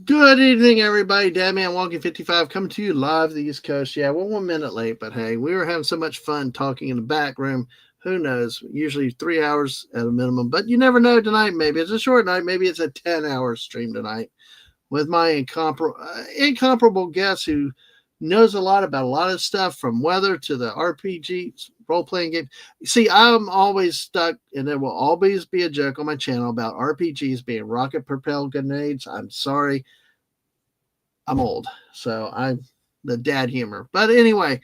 Good evening, everybody. Dadman Walking 55 coming to you live to the East Coast. Yeah, we're 1 minute late, but hey, we were having so much fun talking in the back room. Who knows? Usually 3 hours at a minimum, but you never know tonight. Maybe it's a short night. Maybe it's a 10-hour stream tonight with my incomparable guest who knows a lot about a lot of stuff from weather to the RPG role playing game. See, I'm always stuck, and there will always be a joke on my channel about RPGs being rocket propelled grenades. I'm sorry, I'm old, so I'm the dad humor. But anyway,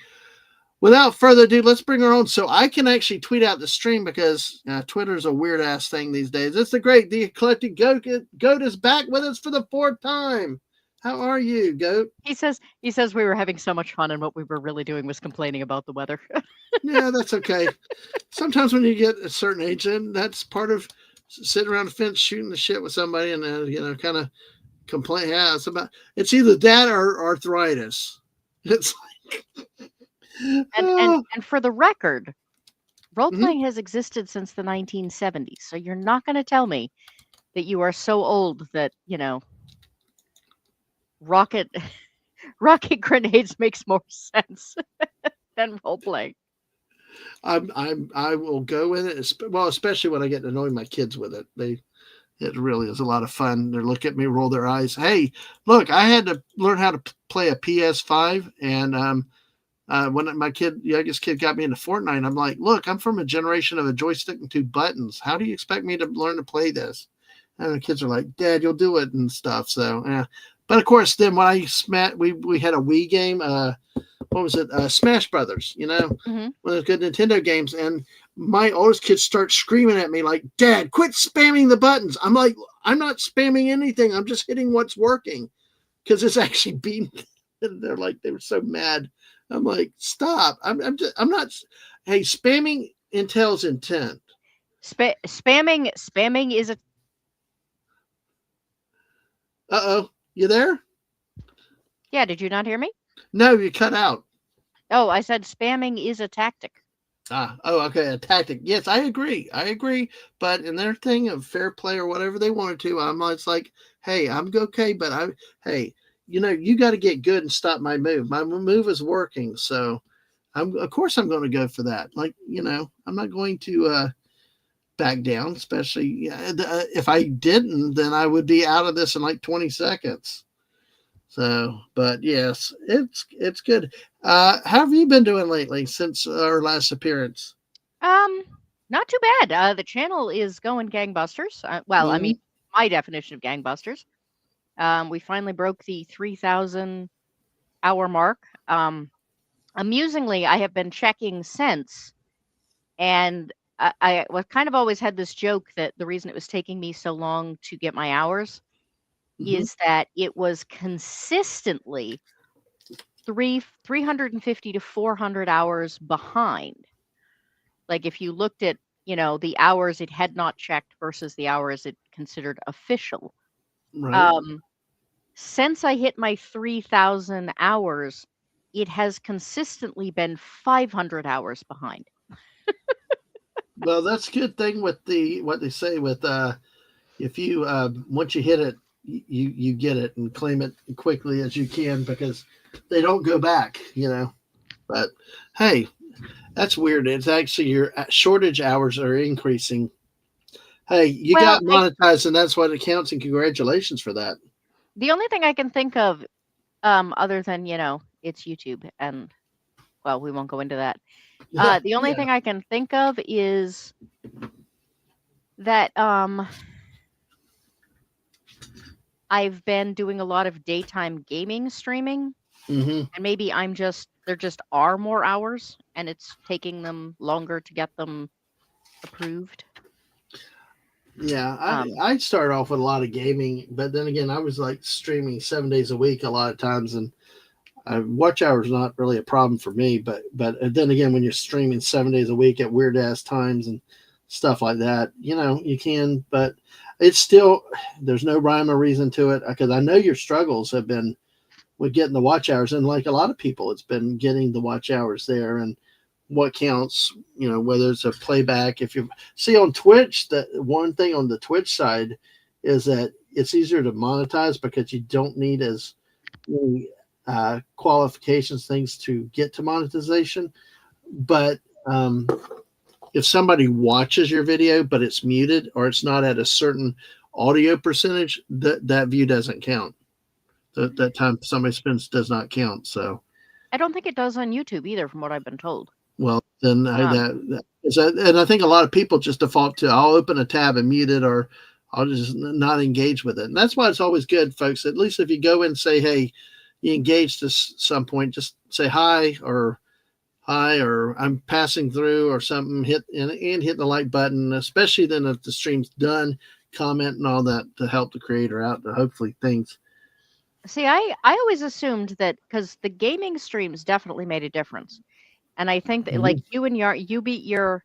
without further ado, let's bring our own. So I can actually tweet out the stream because Twitter's a weird ass thing these days. It's the Eclectic Goat. Goat is back with us for the fourth time. How are you, Goat? He says we were having so much fun and what we were really doing was complaining about the weather. Yeah, that's okay. Sometimes when you get a certain age, then that's part of sitting around the fence shooting the shit with somebody and kind of complain. Yeah, it's either that or arthritis. It's And and and for the record, role mhm. playing has existed since the 1970s. So you're not going to tell me that you are so old that, rocket rocket grenades makes more sense than role playing. I will go with it. Well, especially when I get to annoy my kids with it. It really is a lot of fun. They look at me, roll their eyes. Hey, look, I had to learn how to play a PS5, and when my youngest kid, got me into Fortnite, I'm like, look, I'm from a generation of a joystick and two buttons. How do you expect me to learn to play this? And the kids are like, Dad, you'll do it and stuff. So, yeah. But of course, then when we had a Wii game. What was it? Smash Brothers. Hmm. One of those good Nintendo games, and my oldest kids start screaming at me like, "Dad, quit spamming the buttons!" I'm like, "I'm not spamming anything. I'm just hitting what's working because it's actually beating." And they're like, they were so mad. I'm like, "Stop! I'm not. Hey, spamming entails intent." Spamming is a Oh, you there? Yeah, did you not hear me? No, you cut out. Oh, I said spamming is a tactic. Okay, a tactic. Yes, I agree. I agree. But in their thing of fair play or whatever they wanted to, it's like, hey, I'm okay, but hey, you got to get good and stop my move. My move is working, so of course, I'm going to go for that. Like, I'm not going to back down, especially if I didn't, then I would be out of this in like 20 seconds. So, but yes, it's good. How have you been doing lately since our last appearance? Um, Not too bad. The channel is going gangbusters. Well, I mean, Mm-hmm. my definition of gangbusters. We finally broke the 3,000 hour mark. Amusingly, I have been checking since, and I kind of always had this joke that the reason it was taking me so long to get my hours Mm-hmm. is that it was consistently 350 to 400 hours behind. Like if you looked at, the hours it had not checked versus the hours it considered official. Right. Um, since I hit my 3,000 hours, it has consistently been 500 hours behind. Well, that's a good thing with what they say with if you once you hit it, you get it and claim it quickly as you can because they don't go back. But hey, that's weird. It's actually your shortage hours are increasing. Hey, you Well, got monetized, and that's what it counts. And congratulations for that. the only thing I can think of, other than, it's YouTube, and well, we won't go into that. The only Yeah. thing I can think of is that I've been doing a lot of daytime gaming streaming, Mm-hmm. and maybe there just are more hours and it's taking them longer to get them approved. Yeah, Um, I started off with a lot of gaming, but then again, I was like streaming 7 days a week a lot of times, and watch hours not really a problem for me. But then again, when you're streaming 7 days a week at weird ass times and stuff like that, you can. But it's still there's no rhyme or reason to it because I know your struggles have been with getting the watch hours, and like a lot of people, it's been getting the watch hours there and what counts, whether it's a playback. If you see on Twitch, that one thing on the Twitch side is that it's easier to monetize because you don't need as many qualifications things to get to monetization. But if somebody watches your video but it's muted or it's not at a certain audio percentage, that view doesn't count. That time somebody spends does not count. So, I don't think it does on YouTube either, from what I've been told. well, then Um, that is that, and I think a lot of people just default to I'll open a tab and mute it, or I'll just not engage with it. And that's why it's always good, folks. At least if you go and say, hey, you engaged to some point, just say hi, or I'm passing through or something, hit and hit the like button, especially then if the stream's done, comment and all that to help the creator out to hopefully things. See, I always assumed that because the gaming streams definitely made a difference, and I think that like Mm-hmm, you beat your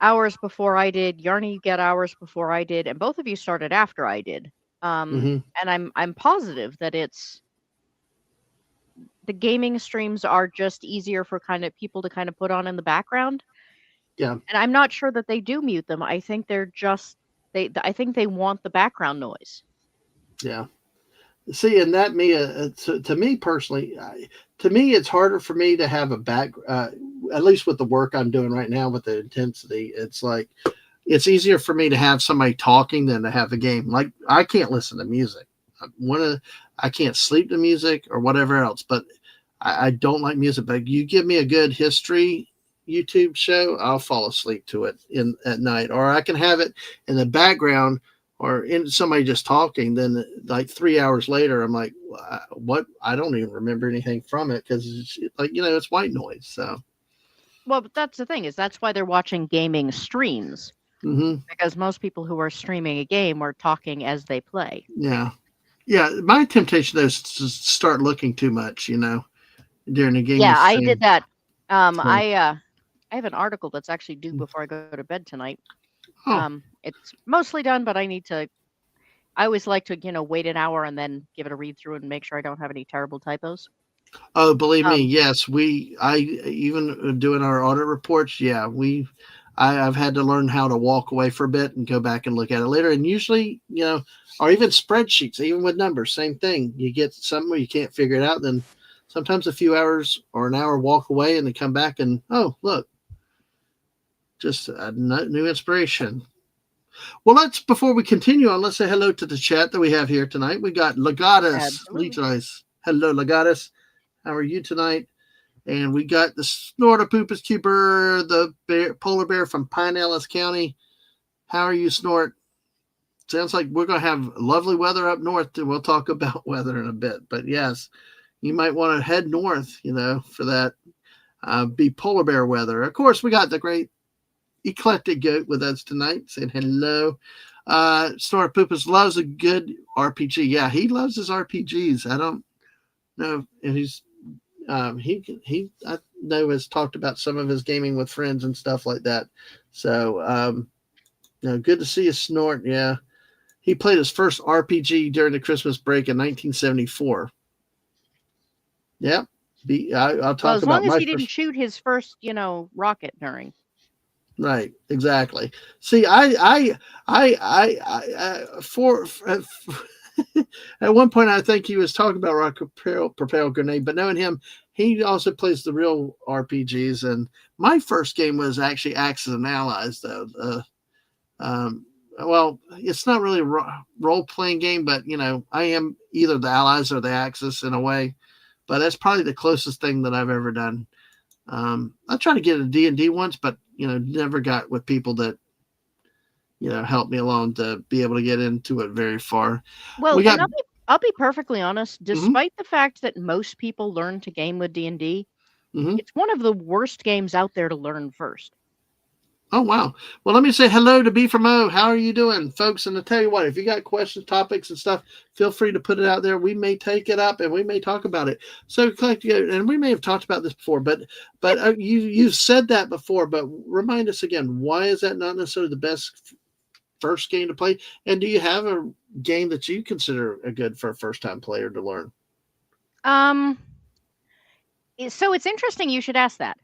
hours before I did, Yarny you get hours before I did, and both of you started after I did. mm-hmm, And I'm positive that it's the gaming streams are just easier for kind of people to kind of put on in the background. yeah, And I'm not sure that they do mute them. I think they're just I think they want the background noise. yeah. See, and that me to me personally, to me it's harder for me to have a back. At least with the work I'm doing right now with the intensity, it's like it's easier for me to have somebody talking than to have a game. Like I can't listen to music. One of I can't sleep to music or whatever else. But I don't like music. But you give me a good history YouTube show, I'll fall asleep to it in at night, or I can have it in the background or in somebody just talking. Then like 3 hours later, I'm like, what? I don't even remember anything from it because it's like it's white noise. So. Well, but that's the thing is that's why they're watching gaming streams Hmm. because most people who are streaming a game are talking as they play. Yeah. Yeah. My temptation though is to start looking too much, during the gaming Yeah, I did stream. that. So, I have an article that's actually due before I go to bed tonight. oh, It's mostly done, but I always like to, wait an hour and then give it a read through and make sure I don't have any terrible typos. oh, believe me, Um, yes, I even doing our audit reports. Yeah, I've had to learn how to walk away for a bit and go back and look at it later. And usually, or even spreadsheets, even with numbers, same thing. You get something where you can't figure it out, then sometimes a few hours or an hour walk away and then come back and oh look, just a new inspiration. Well, let's before we continue on, let's say hello to the chat that we have here tonight. We got Legatus, Absolutely. Legionice. Hello, Legatus. How are you tonight? And we got the Snortopoopas Keeper, the polar bear from Pinellas County. How are you, Snort? Sounds like we're going to have lovely weather up north. We'll talk about weather in a bit. But yes, you might want to head north, for that be polar bear weather. Of course, we got the great Eclectic Goat with us tonight saying hello. Snortopoopas loves a good RPG. Yeah, he loves his RPGs. I don't know if he's he I know has talked about some of his gaming with friends and stuff like that. So good to see you, Snort. Yeah, he played his first RPG during the Christmas break in 1974. Yeah, I'll Well, talk as long about as my he didn't first. shoot his first, rocket during. Right, exactly. See, for at one point I think he was talking about rocket propel grenade, but knowing him, he also plays the real RPGs. And my first game was actually Axis and Allies, though. Well, it's not really a role playing game, but I am either the Allies or the Axis in a way. But that's probably the closest thing that I've ever done. I tried to get a D&D once, but never got with people that helped me along to be able to get into it very far. Well, We and got. I'll be perfectly honest, Hmm. despite the fact that most people learn to game with D&D, Hmm. it's one of the worst games out there to learn first. Oh wow. Well, let me say hello to B from O. How are you doing, folks? And to tell you what, if you got questions, topics, and stuff, feel free to put it out there. We may take it up and we may talk about it. So, and we may have talked about this before, but you've said that before. But remind us again, why is that not necessarily the best first game to play? And do you have a game that you consider a good for a first time player to learn? Um, so it's interesting you should ask that,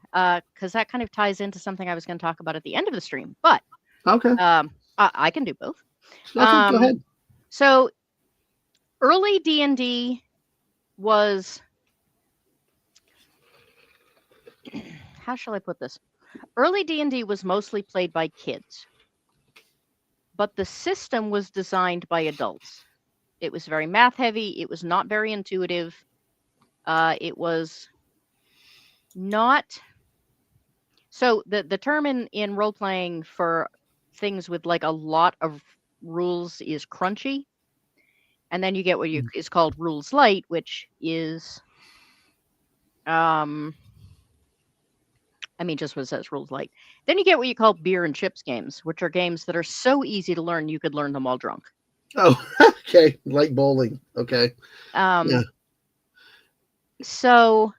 because that kind of ties into something I was going to talk about at the end of the stream. But Okay. I can do both. Okay, go ahead. So early D&D was, how shall I put this? Early D&D was mostly played by kids, but the system was designed by adults. It was very math heavy. It was not very intuitive. It was not. So the term in role playing for things with like a lot of rules is crunchy, and then you get what is called rules light, which is I mean, just what it says, rules light. Then you get what you call beer and chips games, which are games that are so easy to learn you could learn them all drunk. Oh, okay, like bowling. Okay, yeah. So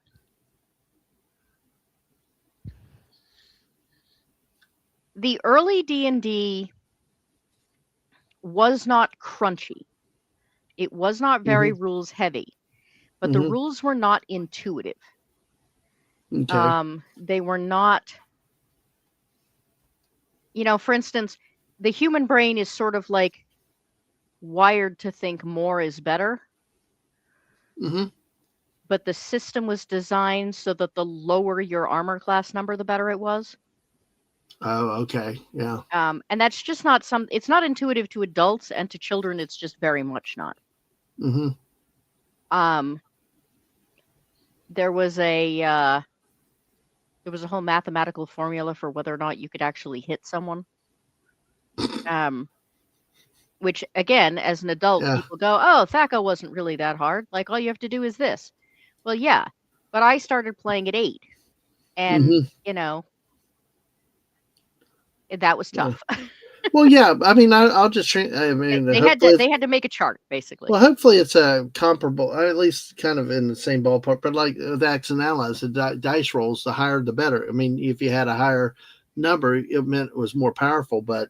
the early D&D was not crunchy. It was not very rules heavy, but the rules were not intuitive. Okay. They were not, for instance, the human brain is sort of like wired to think more is better. But the system was designed so that the lower your armor class number, the better it was. Oh, okay. Yeah. And that's just not it's not intuitive to adults, and to children it's just very much not. There was a whole mathematical formula for whether or not you could actually hit someone. Which again, as an adult, people go, "Oh, THAC0 wasn't really that hard. Like all you have to do is this." Well, yeah, but I started playing at 8, and that was tough. Well, yeah. I mean, I'll just. I mean, they had to make a chart basically. Well, hopefully it's a comparable, or at least kind of in the same ballpark. But like with Acts and Allies, the dice rolls, the higher the better. I mean, if you had a higher number, it meant it was more powerful. But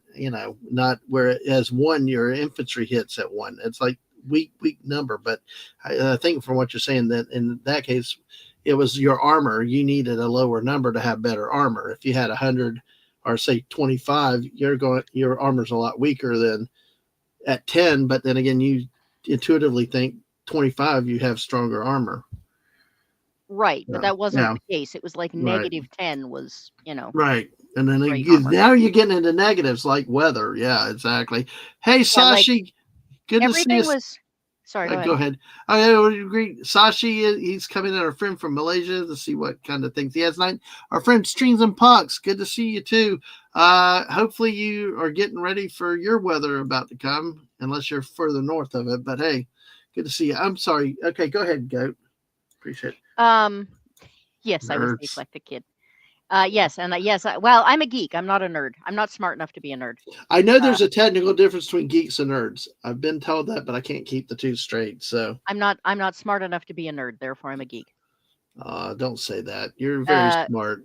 not where as one your infantry hits at 1. It's like weak number. But I think from what you're saying, that in that case, it was your armor. You needed a lower number to have better armor. If you had 100 or say 25, your armor's a lot weaker than at 10. But then again, you intuitively think 25, you have stronger armor. Right, but that wasn't the case. It was like -10 was, Right. And then now you're getting into negatives like weather. Yeah, exactly. Hey, Sashi, good to see you. Sorry, go ahead. I would agree. Sashi, he's coming in, our friend from Malaysia, to see what kind of things he has tonight. Our friend Streams and Pucks, good to see you too. Hopefully you are getting ready for your weather about to come, unless you're further north of it. But hey, good to see you. I'm sorry. Okay, go ahead, Goat. Appreciate it. Yes, I was the eclectic kid. Yes, and well, I'm a geek. I'm not a nerd. I'm not smart enough to be a nerd. I know there's a technical difference between geeks and nerds. I've been told that, but I can't keep the two straight. So I'm not smart enough to be a nerd. Therefore, I'm a geek. Don't say that. You're very smart.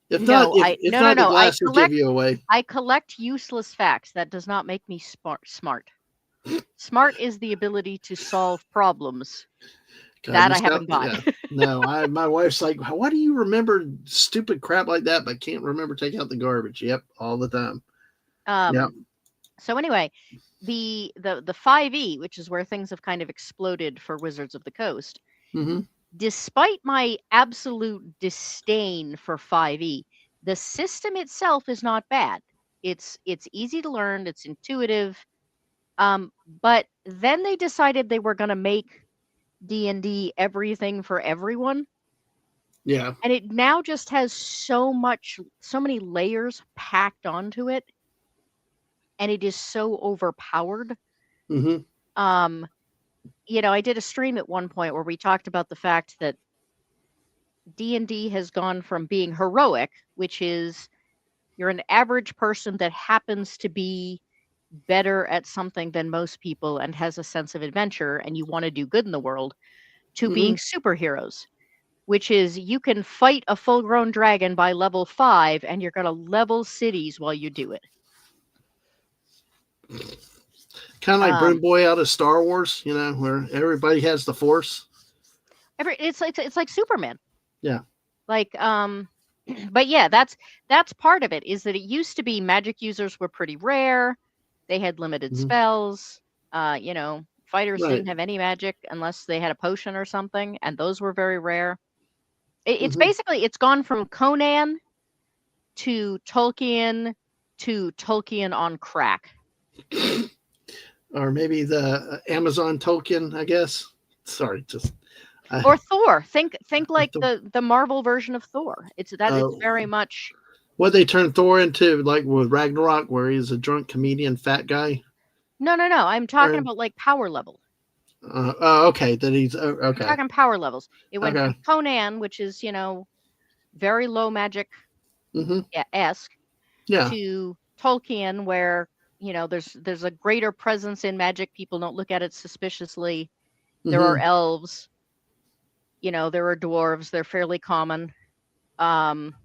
If no, not, the glasses give you away. I collect useless facts. That does not make me smart. Smart is the ability to solve problems. That I haven't got. Yeah. No, my wife's like, why do you remember stupid crap like that, but can't remember taking out the garbage? Yep, all the time. Yeah. So anyway, the 5e, which is where things have kind of exploded for Wizards of the Coast, despite my absolute disdain for 5e, the system itself is not bad. It's easy to learn. It's intuitive. But then they decided they were going to make D&D everything for everyone. Yeah. And it now just has so many layers packed onto it. And it is so overpowered. I did a stream at one point where we talked about the fact that D&D has gone from being heroic, which is you're an average person that happens to be better at something than most people and has a sense of adventure and you want to do good in the world, to being superheroes, which is you can fight a full-grown dragon by level 5 and you're going to level cities while you do it. Kind of like Broom Boy out of Star Wars, where everybody has the Force. It's like Superman. Yeah. Like, but yeah, that's part of it, is that it used to be magic users were pretty rare. They had limited Hmm. spells. Fighters Right. didn't have any magic unless they had a potion or something, and those were very rare. It's Hmm. basically it's gone from Conan to Tolkien on crack. Or maybe the Amazon Tolkien, I guess. Sorry, just I, Or Thor. Think I like th- the Marvel version of Thor. It's very much. what they turned Thor into, like with Ragnarok, where he's a drunk comedian, fat guy. No, no, no. I'm talking Or about like power level. oh, okay, that he's I'm okay, talking power levels. It went okay, from Conan, which is, very low magic hmm, esque, yeah, to Tolkien, where, there's a greater presence in magic. People don't look at it suspiciously. There are hmm, elves, there are dwarves, they're fairly common. Um,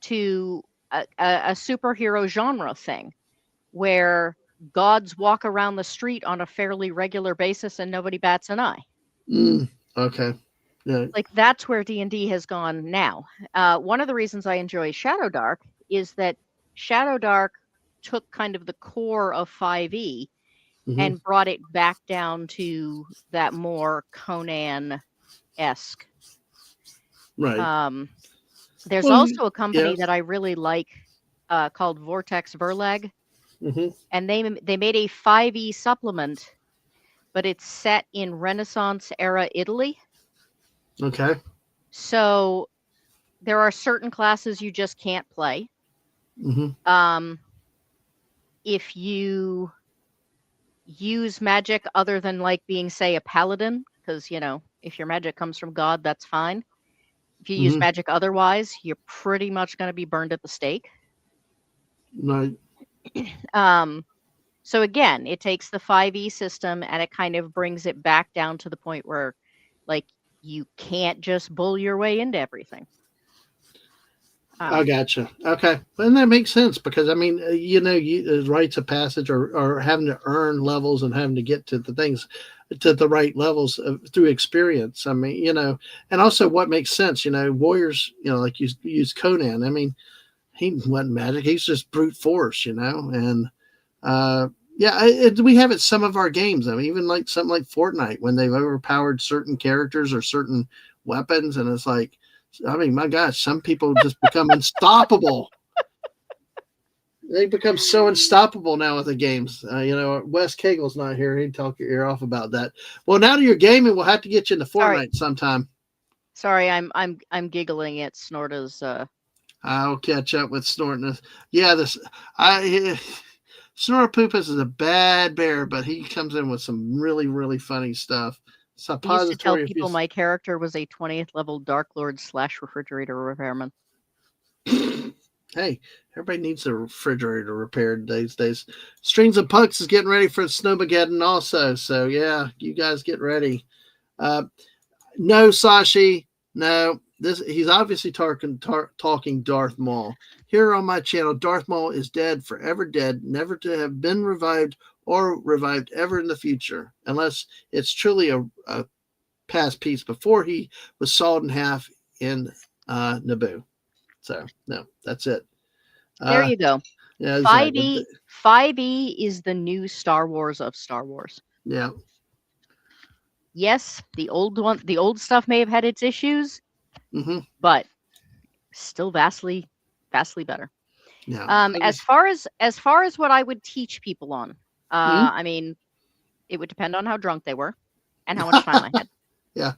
to a superhero genre thing where gods walk around the street on a fairly regular basis and nobody bats an eye. mm, okay, yeah, Like that's where D&D has gone now. One of the reasons I enjoy Shadow Dark is that Shadow Dark took kind of the core of 5e hmm, and brought it back down to that more Conan esque. right. Um, there's Well, also a yeah, company that I really like called Vortex Verlag, hmm, and they made a 5e supplement, but it's set in Renaissance era Italy. okay, So there are certain classes you just can't play. hmm, Um, if you use magic other than like being, say, a paladin, because if your magic comes from God, that's fine. If you use hmm, magic otherwise, you're pretty much going to be burned at the stake. right. Um, so again, it takes the 5e system and it kind of brings it back down to the point where, like, you can't just bull your way into everything. I Um, gotcha. Okay, and that makes sense because I mean, rites of passage or having to earn levels and having to get to the things to the right levels through experience. I mean, and also what makes sense. Warriors. Like you use Conan. I mean, he wasn't magic. He's just brute force. And uh, yeah, we have it some of our games. I mean, even like something like Fortnite when they've overpowered certain characters or certain weapons, and it's like, I mean, my gosh, some people just become unstoppable. They become so unstoppable now with the games. Wes Cagel's not here. He'd talk your ear off about that. Well, now to your gaming, we'll have to get you into sorry, Fortnite sometime. sorry, I'm giggling at Snorta's. I'll catch up with Snortness. Yeah, I Snorapoopas is a bad bear, but he comes in with some really, really funny stuff. I used to tell Suppository people abuse. my character was a 20th level Dark Lord / refrigerator repairman. Hey, everybody needs a refrigerator repaired these days. Strings of Pucks is getting ready for Snowmageddon also. So yeah, you guys get ready. Uh, no, Sashi. No, this he's obviously talking Darth Maul. Here on my channel, Darth Maul is dead, forever dead, never to have been revived or revived ever in the future, unless it's truly a past piece before he was sawed in half in Naboo. So no, that's it. There Uh, you go. yeah, exactly. 5e is the new Star Wars of Star Wars. Yeah. Yes, the old stuff may have had its issues, Mm-hmm. but still vastly, vastly better. Yeah. As far as what I would teach people on, Mm-hmm. I mean, it would depend on how drunk they were and how much time I had. Yeah.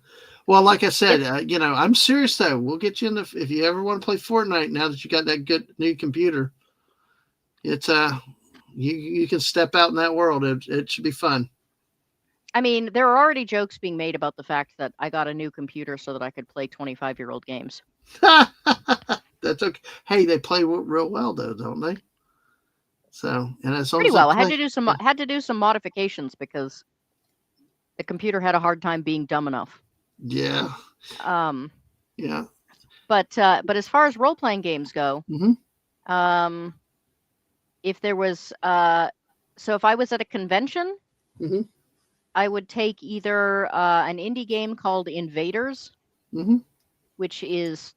Well, like I said, If I'm serious though. We'll get you in if you ever want to play Fortnite now that you got that good new computer. It's you can step out in that world. It should be fun. I mean, there are already jokes being made about the fact that I got a new computer so that I could play 25-year-old games. That's okay. Hey, they play real well though, don't they? So, and as long Pretty as they well. I had play, to do some yeah, had to do some modifications because the computer had a hard time being dumb enough. yeah, Um, yeah. but as far as role playing games go, Mm-hmm. um, if there was so if I was at a convention, Mm-hmm. I would take either an indie game called Invaders, Mm-hmm. which is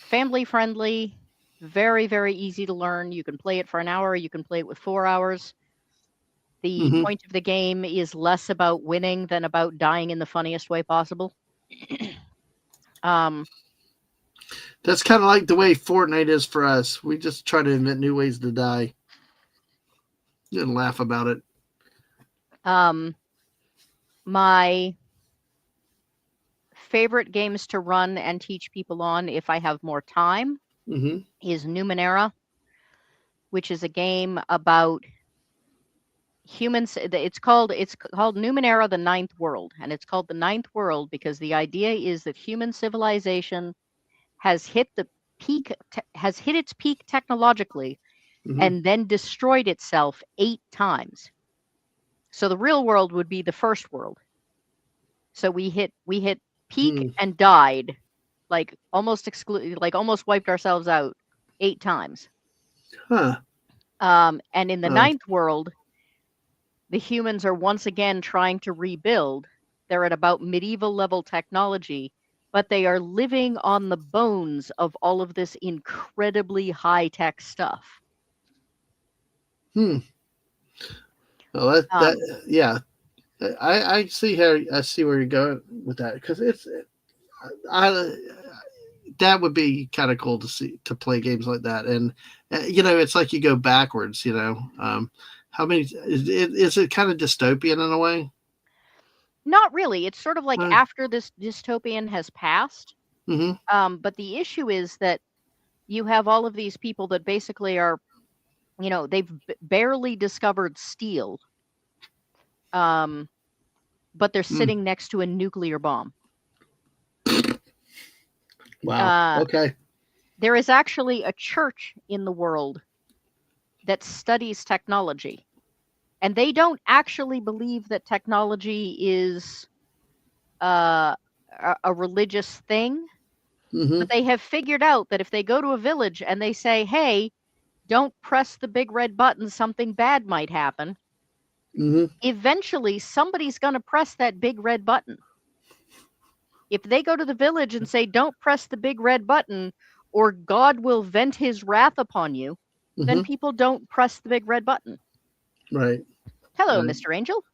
family friendly, very, very easy to learn. You can play it for an hour, you can play it with 4 hours. The Hmm. point of the game is less about winning than about dying in the funniest way possible. um, That's kind of like the way Fortnite is for us. We just try to invent new ways to die and laugh about it. um, my favorite games to run and teach people on, if I have more time, Hmm. is Numenera, which is a game about humans. It's called Numenera, the Ninth World, and it's called the Ninth World because the idea is that human civilization has hit the has hit its peak technologically Hmm. and then destroyed itself 8 times. So the real world would be the first world. So we hit peak Hmm. and died, like almost wiped ourselves out 8 times. Huh. And in the Uh, ninth world, the humans are once again trying to rebuild. They're at about medieval level technology, but they are living on the bones of all of this incredibly high tech stuff. hmm. Well, Um, yeah. I see how I see where you're going with that because I that would be kind of cool to see to play games like that, and it's like you go backwards. How many is it kind of dystopian in a way? Not really. It's sort of like Uh, after this dystopian has passed. mm-hmm. But the issue is that you have all of these people that basically are, they've barely discovered steel, um, but they're Mm. sitting next to a nuclear bomb. Wow. Uh, Okay. there is actually a church in the world that studies technology, and they don't actually believe that technology is uh, a religious thing, Mm-hmm. but they have figured out that if they go to a village and they say, hey, don't press the big red button, something bad might happen, Mm-hmm. eventually somebody's going to press that big red button. If they go to the village and say, don't press the big red button, or God will vent his wrath upon you, then Mm-hmm. people don't press the big red button. Right. Hello, Right. Mr. Angel.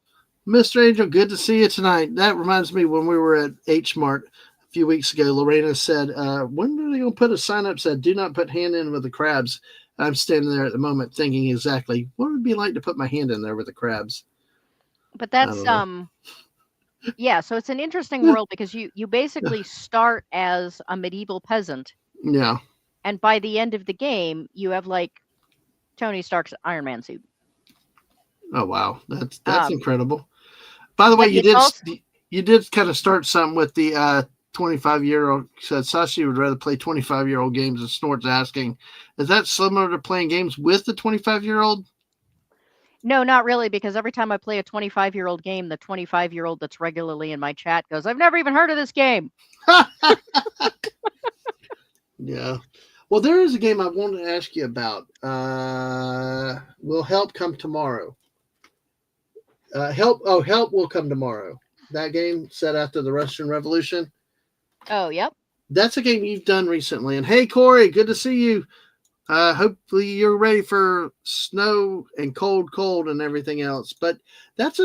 Mr. Angel, good to see you tonight. That reminds me when we were at H Mart a few weeks ago, Lorena said, when are they going to put a sign up that said, do not put hand in with the crabs? I'm standing there at the moment thinking exactly what would it be like to put my hand in there with the crabs? But I that's don't know. yeah, so it's an interesting Yeah. world because you basically start as a medieval peasant, Yeah. and by the end of the game you have like Tony Stark's Iron Man suit. Oh wow. That's Um, incredible. By the way, but it's also you did kind of start something with the 25-year-old said Sashi would rather play 25-year-old games and Snort's asking, is that similar to playing games with the 25-year-old? no, not really, because every time I play a 25-year-old game, the 25-year-old that's regularly in my chat goes, "I've never even heard of this game." Yeah. Well, there is a game I wanted to ask you about. Will help come tomorrow? Help will come tomorrow. That game set after the Russian Revolution. Oh, yep. That's a game you've done recently. And hey, Corey, good to see you. Hopefully you're ready for snow and cold and everything else. But that's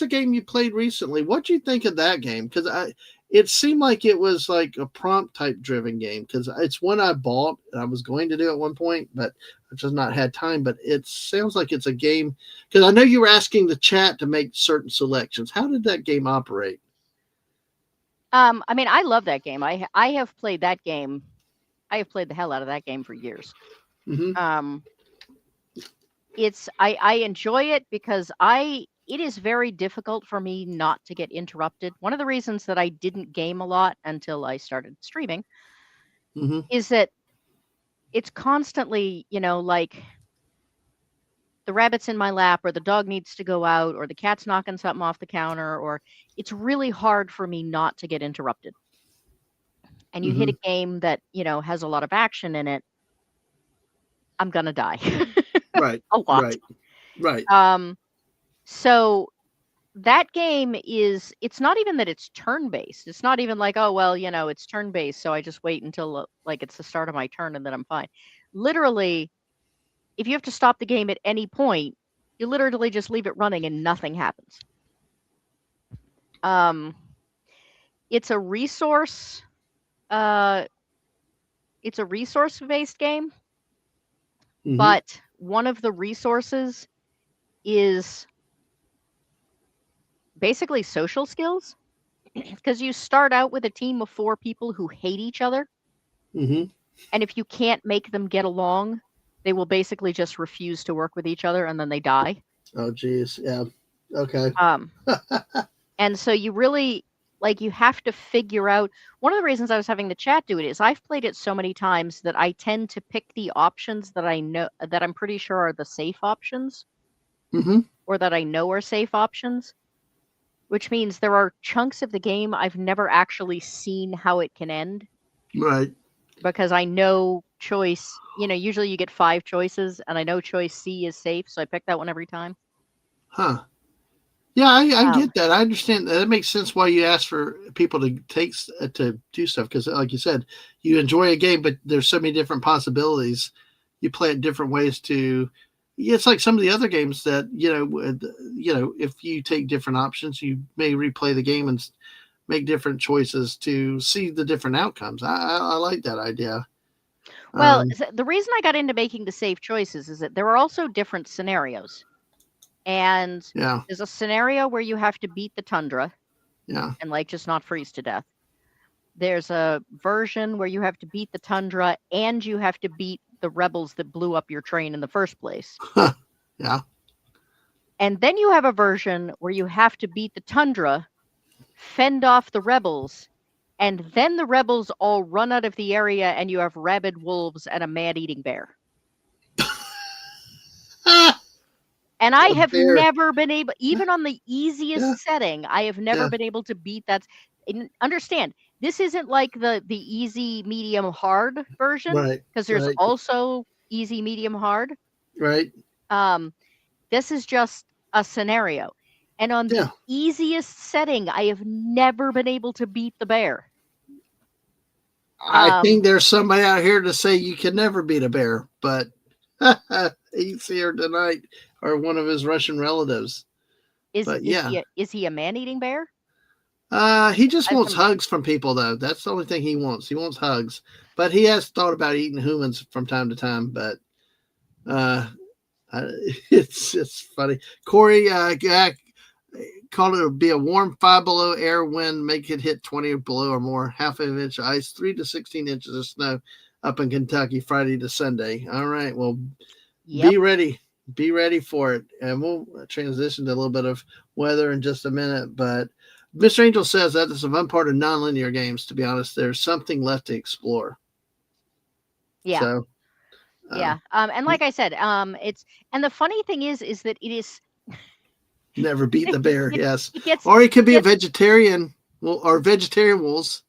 a game you played recently. What do you think of that game? Because it seemed like it was like a prompt type driven game. Because it's one I bought and I was going to do at one point, but I just not had time. But it sounds like it's a game because I know you were asking the chat to make certain selections. How did that game operate? I mean, I love that game. I have played that game. I have played the hell out of that game for years. Mm-hmm. Um, I enjoy it because it is very difficult for me not to get interrupted. One of the reasons that I didn't game a lot until I started streaming Mm-hmm. is that it's constantly, like the rabbit's in my lap or the dog needs to go out or the cat's knocking something off the counter, or it's really hard for me not to get interrupted. And you hit Mm-hmm. a game that, has a lot of action in it, I'm going to die Right. a lot. Right. Right. Um, so that game it's not even that it's turn based. It's not even like, oh, well, it's turn based. So I just wait until like it's the start of my turn and then I'm fine. Literally, if you have to stop the game at any point, You literally just leave it running and nothing happens. Um, it's a resource. Uh, it's a resource-based game, Hmm. but one of the resources is basically social skills because you start out with a team of 4 people who hate each other, Hmm. and if you can't make them get along, they will basically just refuse to work with each other and then they die. Oh, geez. Yeah. Okay. Um, and so you really like you have to figure out one of the reasons I was having the chat do it is I've played it so many times that I tend to pick the options that I know that I'm pretty sure are the safe options Hmm. or that I know are safe options, which means there are chunks of the game I've never actually seen how it can end Right. because I know choice, usually you get 5 choices and I know choice C is safe, so I pick that one every time. Huh. Yeah, I Um, get that. I understand that. It makes sense why you ask for people to to do stuff because, like you said, you enjoy a game, but there's so many different possibilities. You play it different ways to. Yeah, it's like some of the other games that if you take different options, you may replay the game and make different choices to see the different outcomes. I like that idea. well, Um, the reason I got into making the safe choices is that there are also different scenarios. And yeah, there's a scenario where you have to beat the tundra yeah. and like just not freeze to death. There's a version where you have to beat the tundra and you have to beat the rebels that blew up your train in the first place. Yeah. And then you have a version where you have to beat the tundra, fend off the rebels, and then the rebels all run out of the area and you have rabid wolves and a man-eating bear. And I A have bear. never been able, even on the Yeah, easiest setting, I have never yeah. been able to beat that. And understand, this isn't like the easy, medium, hard version, Right, because there's right, also easy, medium, hard. right. Um, this is just a scenario. And on the Yeah. easiest setting, I have never been able to beat the bear. I think Um, there's somebody out here to say you can never beat a bear, but he's here tonight or one of his Russian relatives. is But is yeah, he a, is he a man-eating bear? he just I've wants been hugs from people, though. That's the only thing he wants. He wants hugs, but he has thought about eating humans from time to time. But uh, it's funny. Corey called it be a warm 5 below air wind, make it hit 20 below or more, half an inch of ice, 3 to 16 inches of snow up in Kentucky, Friday to Sunday. All right, well, Yep. be ready. Be ready for it. And we'll transition to a little bit of weather in just a minute. But Mr. Angel says that is a fun part of nonlinear games, to be honest. There's something left to explore. Yeah. So, uh, Yeah. And like I said, it's and the funny thing is that it is never beat the bear, it yes. it gets Or he could it be a gets vegetarian, well, or vegetarian wolves.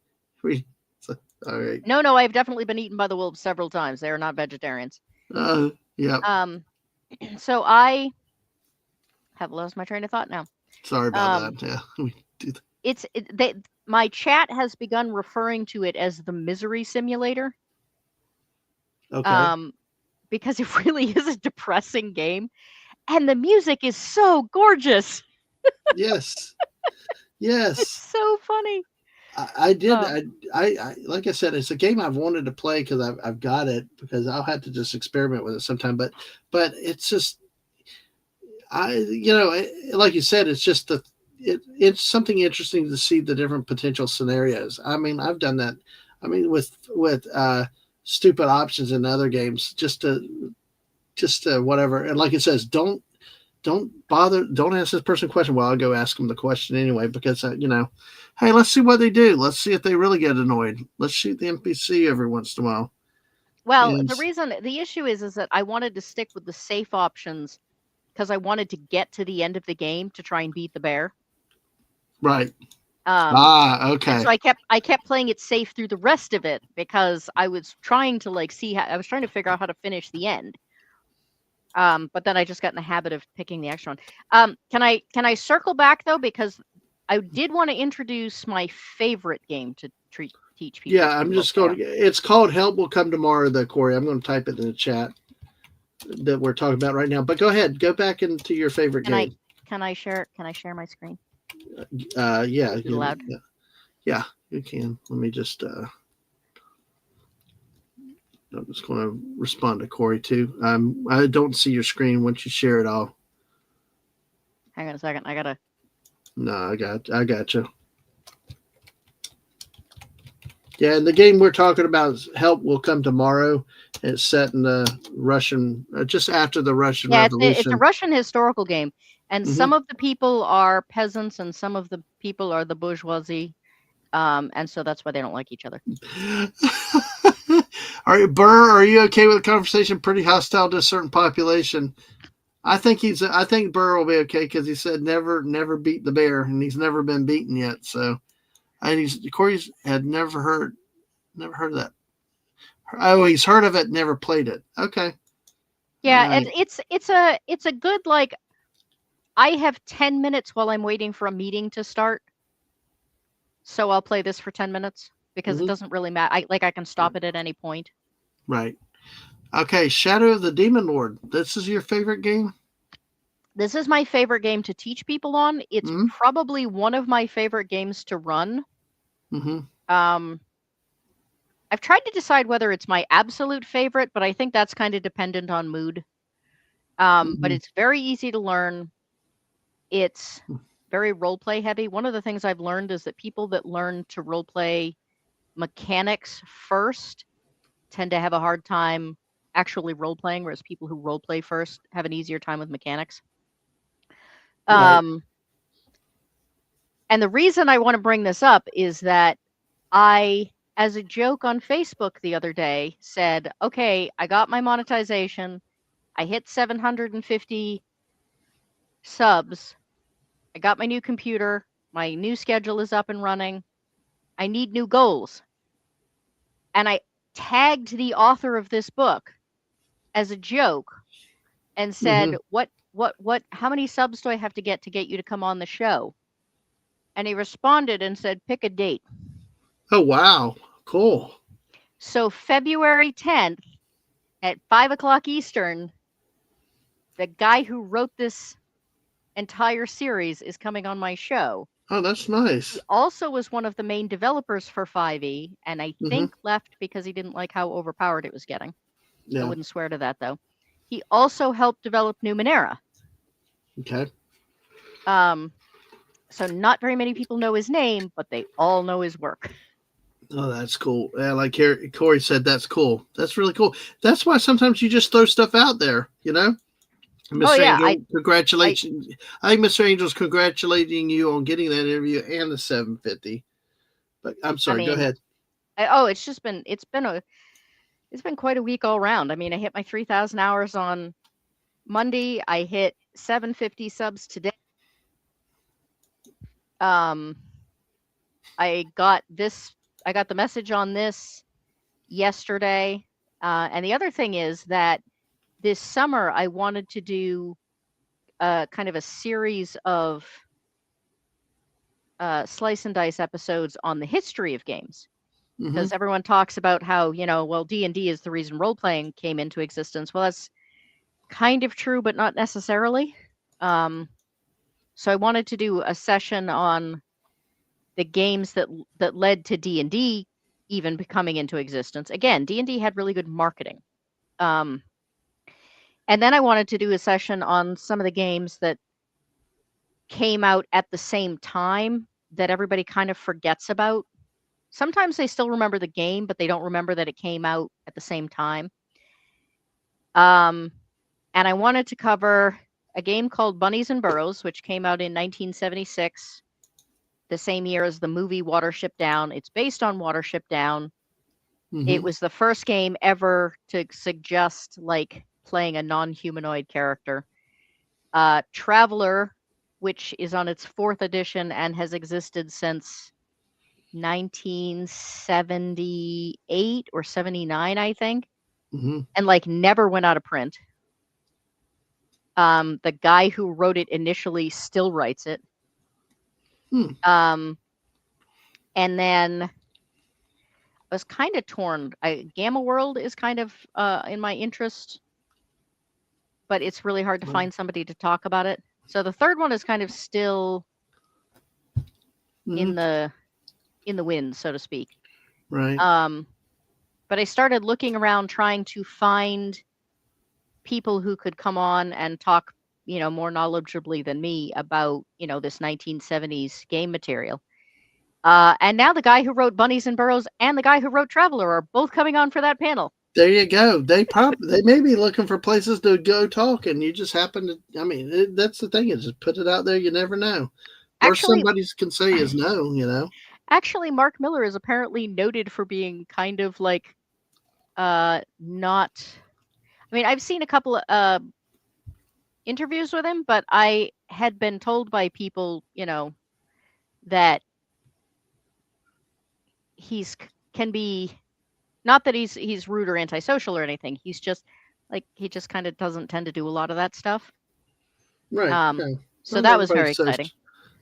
So, all right. no, I've definitely been eaten by the wolves several times. They are not vegetarians. Yeah. Um, so I have lost my train of thought now. Sorry about Um, that. Yeah, we do. my chat has begun referring to it as the misery simulator. Okay. Um, because it really is a depressing game, and the music is so gorgeous. Yes. It's Yes. so funny. I did. Um, Like I said, it's a game I've wanted to play because I've got it because I'll have to just experiment with it sometime. But it's just like you said, it's just it's something interesting to see the different potential scenarios. I mean, I've done that. I mean, with stupid options in other games, just to whatever. And like it says, don't bother. Don't ask this person a question. Well, I'll go ask them the question anyway because hey, let's see what they do. Let's see if they really get annoyed. Let's shoot the NPC every once in a while. well, And the issue is that I wanted to stick with the safe options because I wanted to get to the end of the game to try and beat the bear. right. Um, and Okay. so I kept playing it safe through the rest of it because I was trying to I was trying to figure out how to finish the end. But then I just got in the habit of picking the extra one. Can I circle back though because I did want to introduce my favorite game to teach people Yeah, to I'm love just going bear. to. It's called "Help Will Come Tomorrow." The Corey. I'm going to type it in the chat. that we're talking about right now. But go ahead, go back into your favorite Can I game. can I share my screen? Yeah, Is it allowed? yeah, you can. Let me just. I'm just going to respond to Corey too. I don't see your screen. Once you share it, I'll. Hang on a second. I gotta. No, I got you. Yeah, and the game we're talking about is Help Will Come Tomorrow. It's set in the Russian, just after the Russian Yeah, it's a Revolution. Russian historical game, and Hmm. some of the people are peasants, and some of the people are the bourgeoisie, and so that's why they don't like each other. All right, Burr, are you okay with the conversation? Pretty hostile to a certain population. I think he's. I think Burr will be okay because he said never beat the bear, and he's never been beaten yet. So, and he's Corey's had never heard of that. Oh, he's heard of it, never played it. Okay, all Yeah, right. it's a good like. I have 10 minutes while I'm waiting for a meeting to start, so I'll play this for 10 minutes because it Mm-hmm. doesn't really matter. I can stop it at any point. Right. Okay, Shadow of the Demon Lord. This is your favorite game? This is my favorite game to teach people on. It's Mm-hmm. probably one of my favorite games to run. Mm-hmm. Um, I've tried to decide whether it's my absolute favorite, but I think that's kind of dependent on mood. But Mm-hmm. it's very easy to learn. It's very role play heavy. One of the things I've learned is that people that learn to role play mechanics first tend to have a hard time actually role playing, whereas people who role play first have an easier time with mechanics. Right. Um, and the reason I want to bring this up is that I, as a joke on Facebook the other day, said, okay, I got my monetization. I hit 750 subs. I got my new computer. My new schedule is up and running. I need new goals. And I tagged the author of this book as a joke and Mm-hmm. said, how many subs do I have to get you to come on the show? And he responded and said, pick a date. Oh wow, cool. So February 10th at 5 o'clock Eastern, the guy who wrote this entire series is coming on my show. Oh, that's He nice. also was one of the main developers for 5e, and I Mm-hmm. think left because he didn't like how overpowered it was getting. I Yeah. wouldn't swear to that though. He also helped develop Numenera. Okay. Um, so not very many people know his name, but they all know his work. Oh, that's cool. Yeah, like Corey said, that's cool. That's really cool. That's why sometimes you just throw stuff out there, you know? Oh Mr. yeah, Angel, I congratulations. I think Mr. Angel's congratulating you on getting that interview and the 750. But I'm I sorry, go mean, ahead. oh, it's been quite a week all around. I mean, I hit my 3,000 hours on Monday. I hit 750 subs today. Um, I got the message on this yesterday. And the other thing is that this summer I wanted to do kind of a series of slice and dice episodes on the history of games Mm-hmm. because everyone talks about how well D&D is the reason role playing came into existence. Well, that's kind of true, but not necessarily. So I wanted to do a session on the games that led to D&D even coming into existence. Again, D&D had really good marketing. Um, and then I wanted to do a session on some of the games that came out at the same time that everybody kind of forgets about. Sometimes they still remember the game, but they don't remember that it came out at the same time. And I wanted to cover a game called Bunnies and Burrows, which came out in 1976, the same year as the movie Watership Down. It's based on Watership Down. It Mm-hmm. was the first game ever to suggest like playing a non-humanoid character. Traveler, which is on its fourth edition and has existed since 1978 or 79, I think, Mm-hmm. and like never went out of print. The guy who wrote it initially still writes it. Hmm. And then I was kind of torn. Gamma World is kind of in my interest. but it's really hard to Well, find somebody to talk about it. So the third one is kind of still mhm, in the wind, so to speak. right. Um, but I started looking around trying to find people who could come on and talk, more knowledgeably than me about, this 1970s game material. And now the guy who wrote Bunnies and Burrows and the guy who wrote Traveler are both coming on for that panel. There you go. They may be looking for places to go talk, and you just happen to. I mean, that's the thing is just put it out there. You never know. Worst Actually, somebody can say is no. actually, Mark Miller is apparently noted for being kind of like not. I mean, I've seen a couple of interviews with him, but I had been told by people, that he's can be not that he's rude or antisocial or anything. He's just like he just kind of doesn't tend to do a lot of that stuff. Right. Um, Yeah. so Not that was very everybody's so. exciting.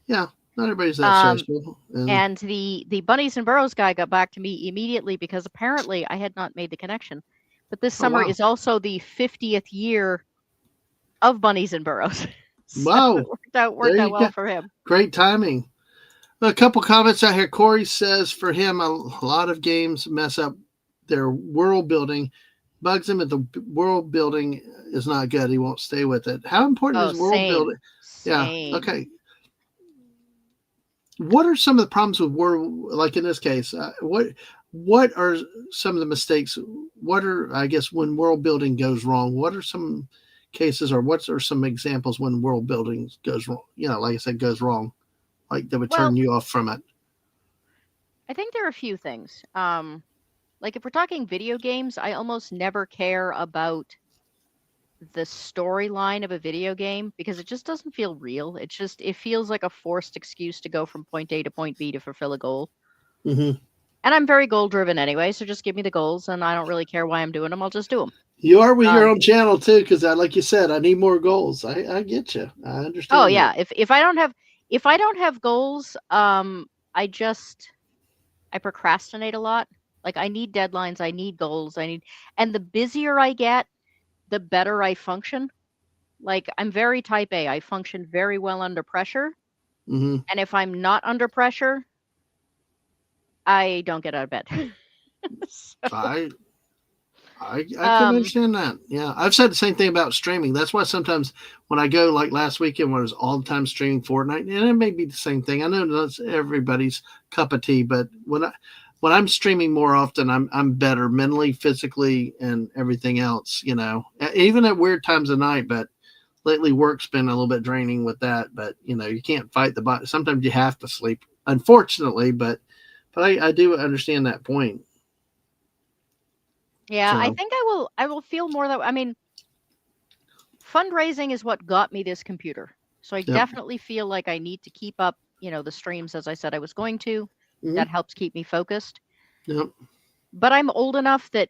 Yeah. Not everybody's that Um, social. And and the Bunnies and Burrows guy got back to me immediately because apparently I had not made the connection. But this oh summer wow, is also the 50th year of Bunnies and Burrows. So wow. it worked out There you go. well for him. Great timing. A couple comments out here. Corey says for him, a lot of games mess up their world building. Bugs him if the world building is not good. He won't stay with it. How important Oh, is world building? same. Yeah. Same. Okay. What are some of the problems with world? Like in this case, what are some of the mistakes? What are I guess when world building goes wrong? What are some cases or what are some examples when world building goes wrong? Like I said, goes wrong, like that would turn Well, you off from it. I think there are a few things. Like if we're talking video games, I almost never care about the storyline of a video game because it just doesn't feel real. It feels like a forced excuse to go from point A to point B to fulfill a goal. Hmm. And I'm very goal driven anyway, so just give me the goals and I don't really care why I'm doing them. I'll just do them. You are with your Um, own channel too, because like you said, I need more goals. I get you. I oh understand that. yeah, if I don't have goals, I just I procrastinate a lot. Like I need deadlines, I need goals, and the busier I get, the better I function. Like I'm very type A. I function very well under pressure. Hmm. And if I'm not under pressure, I don't get out of bed. So, I I can um, understand that. Yeah, I've said the same thing about streaming. That's why sometimes when I go like last weekend when I was all the time streaming Fortnite, and it may be the same thing. I know that's everybody's cup of tea, but when I'm streaming more often, I'm better mentally, physically, and everything else. Even at weird times of night. But lately, work's been a little bit draining with that. But you can't fight the body. Sometimes you have to sleep, unfortunately. But I do understand that point. yeah, I So think I will feel more that I mean, fundraising is what got me this computer. So I yep. definitely feel like I need to keep up, the streams as I said I was going to. Hmm. That helps keep me focused. Yep. But I'm old enough that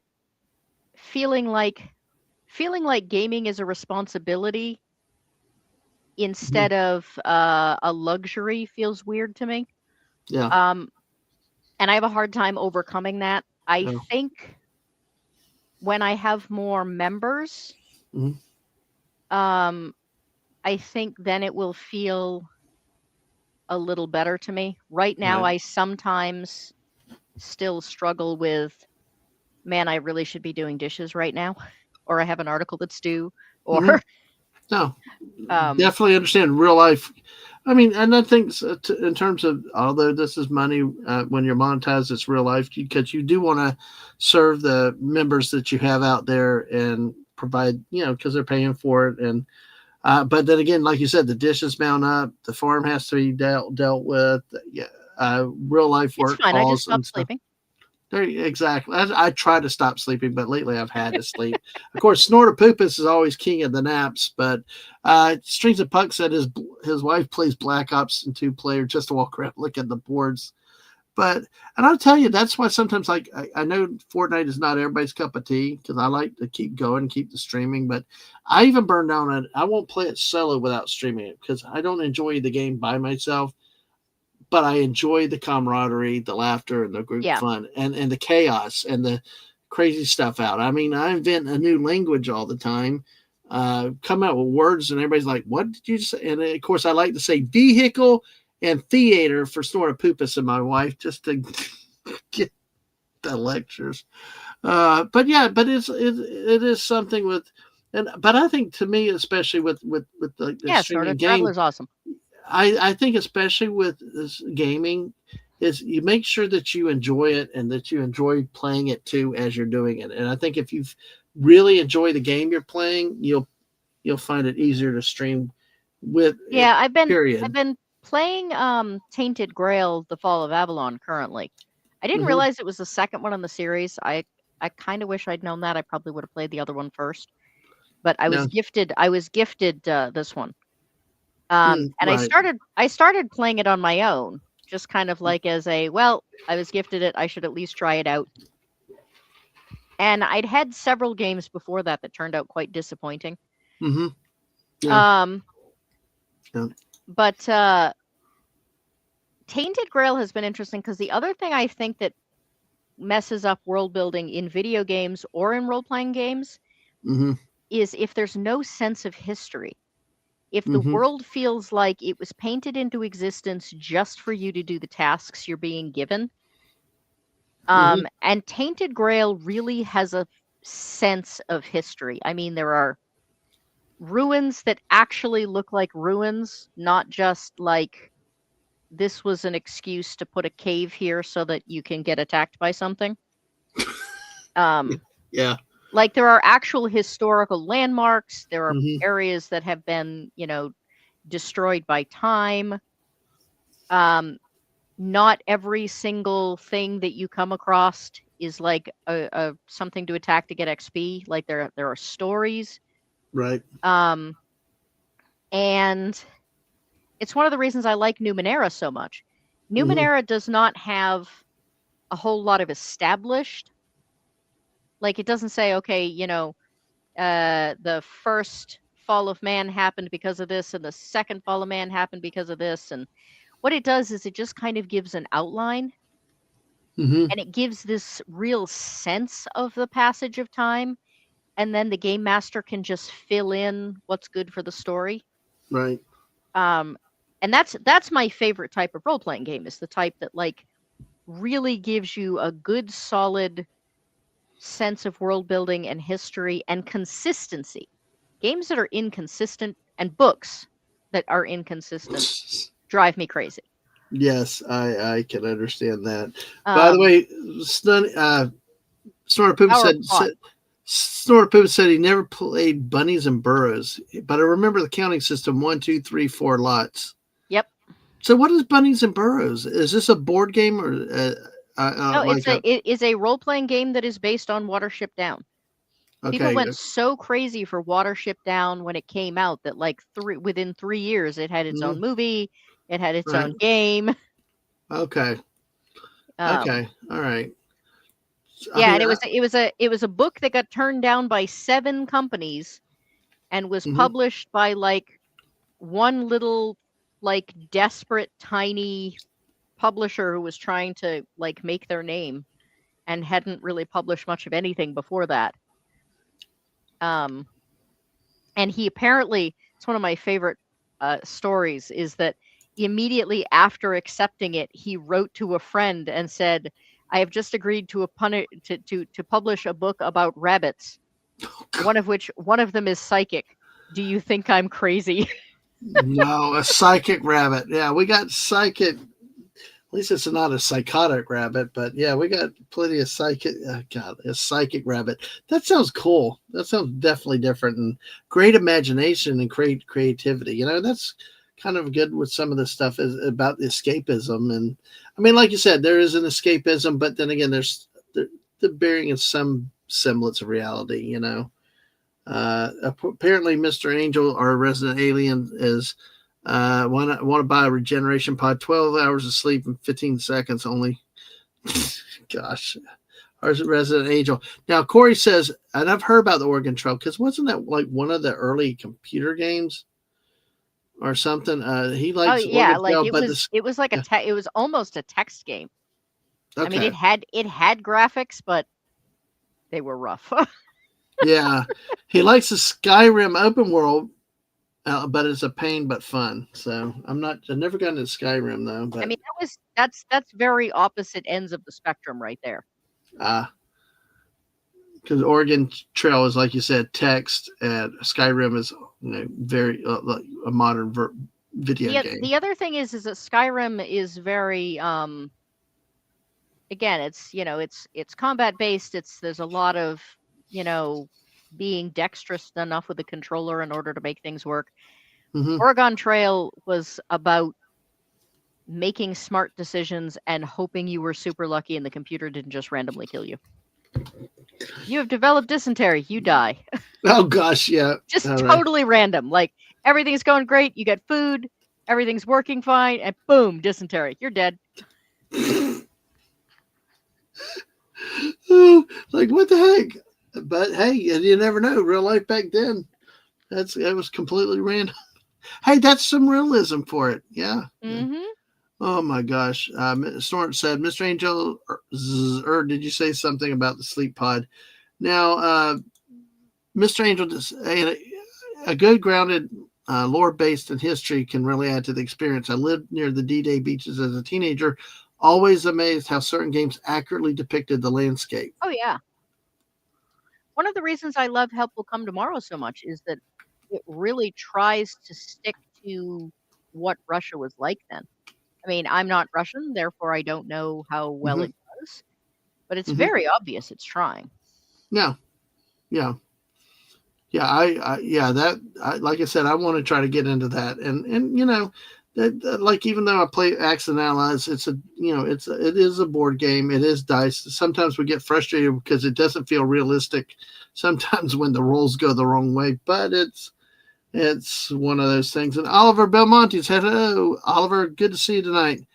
feeling like feeling like gaming is a responsibility Hmm. instead of a luxury feels weird to me. Yeah. Um, and I have a hard time overcoming that. I Yeah. think when I have more members, Mhm. um, I think then it will feel a little better to me. Right now, Right. I sometimes still struggle with, man, I really should be doing dishes right now, or I have an article that's due, or Hmm. No, um, definitely understand real life. I mean, and I think in terms of although this is money, when you're monetized, it's real life because you do want to serve the members that you have out there and provide, because they're paying for it. And but then again, like you said, the dishes mount up, the farm has to be dealt with. Yeah, real life it's work fine. I just calls and stopped stuff. sleeping. There, exactly. I try to stop sleeping, but lately I've had to sleep. Of course, Snortopoopas is always king of the naps, but Strings of Puck said his wife plays Black Ops and two-player just to walk around, look at the boards. And I'll tell you, that's why sometimes like I know Fortnite is not everybody's cup of tea because I like to keep going, keep the streaming, but I even burn down on it. I won't play it solo without streaming it because I don't enjoy the game by myself, but I enjoy the camaraderie, the laughter, and the group Yeah. fun, and the chaos and the crazy stuff out. I mean, I invent a new language all the time. come out with words, and everybody's like, "What did you say?" And of course, I like to say vehicle and theater for Snortopupus and my wife, just to get the lectures. But yeah, but it is something with, and but I think to me, especially with the Yeah, streaming Startup Traveler game, is awesome. I think especially with this gaming, is you make sure that you enjoy it and that you enjoy playing it too as you're doing it. And I think if you really enjoy the game you're playing, you'll find it easier to stream with it. Yeah, I've Period. been playing Tainted Grail: The Fall of Avalon currently. I didn't Hmm. realize it was the second one in the series. I kind of wish I'd known that. I probably would have played the other one first. But Yeah. I was gifted this one. Mm, And right. I started playing it on my own, just kind of like as a, well, I was gifted it, I should at least try it out. And I'd had several games before that that turned out quite disappointing. Hmm. Yeah. Um, Yeah. but Tainted Grail has been interesting because the other thing I think that messes up world building in video games or in role playing games Hmm. is if there's no sense of history. If the Hmm. world feels like it was painted into existence just for you to do the tasks you're being given. Hmm. And Tainted Grail really has a sense of history. I mean, there are ruins that actually look like ruins, not just like this was an excuse to put a cave here so that you can get attacked by something. Um, Yeah. like there are actual historical landmarks. There are Hmm. areas that have been, destroyed by time. Um, Not every single thing that you come across is like a something to attack to get XP. Like there are stories. Right. Um, and it's one of the reasons I like Numenera so much. Hmm. Numenera does not have a whole lot of established. Like it doesn't say, okay, the first fall of man happened because of this, and the second fall of man happened because of this. And what it does is it just kind of gives an outline, Hmm. and it gives this real sense of the passage of time. And then the game master can just fill in what's good for the story. Right. Um, and that's my favorite type of role playing game, is the type that like really gives you a good solid sense of world building and history and consistency. Games that are inconsistent and books that are inconsistent drive me crazy. Yes, I can understand that. By the Um, way, Snorter Poop Power said, plot. Snorter Poop said he never played Bunnies and Burrows, but I remember the counting system: one, two, three, four lots. Yep. So what is Bunnies and Burrows? Is this a board game or No, like a? it is a role playing game that is based on Watership Down. People Okay. went so crazy for Watership Down when it came out that like within 3 years it had its own Mm, movie, it had its right. own game. Okay. Um, Okay. All right. I yeah, mean, and it was a book that got turned down by 7 companies and was mhm. published by like one little like desperate tiny publisher who was trying to like make their name and hadn't really published much of anything before that. Um, and he apparently, it's one of my favorite stories, is that immediately after accepting it, he wrote to a friend and said, I have just agreed to publish a book about rabbits, one of them is psychic. Do you think I'm crazy? No, a psychic rabbit. Yeah, we got psychic. At least it's not a psychotic rabbit, but yeah, we got plenty of psychic. God, a psychic rabbit. That sounds cool. That sounds definitely different and great imagination and creativity. That's kind of good with some of the stuff is about the escapism. And I mean, like you said, there is an escapism, but then again, the bearing in some semblance of reality. Apparently, Mr. Angel, our resident alien, is want to buy a regeneration pod. 12 hours of sleep in 15 seconds only. Gosh, our resident angel. Now Corey says, and I've heard about the Oregon Trail because wasn't that like one of the early computer games or something? He Oh likes yeah, Oregon like Trail, but this, it was like yeah, it was almost a text game. I mean, okay, it had graphics, but they were rough. Yeah, he likes the Skyrim open world, but it's a pain but fun. So I've never gotten to Skyrim though. I But mean, that's very opposite ends of the spectrum right there. uh, because Oregon Trail is like you said, text, and Skyrim is very like a modern video game. The other thing is that Skyrim is very again, it's it's combat based. There's a lot of you know being dexterous enough with the controller in order to make things work. Hmm. Oregon Trail was about making smart decisions and hoping you were super lucky and the computer didn't just randomly kill you. You have developed dysentery, you die. Oh gosh, yeah. Just All right. totally random. Like everything's going great, you get food, everything's working fine, and boom, dysentery. You're dead. Like what the heck? But hey, you never know. Real life back then, that was completely random. Hey, that's some realism for it. Yeah. Mm-hmm. Oh my gosh. Snort said, Mr. Angel, did you say something about the sleep pod? Now, Mr. Angel, a good grounded lore based in history can really add to the experience. I lived near the D-Day beaches as a teenager, always amazed how certain games accurately depicted the landscape. Oh yeah. One of the reasons I love Help Will Come Tomorrow so much is that it really tries to stick to what Russia was like then. I mean, I'm not Russian, therefore I don't know how well Hmm. it was, but it's Hmm. very obvious it's trying. Yeah, yeah. Yeah, yeah, like I said, I want to try to get into that, and like even though I play Acts and Allies, it's a it is a board game, it is dice. Sometimes we get frustrated because it doesn't feel realistic. Sometimes when the rolls go the wrong way, but it's one of those things. And Oliver Belmonte said, "Hello, Oliver, good to see you tonight."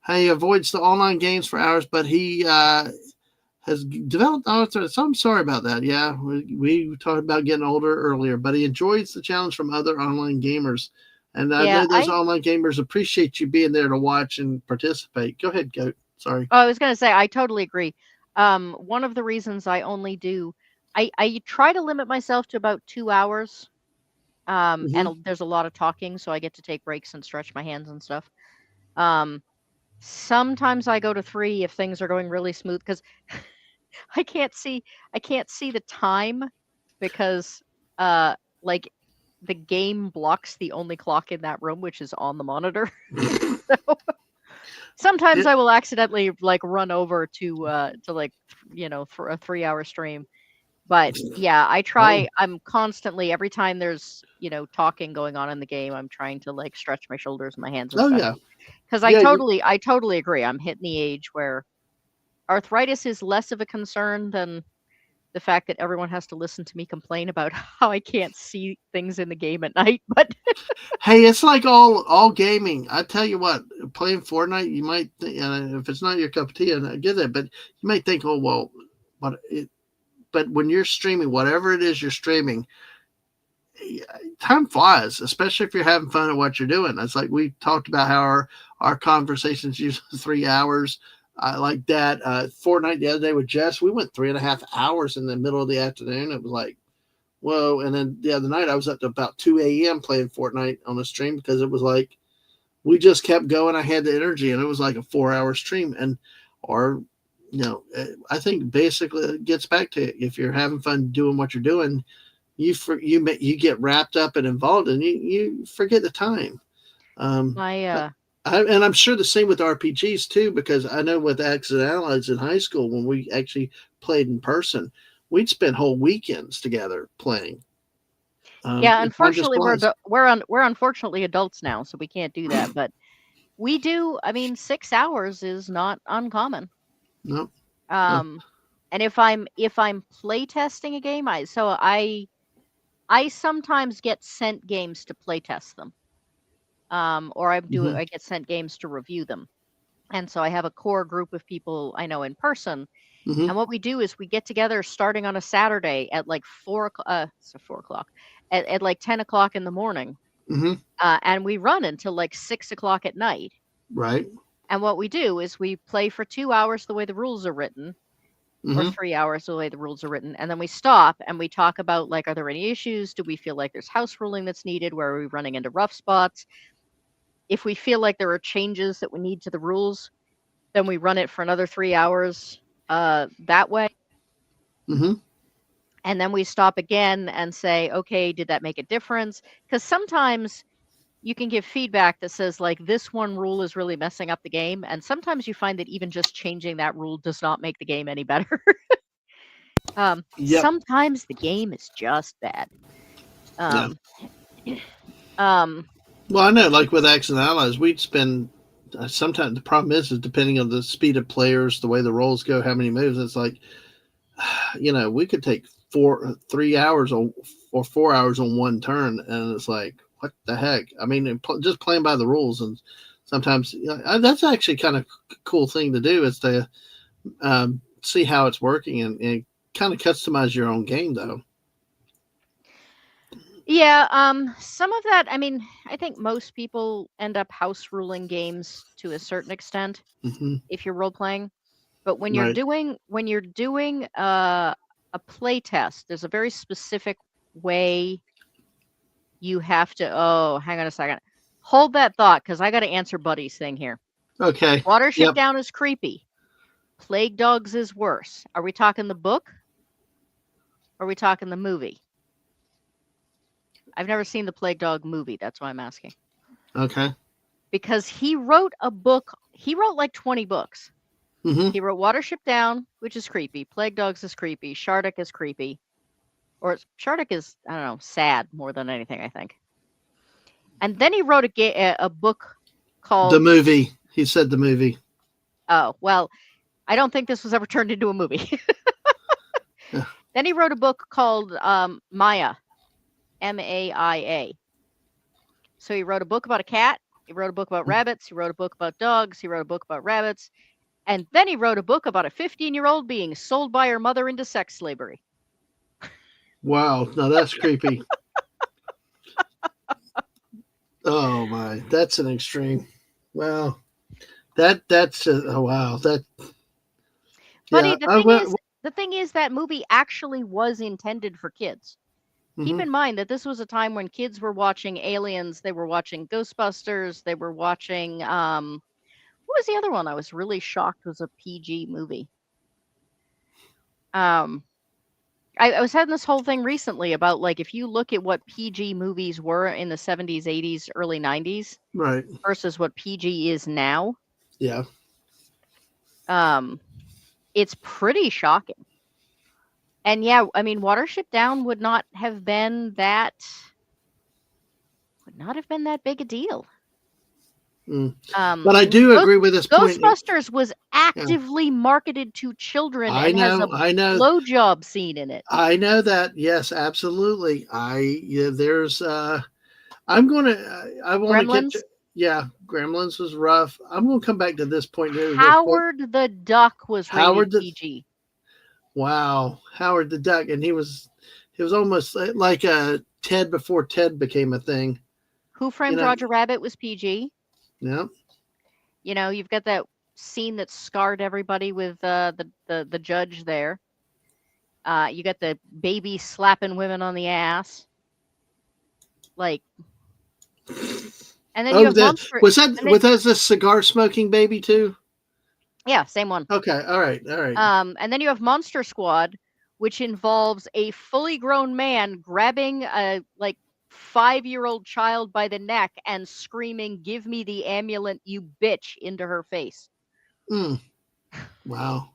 He avoids the online games for hours, but he has developed author. So I'm sorry about that. Yeah, we talked about getting older earlier, but he enjoys the challenge from other online gamers. And I Yeah, know those online gamers appreciate you being there to watch and participate. Go ahead, Goat. Sorry. I was going to say I totally agree. One of the reasons I only do I try to limit myself to about 2 hours. Hmm. There's a lot of talking, so I get to take breaks and stretch my hands and stuff. Um, Sometimes I go to 3 if things are going really smooth because I can't see I can't see the time because uh like the game blocks the only clock in that room, which is on the monitor. So sometimes It, I will accidentally like run over to like for a 3 hour stream. But yeah, I oh, try. I'm constantly every time there's talking going on in the game, I'm trying to like stretch my shoulders and my hands and oh stuff yeah, because yeah. I totally agree. I'm hitting the age where arthritis is less of a concern than the fact that everyone has to listen to me complain about how I can't see things in the game at night. But Hey, it's like all gaming. I tell you what, playing Fortnite, you might if it's not your cup of tea, and I get it, but you might think, oh well, but when you're streaming, whatever it is you're streaming, time flies, especially if you're having fun at what you're doing. It's like we talked about how our conversations usually 3 hours. Like that. Fortnite the other day with Jess, we went 3.5 hours in the middle of the afternoon. It was like, whoa. And then the other night, I was up to about 2 a.m. playing Fortnite on the stream because it was like, we just kept going. I had the energy, and it was like a 4 hour stream. Or, I think basically it gets back to if you're having fun doing what you're doing, you get wrapped up and involved, and you forget the time. my But and I'm sure the same with RPGs too, because I know with Axis and Allies in high school when we actually played in person, we'd spend whole weekends together playing. Yeah, And time just unfortunately flies. we're unfortunately adults now, so we can't do that. But we do. I mean, 6 hours is not uncommon. No, no. Um, and if I'm play testing a game, I sometimes get sent games to play test them. Or Hmm. I get sent games to review them. And so I have a core group of people I know in person. Hmm. And what we do is we get together starting on a Saturday at like 4 o'clock, so 4 o'clock, at like 10 o'clock in the morning. Hmm. And we run until like 6 o'clock at night. Right. And what we do is we play for 2 hours the way the rules are written. or Mm-hmm. 3 hours the way the rules are written. And then we stop and we talk about, like, are there any issues? Do we feel like there's house ruling that's needed? Where are we running into rough spots? If we feel like there are changes that we need to the rules, then we run it for another 3 hours that way. Mm-hmm. And then we stop again and say, okay, did that make a difference? Because sometimes you can give feedback that says, like, this one rule is really messing up the game. And sometimes you find that even just changing that rule does not make the game any better. Yep. Sometimes the game is just bad. Yeah. Um, um, Well, I know, like with Action Allies, we'd spend. Sometimes the problem is depending on the speed of players, the way the rolls go, how many moves. It's like, we could take 3 hours or 4 hours on one turn, and it's like, what the heck? I mean, just playing by the rules, and sometimes that's actually kind of cool thing to do is to see how it's working and kind of customize your own game, though. yeah, some of that, I mean, I think most people end up house ruling games to a certain extent Mm-hmm. if you're role playing. But Right. when you're doing a play test, there's a very specific way you have to. Oh, hang on a second. Hold that thought, because I got to answer Buddy's thing here. Okay. Watership Yep. Down is creepy. Plague Dogs is worse. Are we talking the book? Or are we talking the movie? I've never seen the Plague Dog movie. That's why I'm asking. Okay. Because he wrote a book. He wrote like 20 books. Mm-hmm. He wrote Watership Down, which is creepy. Plague Dogs is creepy. Shardik is creepy. Or Shardik is, I don't know, sad more than anything, I think. And then he wrote a book The called. movie. He said the movie. Oh, well, I don't think this was ever turned into a movie. Yeah. Then he wrote a book called Maya, Maia. So he wrote a book about a cat. He wrote a book about rabbits. He wrote a book about dogs. He wrote a book about rabbits. And then he wrote a book about a 15-year-old being sold by her mother into sex slavery. Wow. Now that's creepy. Oh my, that's an extreme. Wow. That's oh wow. That Buddy, yeah. I went. the thing is that movie actually was intended for kids. Keep Mm-hmm. in mind that this was a time when kids were watching Aliens, they were watching Ghostbusters, they were watching what was the other one I was really shocked was a PG movie? Um I was having this whole thing recently about, like, if you look at what PG movies were in the 70s, 80s, early 90s Right. versus what PG is now, Yeah. it's pretty shocking. And yeah, I mean, Watership Down would not have been that big a deal. But I do agree with this point. Ghostbusters was Yeah. actively marketed to children I and has a know. I know. blowjob scene in it. I know that. Yes, absolutely. There's I'm going to I want to get to Gremlins. yeah, Gremlins was rough. I'm going to come back to this point here real quick. Howard the Duck was rated Howard the PG. Wow, Howard the Duck, and he was almost like Ted before Ted became a thing. Who You Framed know, Roger Rabbit was PG. yeah. You know, you've got that scene that scarred everybody with the judge there. You got the baby slapping women on the ass, like, and then you Oh, have Monster. was that And then, was that the cigar smoking baby too? yeah, same one. Okay, all right, all right. And then you have Monster Squad, which involves a fully grown man grabbing a like 5-year-old child by the neck and screaming, "Give me the amulet, you bitch," into her face. Wow.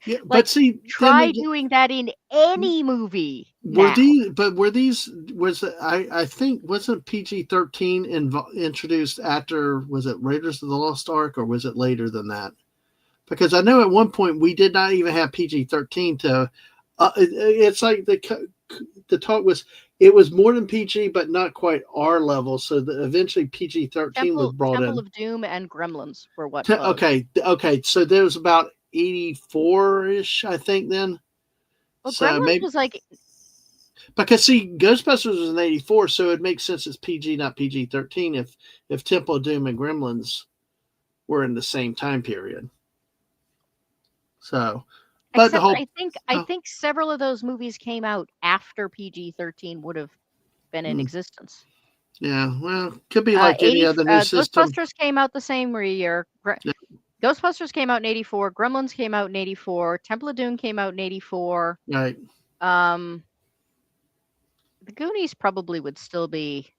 Yeah, Like, but see, try doing that in any movie now. I think wasn't PG-13 introduced after, was it Raiders of the Lost Ark, or was it later than that? Because I know at one point we did not even have PG-13 to. It's like the talk was, it was more than PG, but not quite R level. So eventually PG-13 was brought Temple in. of Doom and Gremlins were what followed. Okay. So there was about 84-ish, I think, then. Well, So Gremlins maybe was like, because see, Ghostbusters was in '84, so it makes sense it's PG, not PG-13. If Temple of Doom and Gremlins were in the same time period. So, But the Except whole, I oh, think several of those movies came out after PG-13 would have been in hmm, existence. yeah, well, could be like any 80 other new system. Ghostbusters came out the same year. Yeah, Ghostbusters came out in 84, Gremlins came out in 84, Temple of Doom came out in 84. right. Um, the Goonies probably would still be.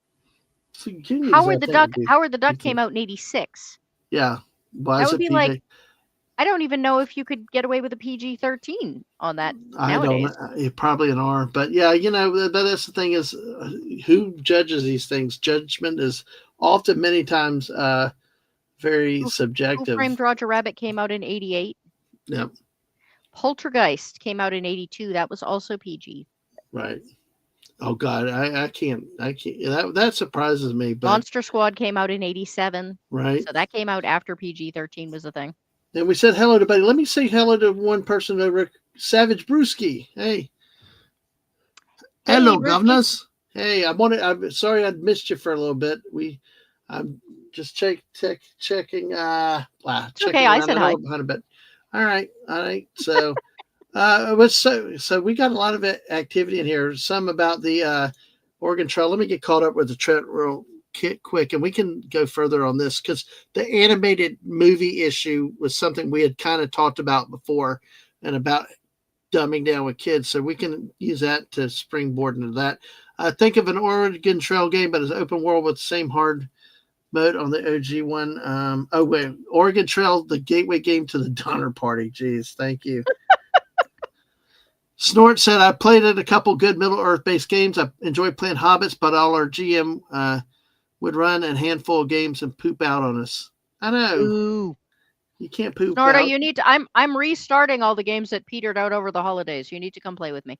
So Goonies, I think, would be. Howard the Duck came out in 86. Yeah. Why That is would it be like, PJ? I don't even know if you could get away with a PG-13 on that I don't know. nowadays. Probably an R, but yeah, but that's the thing is, who judges these things? Judgment is often, many times, very Who subjective. Framed Roger Rabbit came out in 88. Yep. Poltergeist came out in 82. That was also PG. Right. Oh God, I can't. That surprises me, but Monster Squad came out in 87. right. So that came out after PG-13 was a thing. And we said hello to buddy. Let me say hello to one person over, Savage Brewski. Hey, Hey, hello, Brewski. governors. Hey, I'm sorry I'd missed you for a little bit. I'm just checking. It's okay. Checking I around. said I know hi. we're behind a bit. All right, all right. So, so we got a lot of activity in here. Some about the Oregon Trail. Let me get caught up with the Trent real quick, and we can go further on this because the animated movie issue was something we had kind of talked about before, and about dumbing down with kids. So we can use that to springboard into that. Think of an Oregon Trail game, but it's open world with the same hard mode on the OG one. Oh wait, Oregon Trail, the gateway game to the Donner Party. Jeez, thank you. Snort said, I played at a couple good Middle Earth based games. I enjoyed playing Hobbits, but all our GM would run a handful of games and poop out on us. I know. Ooh. You can't poop Snorta, out. you need to. I'm restarting all the games that petered out over the holidays. You need to come play with me.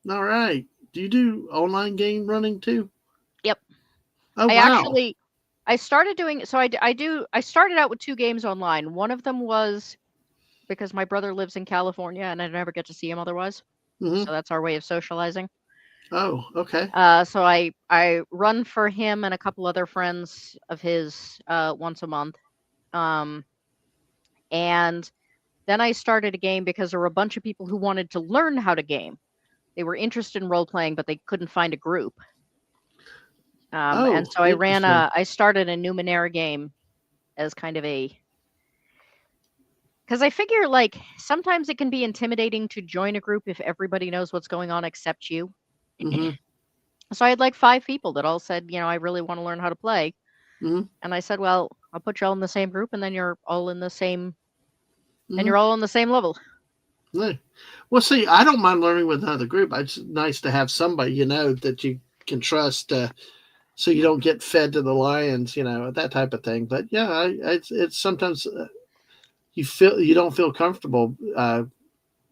All right. Do you do online game running too? Yep. Oh, I wow. actually I started doing so. I started out with 2 games online. One of them was because my brother lives in California and I never get to see him otherwise. Mm-hmm. So that's our way of socializing. Oh, okay. So I run for him and a couple other friends of his once a month. Um, and then I started a game because there were a bunch of people who wanted to learn how to game. They were interested in role playing, but they couldn't find a group. And Oh, so interesting. I started a Numenera game as kind of a, because I figure like sometimes it can be intimidating to join a group if everybody knows what's going on except you. Mm-hmm. So I had like 5 people that all said, I really want to learn how to play. Mm-hmm. And I said, well, I'll put you all in the same group and then you're all in the same, and Mm-hmm. you're all on the same level. Yeah. Well, see, I don't mind learning with another group. It's nice to have somebody that you can trust, so you don't get fed to the lions, that type of thing. But yeah, it's sometimes you don't feel comfortable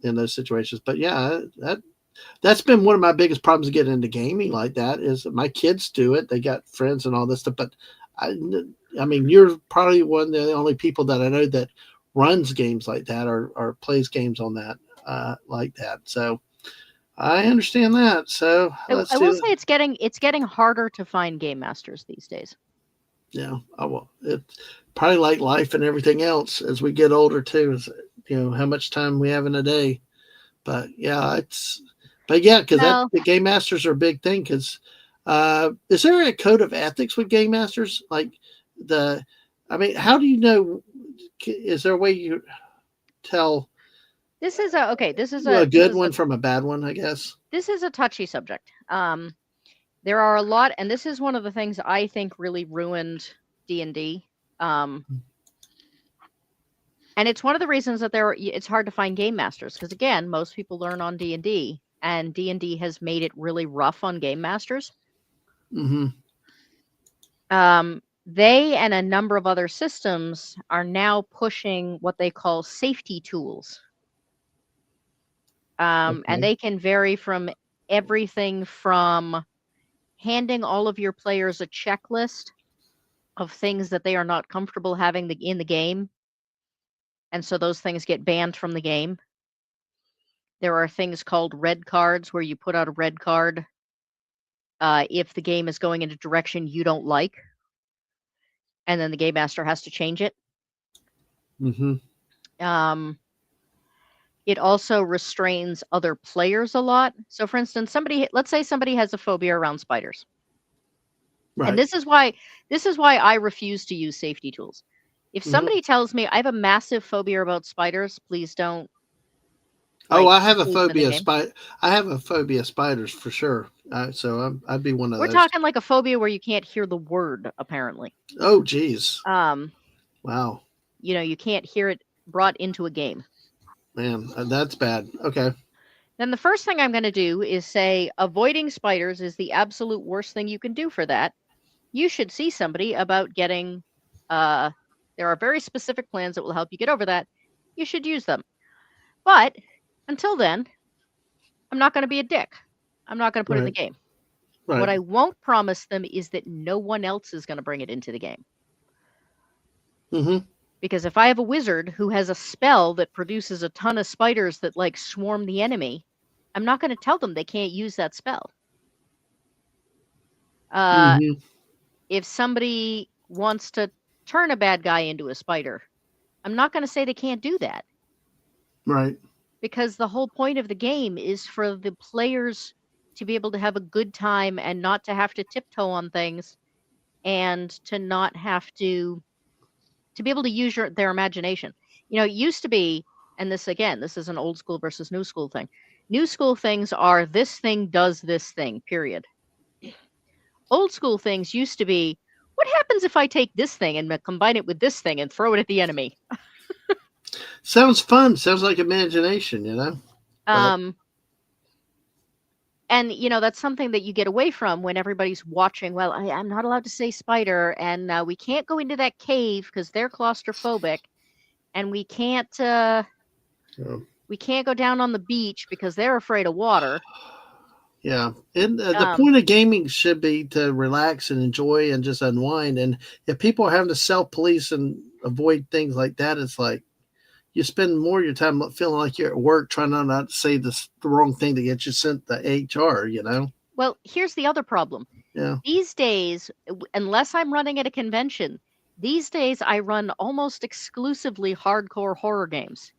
in those situations. But yeah, that's been one of my biggest problems getting into gaming like that is that my kids do it. They got friends and all this stuff, but I, I mean, you're probably one of the only people that I know that runs games like that or plays games on that like that. So I understand that. So let's I will do. say it's getting harder to find game masters these days. Yeah, I will. It's probably like life and everything else as we get older too. Is how much time we have in a day. But yeah, because Well, the game masters are a big thing. Because is there a code of ethics with game masters? Like the, I mean, how do you know? Is there a way you tell this is a okay. a good one from a bad one? I guess. This is a touchy subject. There are a lot, and this is one of the things I think really ruined D&D. And it's one of the reasons that it's hard to find game masters because again, most people learn on D&D, and D&D has made it really rough on game masters. Mm-hmm. They and a number of other systems are now pushing what they call safety tools. And Okay. they can vary from everything from handing all of your players a checklist of things that they are not comfortable having in the game, and so those things get banned from the game. There are things called red cards where you put out a red card if the game is going in a direction you don't like, and then the game master has to change it. Mm-hmm. Um, It also restrains other players a lot. So for instance, let's say somebody has a phobia around spiders. And Right. this is why I refuse to use safety tools. If Hmm. somebody tells me I have a massive phobia about spiders, please don't Oh, like I have a include them in the phobia of game. I have a phobia of spiders for sure. I'd be one of We're those. talking like a phobia where you can't hear the word, apparently. Oh, geez. Um, Wow, you can't hear it brought into a game. man, that's bad. Okay. Then the first thing I'm going to do is say avoiding spiders is the absolute worst thing you can do for that. You should see somebody about getting uh there are very specific plans that will help you get over that. You should use them. But until then, I'm not going to be a dick. I'm not going to put it in the Right. game. What Right. I won't promise them is that no one else is going to bring it into the game. Hmm. Because if I have a wizard who has a spell that produces a ton of spiders that like swarm the enemy, I'm not going to tell them they can't use that spell. Uh, Hmm. if somebody wants to turn a bad guy into a spider, I'm not going to say they can't do that Right. because the whole point of the game is for the players to be able to have a good time and not to have to tiptoe on things and to not have to be able to use their imagination. It used to be, and this again, this is an old school versus new school thing. New school things are this thing does this thing, period. Old school things used to be, what happens if I take this thing and combine it with this thing and throw it at the enemy? Sounds fun. Sounds like imagination, you know. But Um, and that's something that you get away from when everybody's watching. Well, I'm not allowed to say spider, and we can't go into that cave because they're claustrophobic, and um, we can't go down on the beach because they're afraid of water. yeah, and the Um, point of gaming should be to relax and enjoy and just unwind. And if people are having to self police and avoid things like that, it's like you spend more of your time feeling like you're at work trying not to say the wrong thing to get you sent to HR. You know. well, here's the other problem. Yeah. These days, unless I'm running at a convention, these days I run almost exclusively hardcore horror games.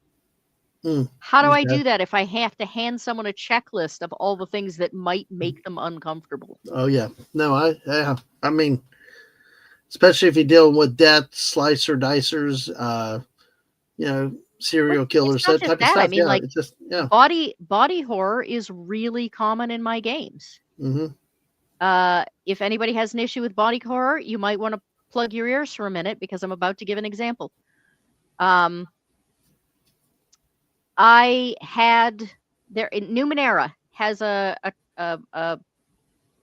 Mm, How do I okay. do that if I have to hand someone a checklist of all the things that might make them uncomfortable? Oh yeah. No, yeah. I mean, especially if you're dealing with death, slicer dicers, Well, serial it's killers, not that just type of that. I stuff. mean, Yeah, like it's just yeah. body horror is really common in my games. Hmm. If anybody has an issue with body horror, you might want to plug your ears for a minute because I'm about to give an example. Um, I had there Numenera has a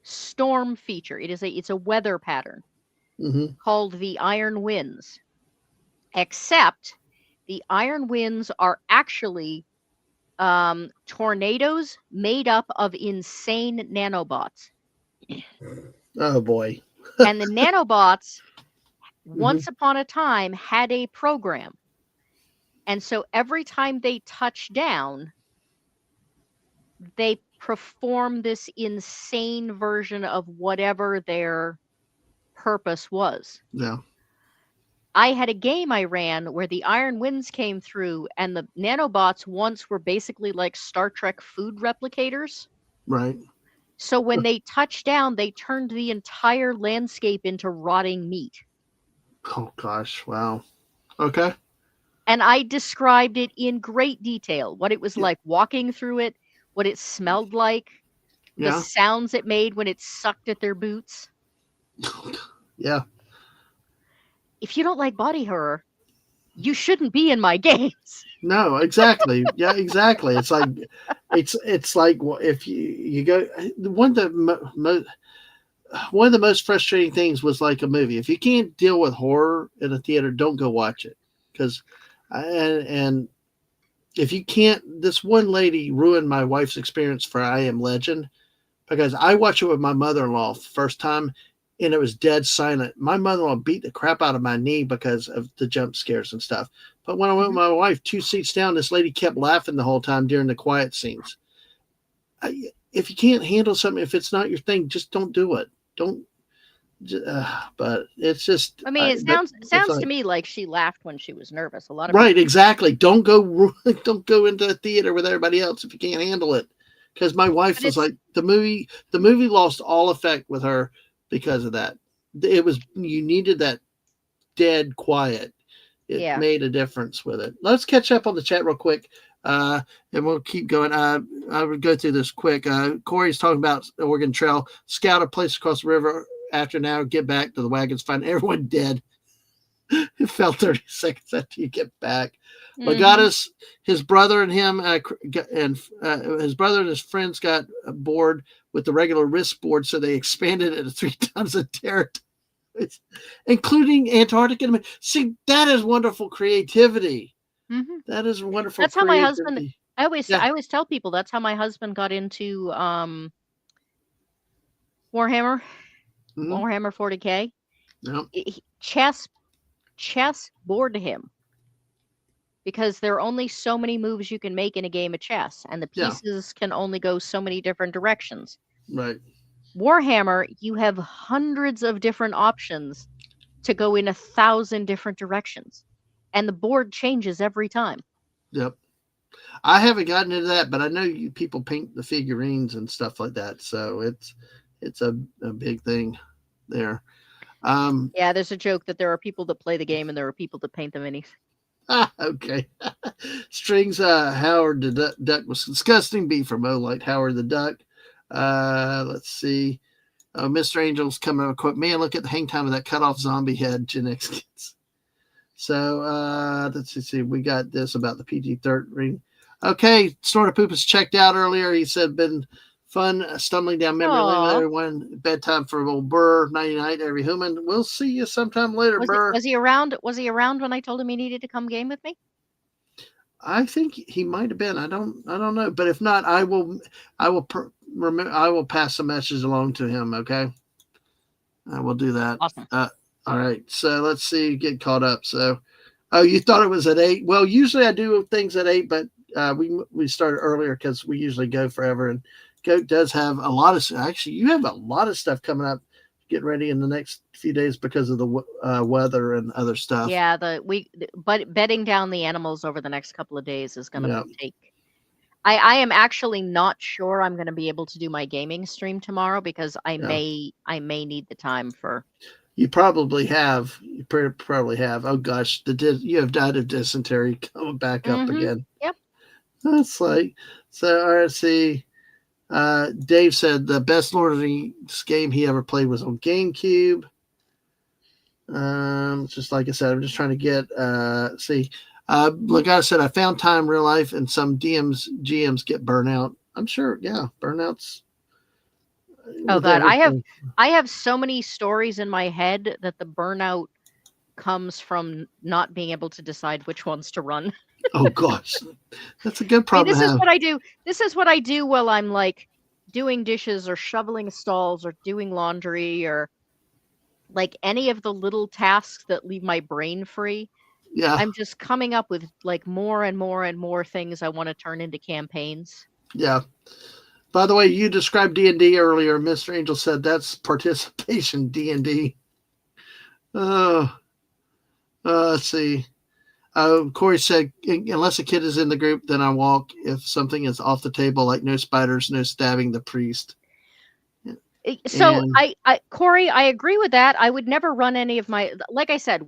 storm feature. It's a weather pattern Hmm. called the Iron Winds. Except the Iron Winds are actually tornadoes made up of insane nanobots. Oh boy. And the nanobots, Hmm. once upon a time, had a program. And so every time they touch down, they perform this insane version of whatever their purpose was. Yeah. I had a game I ran where the Iron Winds came through, and the nanobots once were basically like Star Trek food replicators. Right. So when they touched down, they turned the entire landscape into rotting meat. Oh gosh. Wow. Okay. And I described it in great detail what it was Yeah. like walking through it, what it smelled like, the Yeah. sounds it made when it sucked at their boots. Yeah. If you don't like body horror, you shouldn't be in my games. No, exactly. Yeah, exactly. It's like if you go one of the one of the most frustrating things was like a movie. If you can't deal with horror in a theater, don't go watch it. Because and if you can't, this one lady ruined my wife's experience for I Am Legend because I watched it with my mother-in-law first time and it was dead silent. My mother-in-law beat the crap out of my knee because of the jump scares and stuff. But when I went with Mhm. my wife, two seats down, this lady kept laughing the whole time during the quiet scenes. If you can't handle something, if it's not your thing, just don't do it. Don't But it's just, I mean, it but it's sounds to like, me like she laughed when she was nervous. A lot of right, people. exactly. Don't go, don't go into a theater with everybody else if you can't handle it. Because my wife But was it's like, the movie lost all effect with her because of that. It was, you needed that dead quiet. It yeah. made a difference with it. Let's catch up on the chat real quick, uh, and we'll keep going. I would go through this quick. Corey's talking about Oregon Trail. Scout a place across the river. After an hour, get back to the wagons. Find everyone dead. It fell 30 seconds after you get back. Mm-hmm. Legatus, his brother and him, and his brother and his friends got bored with the regular risk board, so they expanded it to 3 times the territory, including Antarctica. See, that is wonderful creativity. Mm-hmm. That is wonderful That's how my husband. creativity. I Yeah. always tell people that's how my husband got into Warhammer, Mm-hmm. Warhammer 40K. Yeah. Chess bored him because there are only so many moves you can make in a game of chess, and the Yeah. pieces can only go so many different directions. Right. Warhammer, you have hundreds of different options to go in 1,000 different directions, and the board changes every time. Yep. I haven't gotten into that, but I know you people paint the figurines and stuff like that, so it's a big thing there. Um, Yeah, there's a joke that there are people that play the game and there are people that paint the minis. okay. Strings. Howard the duck was disgusting. B from O like Howard the Duck. Let's see. Mr. Angel's coming up quick. Man, look at the hang time of that cut off zombie head, Gen X kids. So let's see. We got this about the PG-13. Okay, Snorter Poop is checked out earlier. He said been fun stumbling down memory lane with Aw. everyone. Bedtime for old Burr, 99, every human. We'll see you sometime later, Burr. Was he around? Was he around when I told him he needed to come game with me? I think he might have been. I don't know. But if not, I will remember. I will pass the message along to him. Okay, I will do that. Awesome. All right. So let's see. Get caught up. So, oh, you thought it was at 8? Well, usually I do things at 8, but we started earlier because we usually go forever. And Goat does have a lot of. Actually, you have a lot of stuff coming up. Get ready in the next few days because of the weather and other stuff. Yeah, but bedding down the animals over the next couple of days is going to Yeah. take. I am actually not sure I'm going to be able to do my gaming stream tomorrow because Yeah. I may need the time for. You probably have. You probably have. Oh gosh, you have died of dysentery coming back up again. Yep. That's like so. All right, see. Dave said the best Lord of the Rings game he ever played was on GameCube. Just like I said, I'm just trying to get see. Like I said, I found time in real life, and some GMs get burnout. I'm sure, yeah, burnouts. Oh With God, everything. I have so many stories in my head that the burnout comes from not being able to decide which ones to run. Oh gosh, that's a good I mean, problem this to is have. what I do. This is what I do while I'm like doing dishes or shoveling stalls or doing laundry or like any of the little tasks that leave my brain free. Yeah, I'm just coming up with like more and more and more things I want to turn into campaigns. yeah. By the way, you described D&D earlier. Mr. Angel said that's participation D&D. Oh, let's see. Corey said, unless a kid is in the group, then I walk. If something is off the table, like no spiders, no stabbing the priest. So And Corey, I agree with that. I would never run any of my, like I said,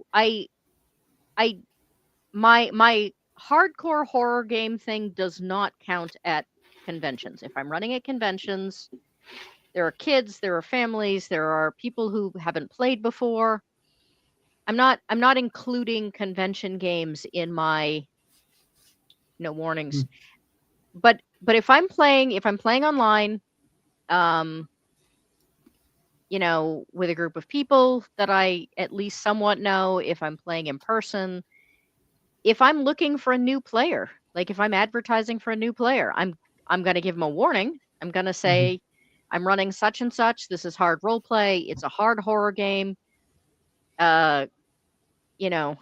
my hardcore horror game thing does not count at conventions. If I'm running at conventions, there are kids, there are families, there are people who haven't played before. I'm not including convention games in my warnings. But if I'm playing online, um, with a group of people that I at least somewhat know, if I'm playing in person, if I'm looking for a new player, like if I'm advertising for a new player, I'm going to give them a warning. I'm going to say I'm running such and such. This is hard role play. It's a hard horror game. Uh, you know,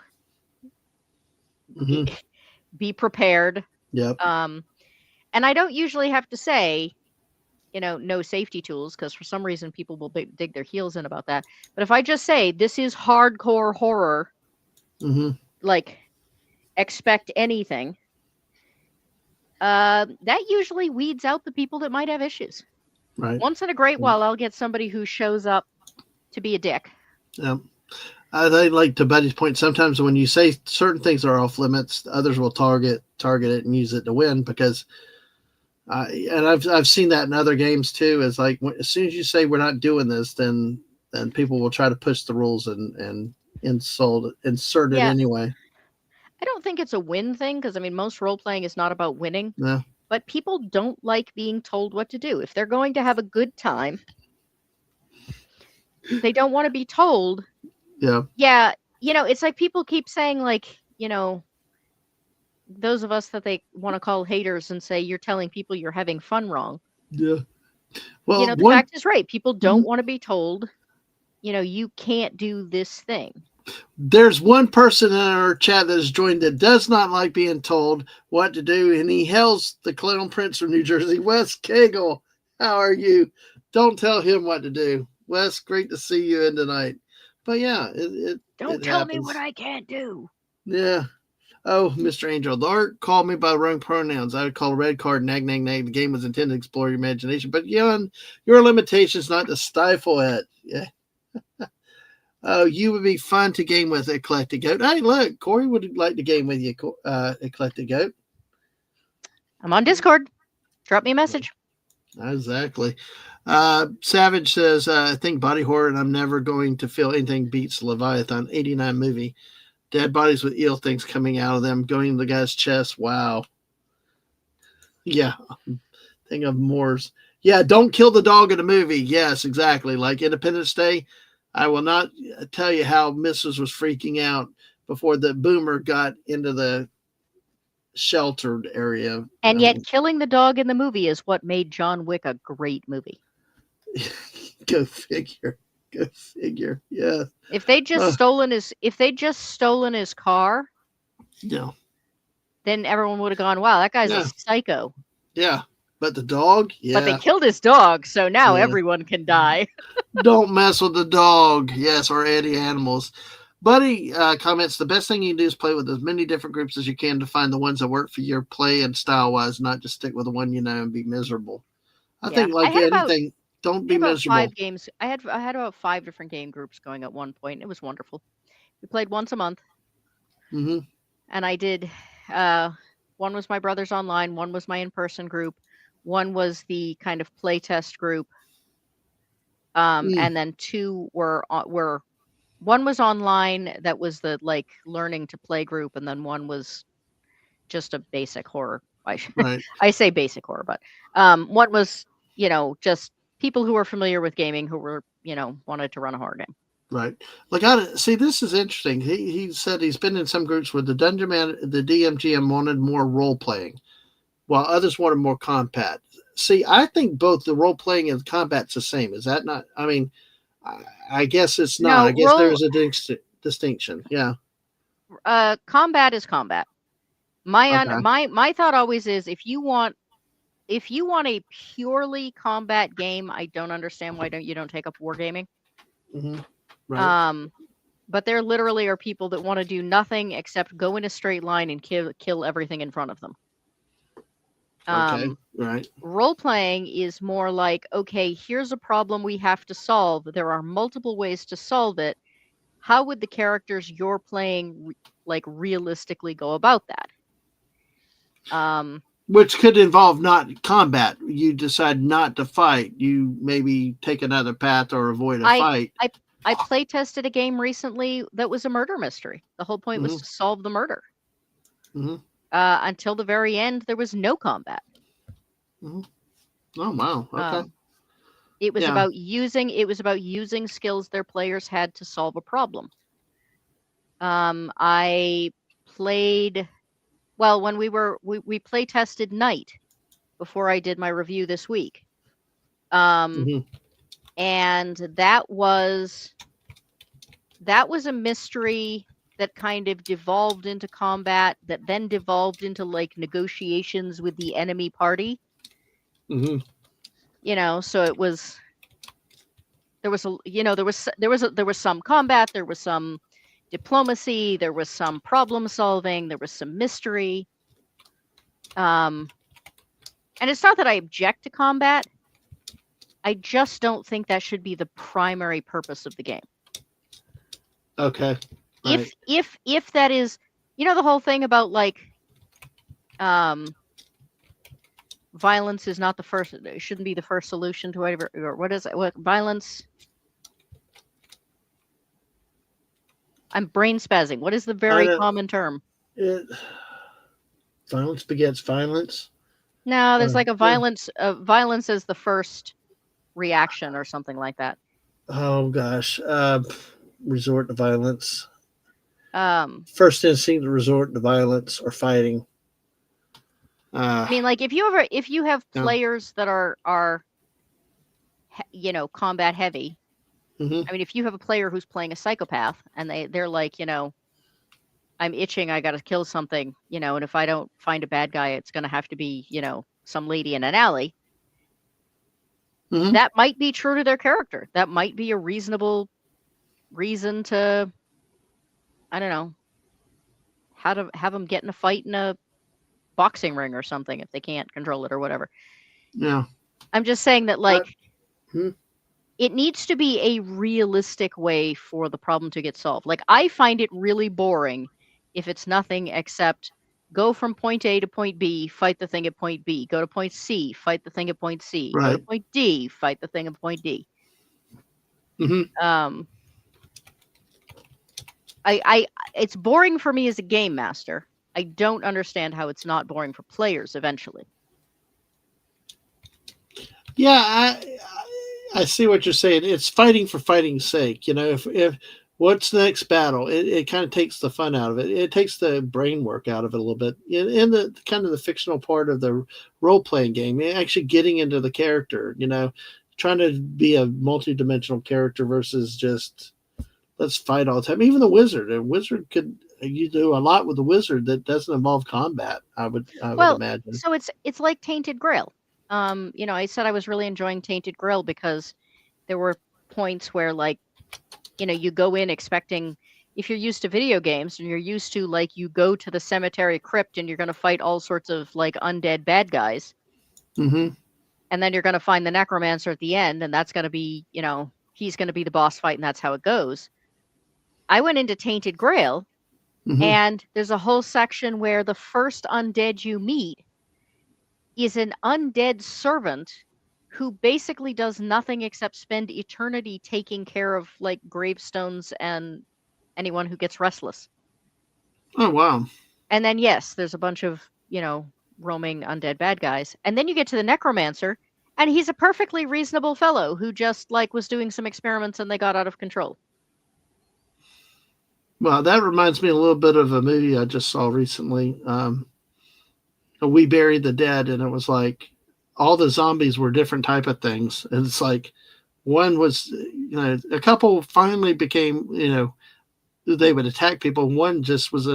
be prepared. Yep. And I don't usually have to say no safety tools, because for some reason people will dig their heels in about that. But if I just say this is hardcore horror, Mm-hmm. like expect anything, that usually weeds out the people that might have issues. Right. Once in a great while, I'll get somebody who shows up to be a dick. Yeah. I like to Buddy's point. Sometimes when you say certain things are off limits, others will target it and use it to win because. And I've seen that in other games too. Is like as soon as you say we're not doing this, then people will try to push the rules and insert it Yeah, anyway. I don't think it's a win thing, because I mean most role playing is not about winning, Yeah. but people don't like being told what to do. If they're going to have a good time, they don't want to be told. Yeah. Yeah, it's like people keep saying, like, those of us that they want to call haters and say you're telling people you're having fun wrong. Yeah. Well, The one fact is, right, people don't want to be told, you can't do this thing. there's one person in our chat that has joined that does not like being told what to do, and he hails the Clown Prince from New Jersey. Wes Cagle, how are you? Don't tell him what to do. Wes, great to see you in tonight. But yeah, Don't it tell happens. me what I can't do. Yeah. Oh, Mr. Angel, the art called me by the wrong pronouns. I would call a red card nag, nag, nag. The game was intended to explore your imagination, but your limitations not to stifle it. Yeah. Oh, you would be fun to game with, Eclectic Goat. Hey, look, Corey would like to game with you, Eclectic Goat. I'm on Discord. Drop me a message. Exactly. Savage says, I think body horror, and I'm never going to feel anything beats Leviathan 89 movie. Dead bodies with eel things coming out of them, going in the guy's chest. Wow. Yeah. Thing of Moors. Yeah, don't kill the dog in the movie. Yes, exactly. Like Independence Day. I will not tell you how Mrs. was freaking out before the boomer got into the sheltered area. And yet killing the dog in the movie is what made John Wick a great movie. Go figure. Go figure. Yeah. If they just stolen his car, yeah, then everyone would have gone, wow, that guy's a psycho. Yeah. But the dog, yeah. But they killed his dog, so now everyone can die. Don't mess with the dog. Yes, or any animals. Buddy comments, the best thing you can do is play with as many different groups as you can to find the ones that work for your play and style-wise, not just stick with the one you know and be miserable. I think like anything, don't be miserable. 5 games. I had about 5 different game groups going at one point. It was wonderful. We played once a month. Mm-hmm. And I did, one was my brother's online, one was my in-person group, one was the kind of play test group, and then 2 were one was online that was the like learning to play group, and then one was just a basic horror. I say basic horror, but one was just people who are familiar with gaming who were wanted to run a horror game. Right. Like, see, this is interesting. He said he's been in some groups where the dungeon man, the DMGM wanted more role playing, while others wanted more combat. See, I think both the role playing and combat's the same. Is that not? I mean, I guess it's not. No, I guess there's a distinction. Yeah. Combat is combat. My thought always is if you want a purely combat game, I don't understand why you don't take up wargaming. Mm-hmm. Right. But there literally are people that want to do nothing except go in a straight line and kill everything in front of them. Okay. Right. Role playing is more like, okay, here's a problem we have to solve. There are multiple ways to solve it. How would the characters you're playing realistically go about that? Which could involve not combat. You decide not to fight. You maybe take another path or avoid a fight. I play tested a game recently that was a murder mystery. The whole point was to solve the murder. Mm-hmm. Until the very end, there was no combat. Mm-hmm. Oh wow! Okay. It was about using skills their players had to solve a problem. I played when we play tested Night before I did my review this week. And that was a mystery that kind of devolved into combat, that then devolved into negotiations with the enemy party. Mm-hmm. So it was there was a you know there was some combat, there was some diplomacy, there was some problem solving, there was some mystery. And it's not that I object to combat. I just don't think that should be the primary purpose of the game. Okay. Right. If that is, the whole thing about like violence is not the first, it shouldn't be the first solution to whatever, or what is it? What violence? I'm brain spazzing. What is the very common term? Violence begets violence. No, there's like a violence. Violence is the first reaction, or something like that. Oh gosh, resort to violence. First instinct to resort to violence or fighting. I mean, like if you have players that are combat heavy. Mm-hmm. I mean, if you have a player who's playing a psychopath and they're like, I'm itching, I got to kill something, and if I don't find a bad guy, it's going to have to be, some lady in an alley. Mm-hmm. That might be true to their character. That might be a reasonable reason to, I don't know, how to have them get in a fight in a boxing ring or something if they can't control it or whatever. Yeah. I'm just saying that, like, it needs to be a realistic way for the problem to get solved. Like, I find it really boring if it's nothing except go from point A to point B, fight the thing at point B, go to point C, fight the thing at point C, right. Go to point D, fight the thing at point D. Mm-hmm. It's boring for me as a game master. I don't understand how it's not boring for players eventually. Yeah, I see what you're saying. It's fighting for fighting's sake. If what's the next battle, it kind of takes the fun out of it. It takes the brain work out of it a little bit. In the kind of the fictional part of the role playing game, actually getting into the character. Trying to be a multi-dimensional character versus just let's fight all the time. Even the wizard. A wizard you do a lot with the wizard that doesn't involve combat. I would imagine. So it's like Tainted Grail. I said I was really enjoying Tainted Grail because there were points where, like, you go in expecting, if you're used to video games and you're used to, like, you go to the cemetery crypt and you're going to fight all sorts of, like, undead bad guys. Mm-hmm. And then you're going to find the necromancer at the end, and that's going to be, he's going to be the boss fight, and that's how it goes. I went into Tainted Grail, and there's a whole section where the first undead you meet is an undead servant who basically does nothing except spend eternity taking care of, like, gravestones and anyone who gets restless. Oh, wow. And then, yes, there's a bunch of, roaming undead bad guys. And then you get to the necromancer, and he's a perfectly reasonable fellow who just, like, was doing some experiments and they got out of control. Well, that reminds me a little bit of a movie I just saw recently. We Buried the Dead, and it was like all the zombies were different type of things. And it's like one was, a couple finally became, they would attack people. One just was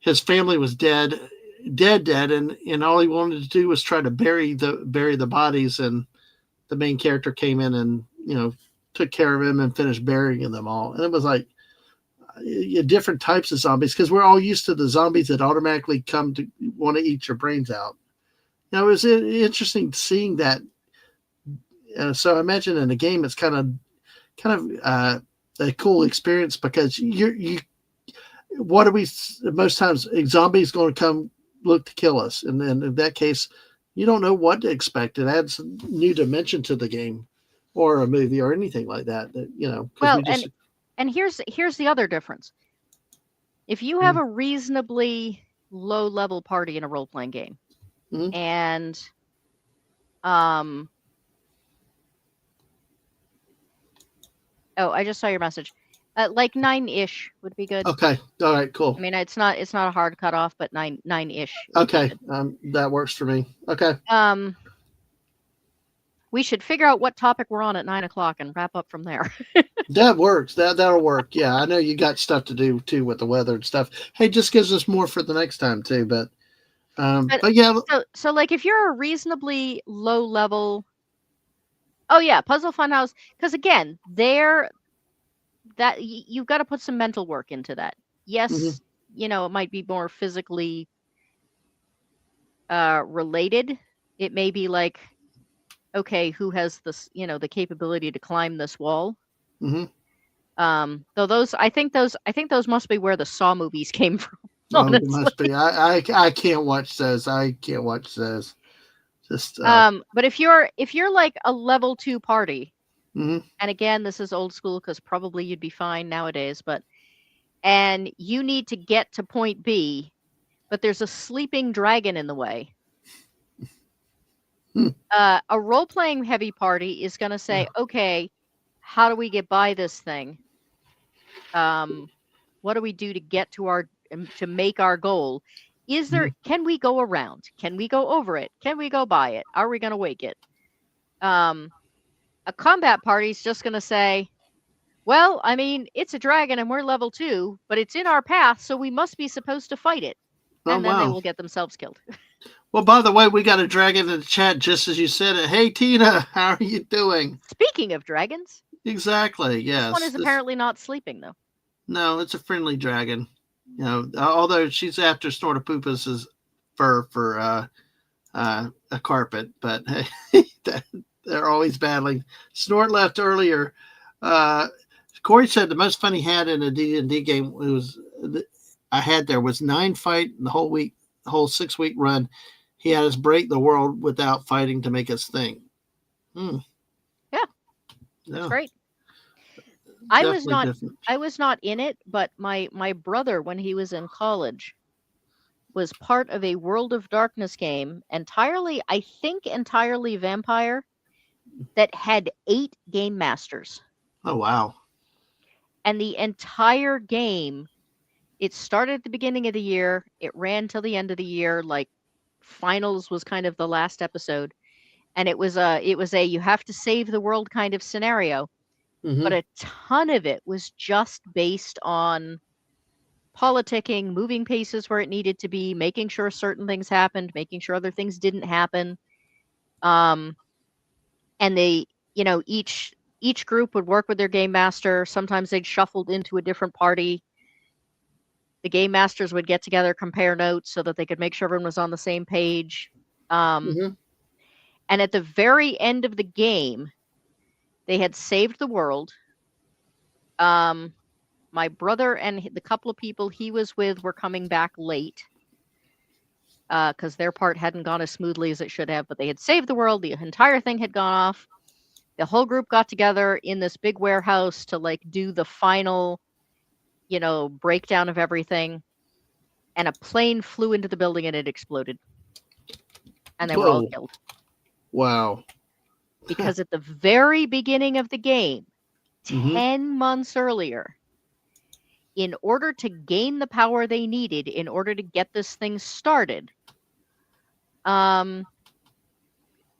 his family was dead, and all he wanted to do was try to bury the bodies. And the main character came in and, took care of him and finished burying them all. And it was like different types of zombies, because we're all used to the zombies that automatically come to want to eat your brains out. It was interesting seeing that. So I imagine in a game, it's kind of a cool experience, because what are we most times? Zombies going to come look to kill us, and then in that case, you don't know what to expect. It adds a new dimension to the game, or a movie, or anything like that. Well, and here's the other difference. If you have a reasonably low level party in a role playing game, and oh, I just saw your message. Like 9-ish would be good. Okay. All right. Cool. I mean, it's not a hard cutoff, but 9-ish. Okay. That works for me. Okay. We should figure out what topic we're on at 9:00 and wrap up from there. That works. That'll work. Yeah, I know you got stuff to do too with the weather and stuff. Hey, just gives us more for the next time too. But But But yeah. so like if you're a reasonably low level, oh yeah, Puzzle Funhouse, because again, there that you've got to put some mental work into that. Mhm, Yes, it might be more physically related. It may be like, okay, who has this, the capability to climb this wall? mhm. Though I think those must be where the Saw movies came from, Oh, it honestly. must be. I can't watch those. I can't watch those. Just But if you're like a level 2 party, mhm, and again, this is old school because probably you'd be fine nowadays, but and you need to get to point B, but there's a sleeping dragon in the way. hmm, A role-playing heavy party is going to yeah, say, okay, how do we get by this thing? Um, what do we do to get to to make our goal? mhm. Can we go around? Can we go over it? Can we go by it? Are we going to wake it? Um, a combat party is just going to say, well, I mean, it's a dragon and we're level 2, but it's in our path, so we must be supposed to fight it. Oh And then they wow. will get themselves killed. Well, by the way, we got a dragon in the chat just as you said it. Hey Tina, how are you doing? Speaking of dragons, Exactly. this one Yes. is apparently not sleeping, though. No, it's a friendly dragon. Although she's after Snortopoopas' fur for a carpet, but hey, they're always battling. Snort left earlier. Uh, Corey said the most fun he had in a D&D game I had there was 9 fight in the whole week, the whole 6-week run. He had us break the world without fighting to make us think. Hmm. Yeah, that's Yeah, great. I was definitely not different. I was not in it, but my brother when he was in college was part of a World of Darkness game, entirely I think entirely vampire, that had 8 game masters. Oh wow. And the entire game, it started at the beginning of the year, it ran till the end of the year, like finals was kind of the last episode, and it was a you have to save the world kind of scenario, but Mm-hmm. a ton of it was just based on politicking, moving pieces where it needed to be, making sure certain things happened, making sure other things didn't happen. Um, and each group would work with their game master. Sometimes they'd shuffled into a different party. The game masters would get together, compare notes so that they could make sure everyone was on the same page. Um, Mm-hmm. and at the very end of the game, they had saved the world. Um, my brother and the couple of people he was with were coming back late because their part hadn't gone as smoothly as it should have, but they had saved the world. The entire thing had gone off. The whole group got together in this big warehouse to like do the final, breakdown of everything. And a plane flew into the building and it exploded. And they were all Whoa. killed. Wow. Because at the very beginning of the game, Mm-hmm. 10 months earlier, in order to gain the power they needed in order to get this thing started,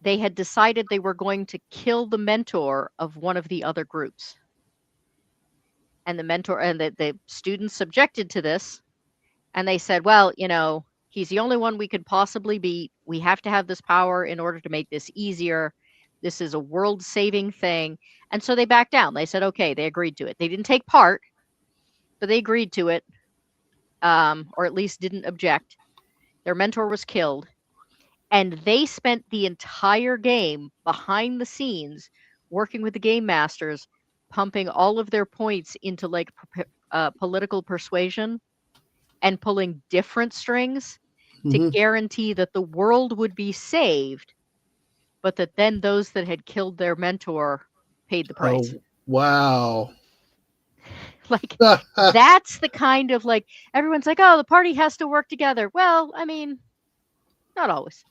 they had decided they were going to kill the mentor of one of the other groups. And the mentor and the students objected to this. And they said, well, he's the only one we could possibly beat. We have to have this power in order to make this easier. This is a world saving thing. And so they backed down. They said, okay, they agreed to it. They didn't take part, but they agreed to it, or at least didn't object. Their mentor was killed. And they spent the entire game behind the scenes working with the game masters, pumping all of their points into like political persuasion and pulling different strings to Mm-hmm. guarantee that the world would be saved, but that then those that had killed their mentor paid the Oh price. wow. Like, that's the kind of like, everyone's like, oh, the party has to work together. Well, I mean, not always.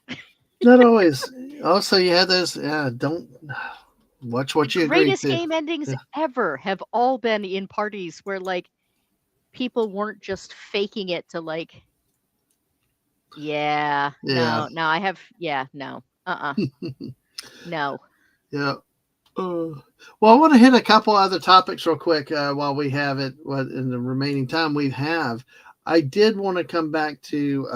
Not always. Also, you have those. Yeah, don't watch The what you agree greatest to. game endings Yeah. ever have all been in parties where like people weren't just faking it to like, yeah, Yeah. no, no, no. Yeah. Well, I want to hit a couple other topics real quick while we have it. In the remaining time we have, I did want to come back to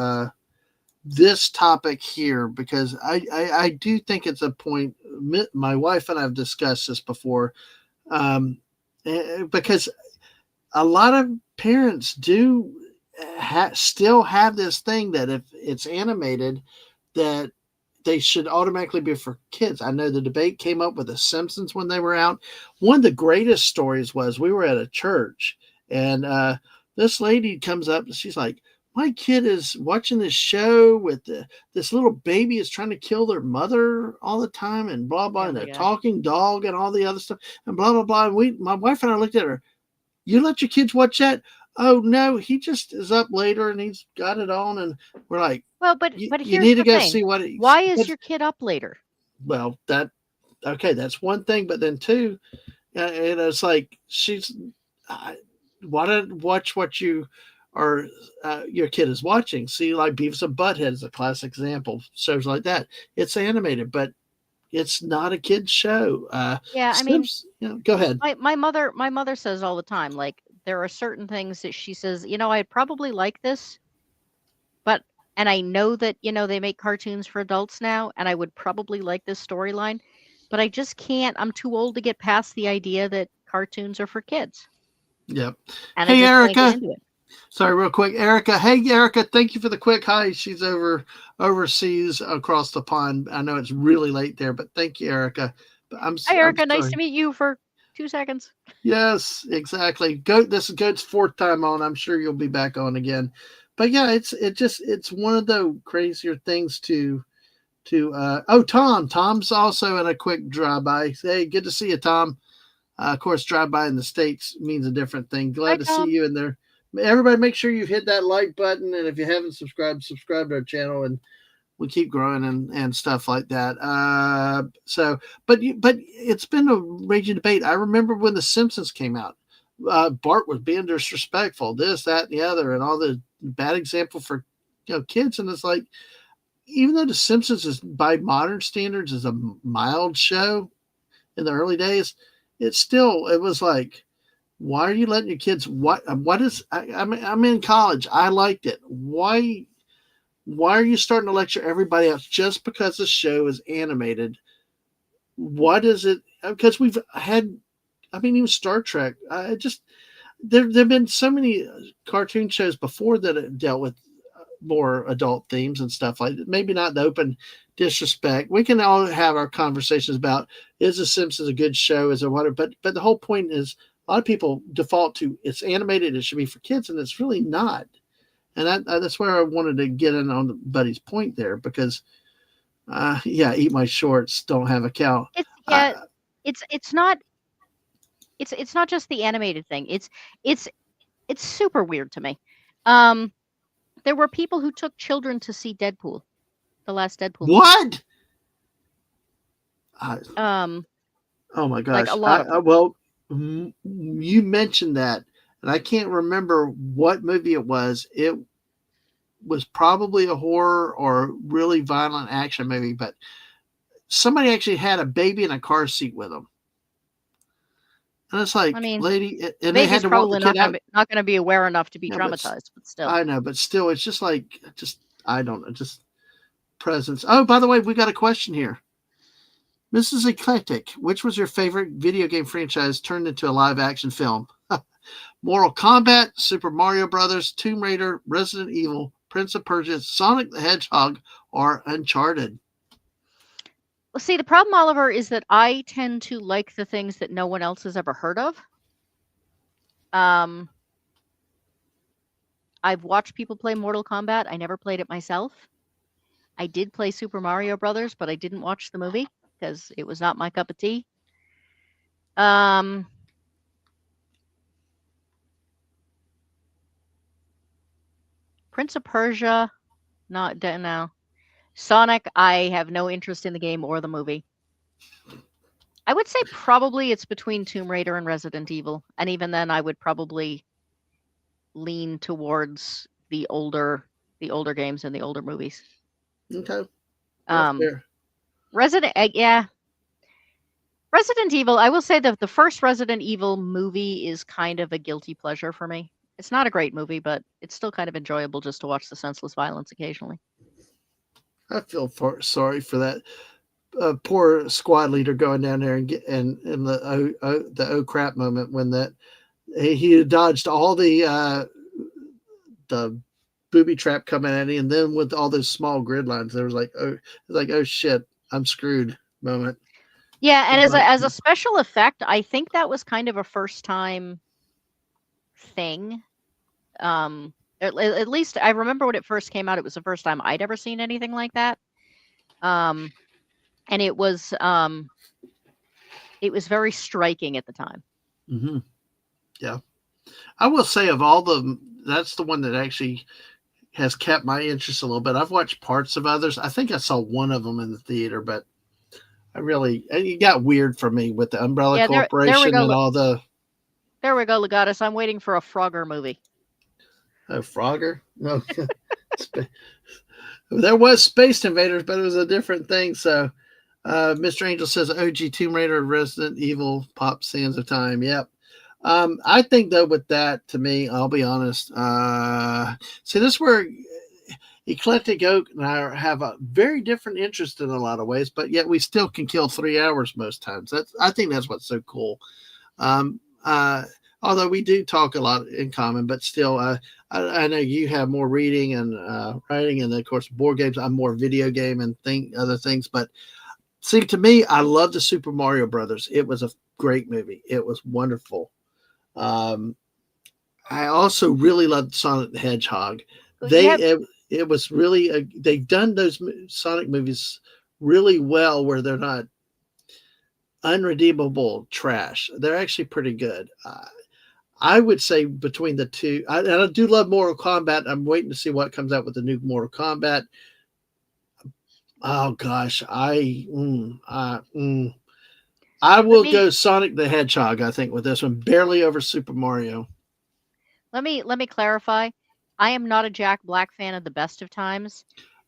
this topic here because I do think it's a point. My wife and I have discussed this before, um, because a lot of parents do still have this thing that if it's animated, that they should automatically be for kids. I know the debate came up with the Simpsons when they were out. One of the greatest stories was we were at a church, and this lady comes up and she's like, "My kid is watching this show with this little baby is trying to kill their mother all the time, and blah blah, Oh and my a god. talking dog and all the other stuff, and blah blah blah." And my wife and I looked at her. You let your kids watch that? Oh no, he just is up later and he's got it on, and we're like, Well, but you here's need to the go thing. see what he's. Why is your kid up later? Well, that okay, that's one thing, but then two, and it's like she's uh, why don't watch what you are your kid is watching. See, like Beavis and Butthead is a classic example. Shows like that. It's animated, but it's not a kid's show. Yeah, I mean, Sims, go ahead. my mother says all the time, like there are certain things that she says, I'd probably like this, but and I know that, they make cartoons for adults now, and I would probably like this storyline, but I just can't. I'm too old to get past the idea that cartoons are for kids, Yep. and I Hey, just can't get Erica. into it. Sorry, real quick, Erica. Hey, Erica. Thank you for the quick hi. She's overseas across the pond. I know it's really late there, but thank you, Erica. Hi, I'm Erica. Nice to sorry. meet you for 2 seconds. Yes, exactly. Goat. This is Goat's fourth time on. I'm sure you'll be back on again. But yeah, it's one of the crazier things to. Oh, Tom's also in a quick drive by. Hey, good to see you, Tom. Of course, drive by in the States means a different thing. Hi, Glad to see Tom. you in there. Everybody, make sure you hit that like button. And if you haven't subscribed, subscribe to our channel and we keep growing and stuff like that. But it's been a raging debate. I remember when The Simpsons came out, Bart was being disrespectful, this, that, and the other, and all the bad example for kids. And it's like, even though The Simpsons is by modern standards is a mild show in the early days, it was like, why are you letting your kids what is I'm in college, I liked it, why are you starting to lecture everybody else just because the show is animated? What is it? Because we've had, I mean, even Star Trek, I just there've been so many cartoon shows before that have dealt with more adult themes and stuff like that. Maybe not the open disrespect. We can all have our conversations about, is The Simpsons a good show? Is it what? But the whole point is, a lot of people default to it's animated, it should be for kids, and it's really not. And that's where I wanted to get in on Buddy's point there because, yeah, eat my shorts, don't have a cow. It's Uh, yeah. It's not. It's not just the animated thing. It's it's super weird to me. Um, there were people who took children to see Deadpool, the last Deadpool movie. what? Uh, Um, oh my like a gosh! lot of them. Well, you mentioned that, and I can't remember what movie it was. It was probably a horror or really violent action movie, but somebody actually had a baby in a car seat with them. And it's I like, mean, lady, the and they had baby's to walk the probably kid out. not gonna be aware enough to be No, but traumatized, but still. I know, but still, it's just like, just, I don't know, just presence. Oh, by the way, we got a question here. Mrs. Eclectic, which was your favorite video game franchise turned into a live action film? Mortal Kombat, Super Mario Brothers, Tomb Raider, Resident Evil, Prince of Persia, Sonic the Hedgehog, or Uncharted? Well, see, the problem, Oliver, is that I tend to like the things that no one else has ever heard of. Um, I've watched people play Mortal Kombat. I never played it myself. I did play Super Mario Brothers, but I didn't watch the movie because it was not my cup of tea. Um, Prince of Persia, not no. Sonic, I have no interest in the game or the movie. I would say probably it's between Tomb Raider and Resident Evil, and even then, I would probably lean towards the older games and the older movies. Okay, that's Um, fair. Yeah, Resident Evil. I will say that the first Resident Evil movie is kind of a guilty pleasure for me. It's not a great movie, but it's still kind of enjoyable just to watch the senseless violence occasionally. I feel sorry for that poor squad leader going down there and get and the oh crap moment when that he dodged all the booby trap coming at him, and then with all those small grid lines, there was like oh shit, I'm screwed moment. Yeah, and But as a special effect, I think that was kind of a first time thing. At least I remember when it first came out, it was the first time I'd ever seen anything like that. Um, and it was very striking at the time. mm-hmm, yeah, I will say of all the that's the one that actually has kept my interest a little bit. I've watched parts of others. I think I saw one of them in the theater, but it got weird for me with the Umbrella Yeah, there we Corporation and go. all the There we go, Legatus. I'm waiting for a Frogger movie. Frogger. No, there was Space Invaders, but it was a different thing. So, Mr. Angel says OG Tomb Raider, Resident Evil, Pop Sands of Time. Yep. I think though with that, to me, I'll be honest. See, this is where Eclectic Goat and I have a very different interest in a lot of ways, but yet we still can kill 3 hours most times. I think that's what's so cool. Um, uh, Although we do talk a lot in common, but still, I know you have more reading and writing, and of course board games. I'm more video game and other things. But see, to me, I love the Super Mario Brothers. It was a great movie. It was wonderful. Um, I also really loved Sonic the Hedgehog. You have It was really they've done those Sonic movies really well, where they're not unredeemable trash. They're actually pretty good. I would say between the two, and I do love Mortal Kombat. I'm waiting to see what comes out with the new Mortal Kombat. Oh gosh, I let will me go Sonic the Hedgehog. I think with this one, barely over Super Mario. let me clarify. I am not a Jack Black fan of the best of times.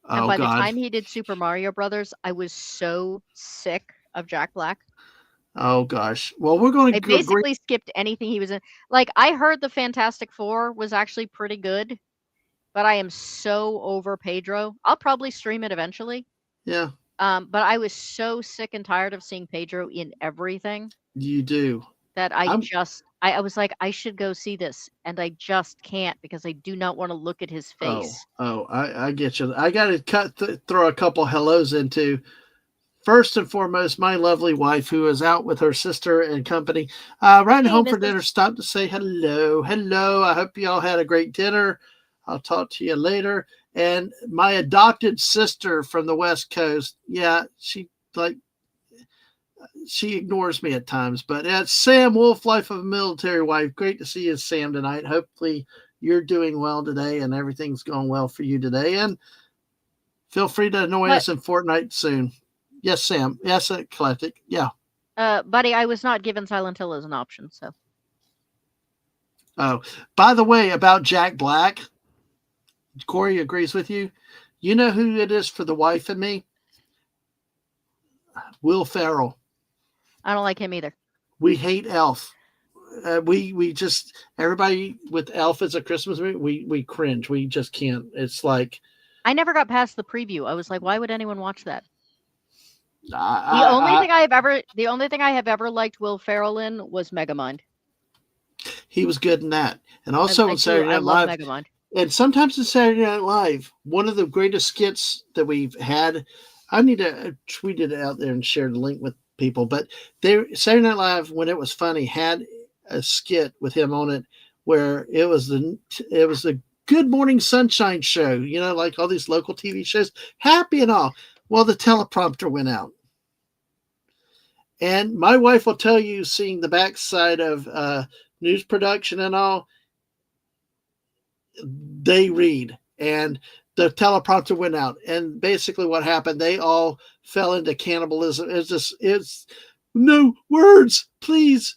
And Oh by the God. time he did Super Mario Brothers, I was so sick of Jack Black. Oh gosh. Well, we're going I to agree. basically skipped anything he was in. Like I heard the Fantastic Four was actually pretty good, but I am so over Pedro. I'll probably stream it eventually. Yeah, But I was so sick and tired of seeing Pedro in everything you do. that I'm. I was like, I should go see this, and I just can't because I do not want to look at his face. I get you. I got to throw a couple hellos into. First and foremost, my lovely wife, who is out with her sister and company, riding Hey, home for Mrs. dinner, stopped to say hello. Hello. I hope you all had a great dinner. I'll talk to you later. And my adopted sister from the West Coast, yeah, she ignores me at times, but it's Sam Wolf, Life of a Military Wife. Great to see you, Sam, tonight. Hopefully you're doing well today and everything's going well for you today. And feel free to annoy But us in Fortnite soon. Yes, Sam. Yes, Eclectic. Yeah. buddy, I was not given Silent Hill as an option, so Oh, by the way, about Jack Black, Corey agrees with you. You know who it is for the wife and me? Will Ferrell. I don't like him either. We hate Elf. We just everybody with Elf as a Christmas movie. We cringe. We just can't. It's like I never got past the preview. I was like, why would anyone watch that? I The only thing I have ever liked Will Ferrell in was Megamind. he was good in that, and also on Saturday I Night love Live. Megamind. And sometimes in Saturday Night Live, one of the greatest skits that we've had. I need to tweet it out there and share the link with people. But Saturday Night Live, when it was funny, had a skit with him on it where it was the Good Morning Sunshine show. You know, like all these local TV shows, happy and all. Well, the teleprompter went out. And my wife will tell you, seeing the backside of news production and all, they read. And the teleprompter went out. And basically what happened, they all fell into cannibalism. It's no words, please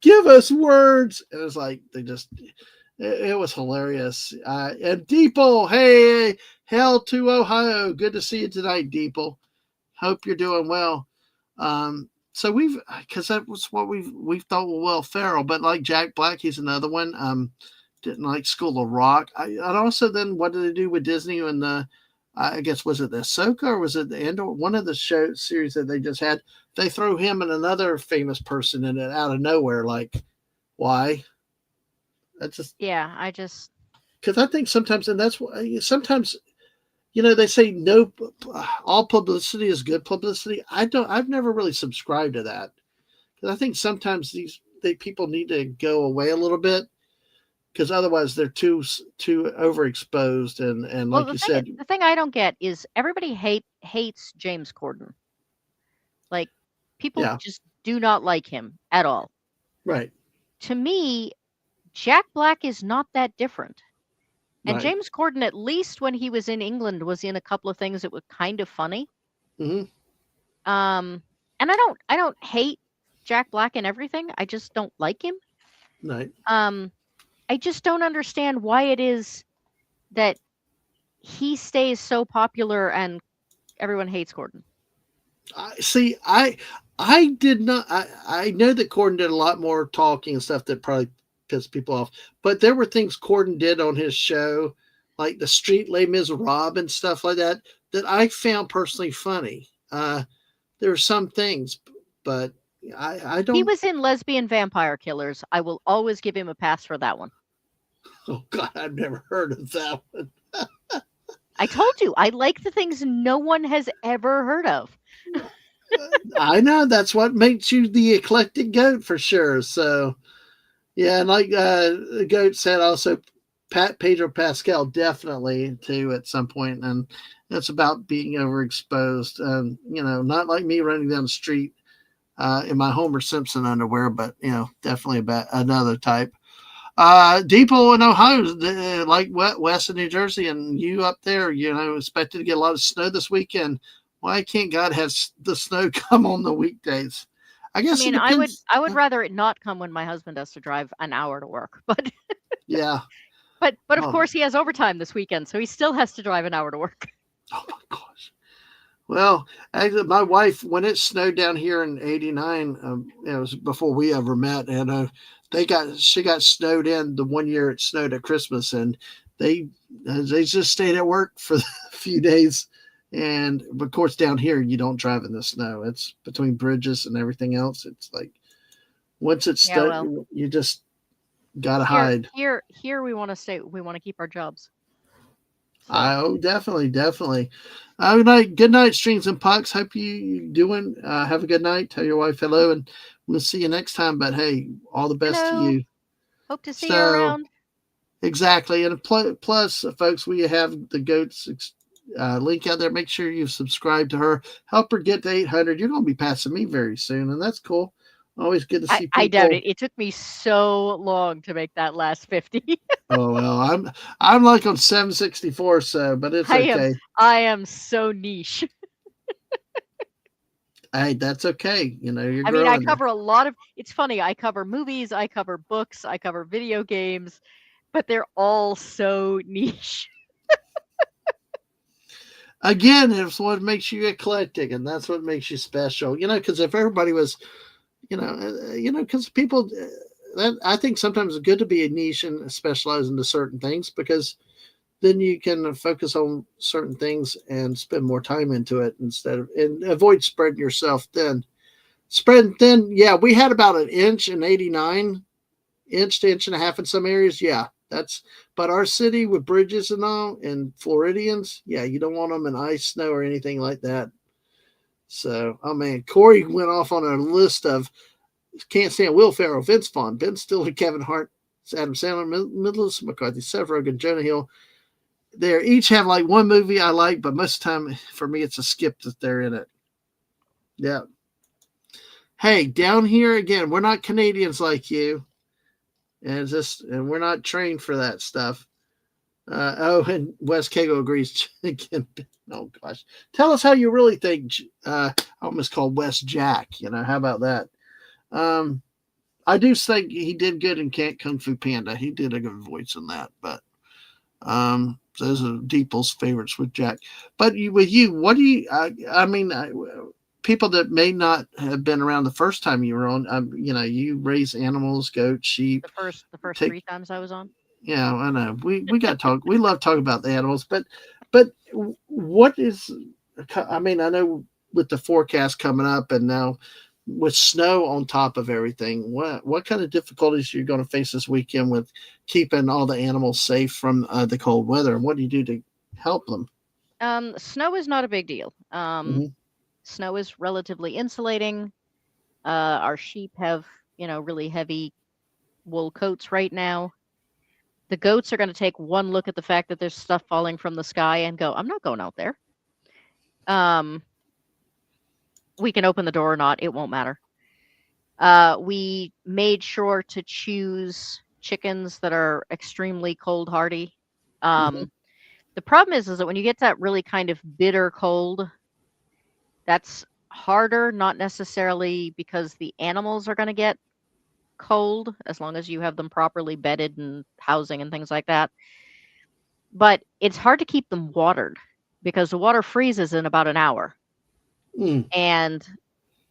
give us words. And it was like, it was hilarious. And Deeple, hey, hell to Ohio. Good to see you tonight, Deeple. Hope you're doing well. So because that was what we thought was Will Ferrell, but like Jack Black, he's another one. Didn't like School of Rock. And also then what did they do with Disney and the I guess was it the Ahsoka or was it the Andor? One of the show series that they just had, they throw him and another famous person in it out of nowhere. Like, why? That's just Yeah, I just because I think sometimes, and that's why sometimes they say no, all publicity is good publicity. I've never really subscribed to that because I think sometimes they people need to go away a little bit because otherwise they're too overexposed and well like you said, the thing I don't get is everybody hates James Corden. Like people yeah, just do not like him at all. right, To me, Jack Black is not that different. And right, James Corden, at least when he was in England, was in a couple of things that were kind of funny. hmm, And I don't hate Jack Black and everything. I just don't like him. right. Um, I just don't understand why it is that he stays so popular and everyone hates Corden. I see. I did not. I know that Corden did a lot more talking and stuff that probably pissed people off. But there were things Corden did on his show, like the Street Les Miserables and stuff like that, that I found personally funny. There were some things, but I He don't. was in Lesbian Vampire Killers. I will always give him a pass for that one. Oh God, I've never heard of that one. I told you, I like the things no one has ever heard of. I know that's what makes you the eclectic goat for sure. So yeah, and like the goat said, also Pedro Pascal definitely too at some point, and that's about being overexposed. Not like me running down the street in my Homer Simpson underwear, but definitely about another type. Depot in Ohio, like west of New Jersey, and you up there, expected to get a lot of snow this weekend. Why can't God have the snow come on the weekdays? I I guess it mean, I would depends. I would rather it not come when my husband has to drive an hour to work. But Yeah. but of Um, course he has overtime this weekend, so he still has to drive an hour to work. oh my gosh. Well, actually, my wife, when it snowed down here in '89, it was before we ever met, and she got snowed in the one year it snowed at Christmas, and they they just stayed at work for a few days. And of course, down here you don't drive in the snow. It's between bridges and everything else. It's like once it's Yeah, well, you just gotta here hide. here here we want to stay. We want to keep our jobs. So, Oh, definitely, definitely. Good night, strings and pucks. Hope you doing. Have a good night. Tell your wife hello, and we'll see you next time. But hey, all the best to hello. you. Hope to see you So around. exactly, and plus, folks, we have the goats link out there. Make sure you subscribe to her. Help her get to 800. You're going to be passing me very soon, and that's cool. Always good to see I doubt people. it. It took me so long to make that last 50. Oh well, I'm like on 764, so but it's I am okay. I am so niche. Hey, that's okay. You're I mean, I growing there. cover a lot of it's funny, I cover movies, I cover books, I cover video games, but they're all so niche. Again, it's what makes you eclectic, and that's what makes you special. Because if everybody was, because people, that I think sometimes it's good to be a niche and specialize into certain things because then you can focus on certain things and spend more time into it instead of and avoid spreading yourself thin. Spread thin, yeah. We had about an inch in '89, inch to inch and a half in some areas. Yeah, but our city with bridges and all and Floridians, yeah, you don't want them in ice, snow, or anything like that. So, oh man, Corey went off on a list of can't stand Will Ferrell, Vince Vaughn, Ben Stiller, Kevin Hart, Adam Sandler, Melissa McCarthy, Seth Rogen, Jonah Hill. They each have like one movie I like, but most of the time for me it's a skip that they're in it. Yeah. Hey, down here again, we're not Canadians like you, and we're not trained for that stuff. And Wes Kago agrees again. Oh gosh, tell us how you really think. I almost called Wes Jack. How about that? Um, I do think he did good in Kung Fu Panda. He did a good voice in that. But those are Deeple's favorites with Jack. But with you, what do you? I mean, people that may not have been around the first time you were on. You raise animals, goats, sheep. The first Take 3 times I was on. Yeah, I know. We got to talk. We love talking about the animals, but But what is? I mean, I know with the forecast coming up, and now with snow on top of everything, what kind of difficulties are you going to face this weekend with keeping all the animals safe from the cold weather? And what do you do to help them? Snow is not a big deal. Hmm. Snow is relatively insulating. Our sheep have, really heavy wool coats right now. The goats are going to take one look at the fact that there's stuff falling from the sky and go, I'm not going out there. Um, we can open the door or not, it won't matter. We made sure to choose chickens that are extremely cold hardy. Hmm. Um, the problem is that when you get that really kind of bitter cold, that's harder, not necessarily because the animals are going to get cold, as long as you have them properly bedded and housing and things like that. But it's hard to keep them watered because the water freezes in about an hour. Mm. And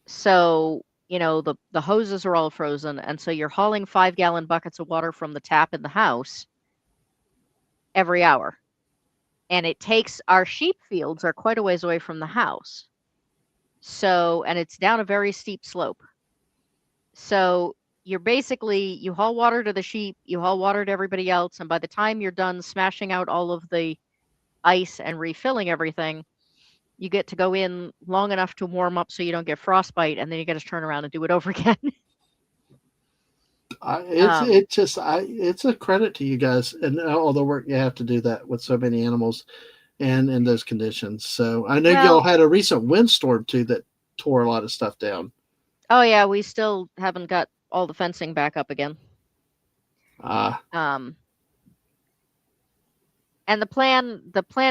so, the hoses are all frozen. And so you're hauling 5-gallon buckets of water from the tap in the house every hour. And it takes our sheep fields are quite a ways away from the house. So, and it's down a very steep slope. So you haul water to the sheep, you haul water to everybody else, and by the time you're done smashing out all of the ice and refilling everything, you get to go in long enough to warm up so you don't get frostbite, and then you got to turn around and do it over again. um, It's a credit to you guys and all the work you have to do that with so many animals and in those conditions. So I know y'all well, had a recent windstorm too that tore a lot of stuff down. oh yeah, we still haven't got all the fencing back up again. Ah. Um, and the plan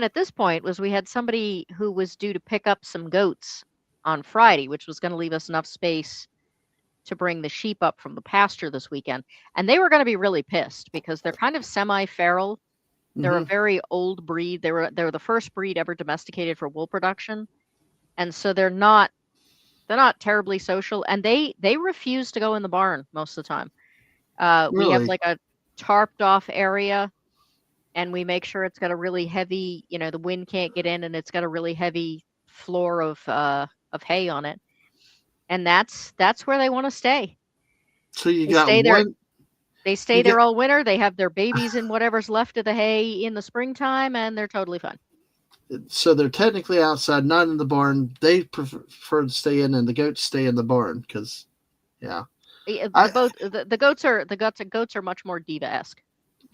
at this point was we had somebody who was due to pick up some goats on Friday, which was going to leave us enough space to bring the sheep up from the pasture this weekend. And they were going to be really pissed because they're kind of semi-feral. They're a Hmm. very old breed. They were the first breed ever domesticated for wool production. And so they're not terribly social, and they refuse to go in the barn most of the time. We have Really? like a tarped off area, and we make sure it's got a really heavy, the wind can't get in, and it's got a really heavy floor of hay on it. And that's where they want to stay. So you They got stay there one. They You stay got there all winter. They have their babies in whatever's left of the hay in the springtime, and they're totally fine. so they're technically outside, not in the barn. They prefer to stay in, and the goats stay in the barn because yeah. The I both the goats are much more diva-esque.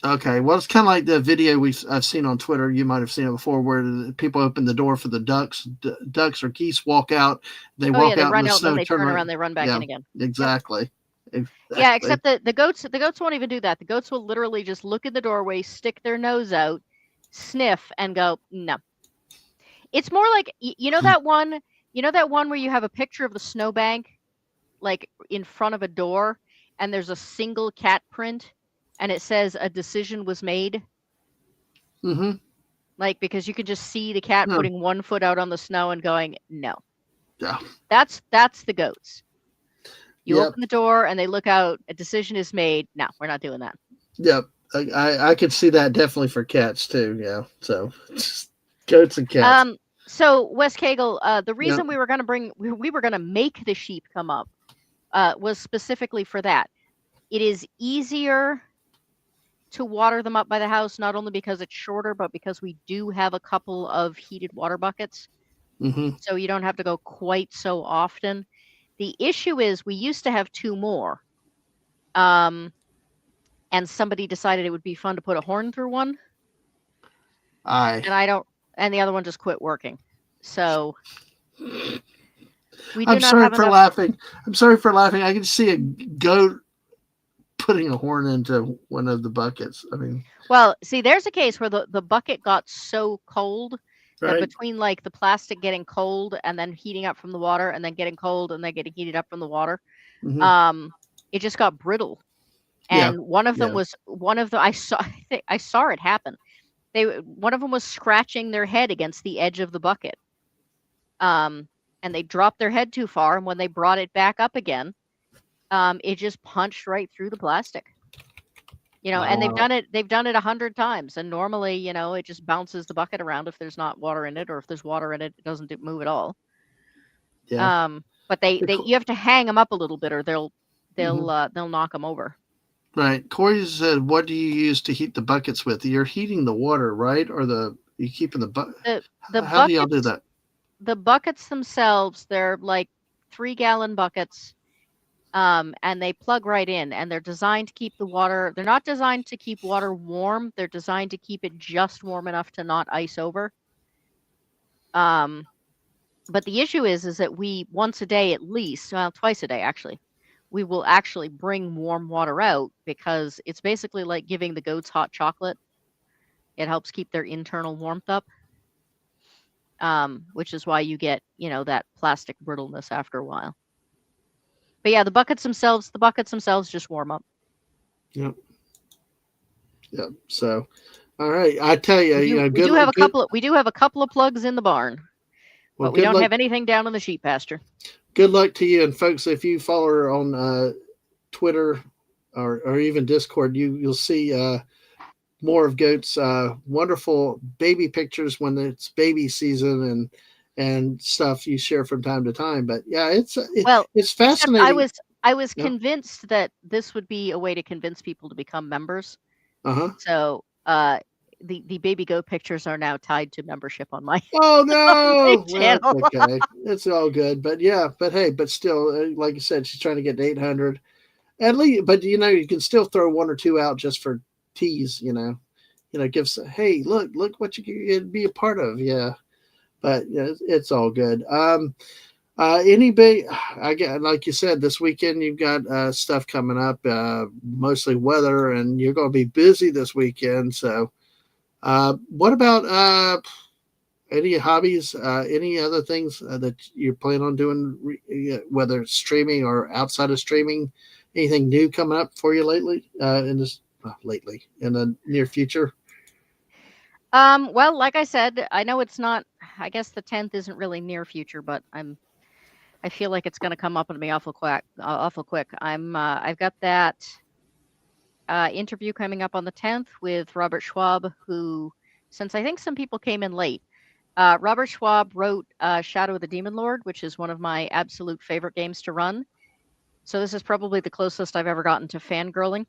Okay. Well, it's kind of like the video I've seen on Twitter. You might have seen it before, where people open the door for the ducks. Ducks or geese walk out. They Oh yeah, walk they out in run the out and then snow. they Turn turn right. around, they run back Yeah. in again. Yep. Exactly. Yeah, Exactly. except that the goats won't even do that. The goats will literally just look in the doorway, stick their nose out, sniff, and go, no. It's more like you know that one where you have a picture of the snowbank like in front of a door, and there's a single cat print, and it says a decision was made. Mm-hmm. Like, because you can just see the cat No. putting one foot out on the snow and going, no. Yeah. That's the goats. You Yep. open the door and they look out, a decision is made. No, we're not doing that. Yep. I could see that definitely for cats too. Yeah. So goats and cats. So Wes Cagle, the Yep. reason we were gonna make the sheep come up, was specifically for that. It is easier to water them up by the house, not only because it's shorter, but because we do have a couple of heated water buckets, Mm-hmm. so you don't have to go quite so often. The issue is we used to have two more, um, and somebody decided it would be fun to put a horn through one, I. and I don't, and the other one just quit working. So we do I'm not sorry have for enough. laughing. I'm sorry for laughing. I can see a goat putting a horn into one of the buckets. I mean, Well, see, there's a case where the bucket got so cold that right? between like the plastic getting cold and then heating up from the water and then getting cold and then getting heated up from the water, Hmm. um, it just got brittle. Yeah. And one of them Yeah. was one of the I saw it happen. One of them was scratching their head against the edge of the bucket. Um, and they dropped their head too far, and when they brought it back up again, it just punched right through the plastic. And they've Wow. done it. They've done it 100 times, and normally, it just bounces the bucket around if there's not water in it, or if there's water in it, it doesn't move at all. Yeah. But you have to hang them up a little bit, or Mhm. they'll knock them over. Right. Corey said, "What do you use to heat the buckets with? You're heating the water, right? Or you keeping the bucket? The the How do y'all do buckets that? the buckets themselves, they're like 3-gallon buckets, and they plug right in, and they're designed to keep the water. They're not designed to keep water warm. They're designed to keep it just warm enough to not ice over. Um, but the issue is that we once a day at least, well, twice a day actually, we will actually bring warm water out because it's basically like giving the goats hot chocolate. It helps keep their internal warmth up, which is why you get, that plastic brittleness after a while. But yeah, the buckets themselves just warm up. Yep. Yep. So, all right. I tell you, We do we do have a couple of we do have a couple of plugs in the barn, well, but we good don't luck. have anything down in the sheep pasture. Good luck to you. And folks, if you follow her on Twitter or even Discord, you'll see more of Goat's wonderful baby pictures when it's baby season and stuff you share from time to time. But yeah, Well, it's except fascinating. I was Yep. convinced that this would be a way to convince people to become members. Uh huh. So, the baby goat pictures are now tied to membership on my Oh on my no! Well, channel. it's okay. It's all good. But yeah, but hey, but still, like you said, she's trying to get to 800 at least. But you can still throw one or two out just for tease. Gives hey, look what you could be a part of. Yeah, but yeah, it's all good. Any big, I get like you said, this weekend you've got stuff coming up, mostly weather, and you're going to be busy this weekend. So, what about any hobbies? Any other things that you're planning on doing, whether it's streaming or outside of streaming? Anything new coming up for you lately? Lately in the near future? Well, like I said, I know it's not. I guess the 10th isn't really near future, but I feel like it's going to come up on me awful quick. Awful quick. I've got that interview coming up on the 10th with Robert Schwab, who, since I think some people came in late, Robert Schwab wrote Shadow of the Demon Lord, which is one of my absolute favorite games to run. So this is probably the closest I've ever gotten to fangirling.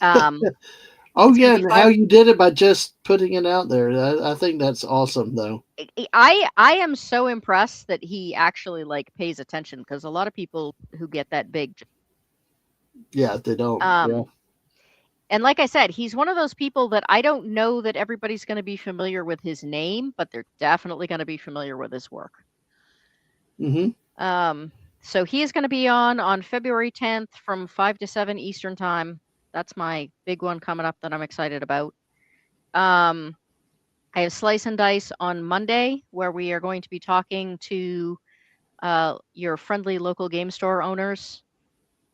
Oh It's going yeah, to be and how five. you did it by just putting it out there. I think that's awesome, though. I am so impressed that he actually pays attention, because a lot of people who get that big. Yeah, they don't. Yeah. Um, and like I said, he's one of those people that I don't know that everybody's going to be familiar with his name, but they're definitely going to be familiar with his work. Mm-hmm. So he is going to be on February 10th from 5 to 7 Eastern time. That's my big one coming up that I'm excited about. I have Slice and Dice on Monday, where we are going to be talking to your friendly local game store owners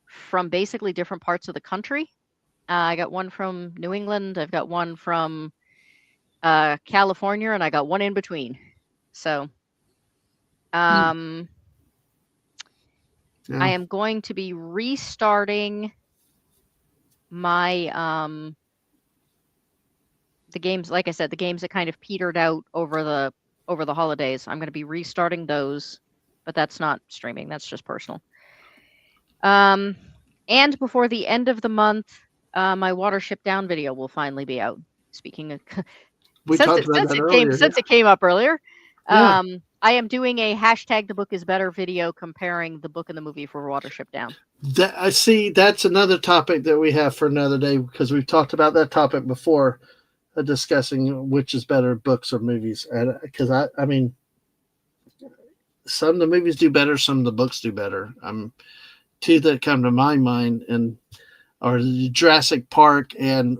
from basically different parts of the country. I got one from New England, I've got one from California, and I got one in between. So I Yeah. am going to be restarting my the games, like I said, the games that kind of petered out over the holidays. I'm going to be restarting those, but that's not streaming. That's just personal. And before the end of the month, my Watership Down video will finally be out. Speaking of, We talked about that earlier. since it came up earlier, Yeah. I am doing a hashtag the book is better video comparing the book and the movie for Watership Down. I see. That's another topic that we have for another day because we've talked about that topic before, discussing which is better, books or movies. And because I mean, some of the movies do better, some of the books do better. Two that come to my mind and are Jurassic Park and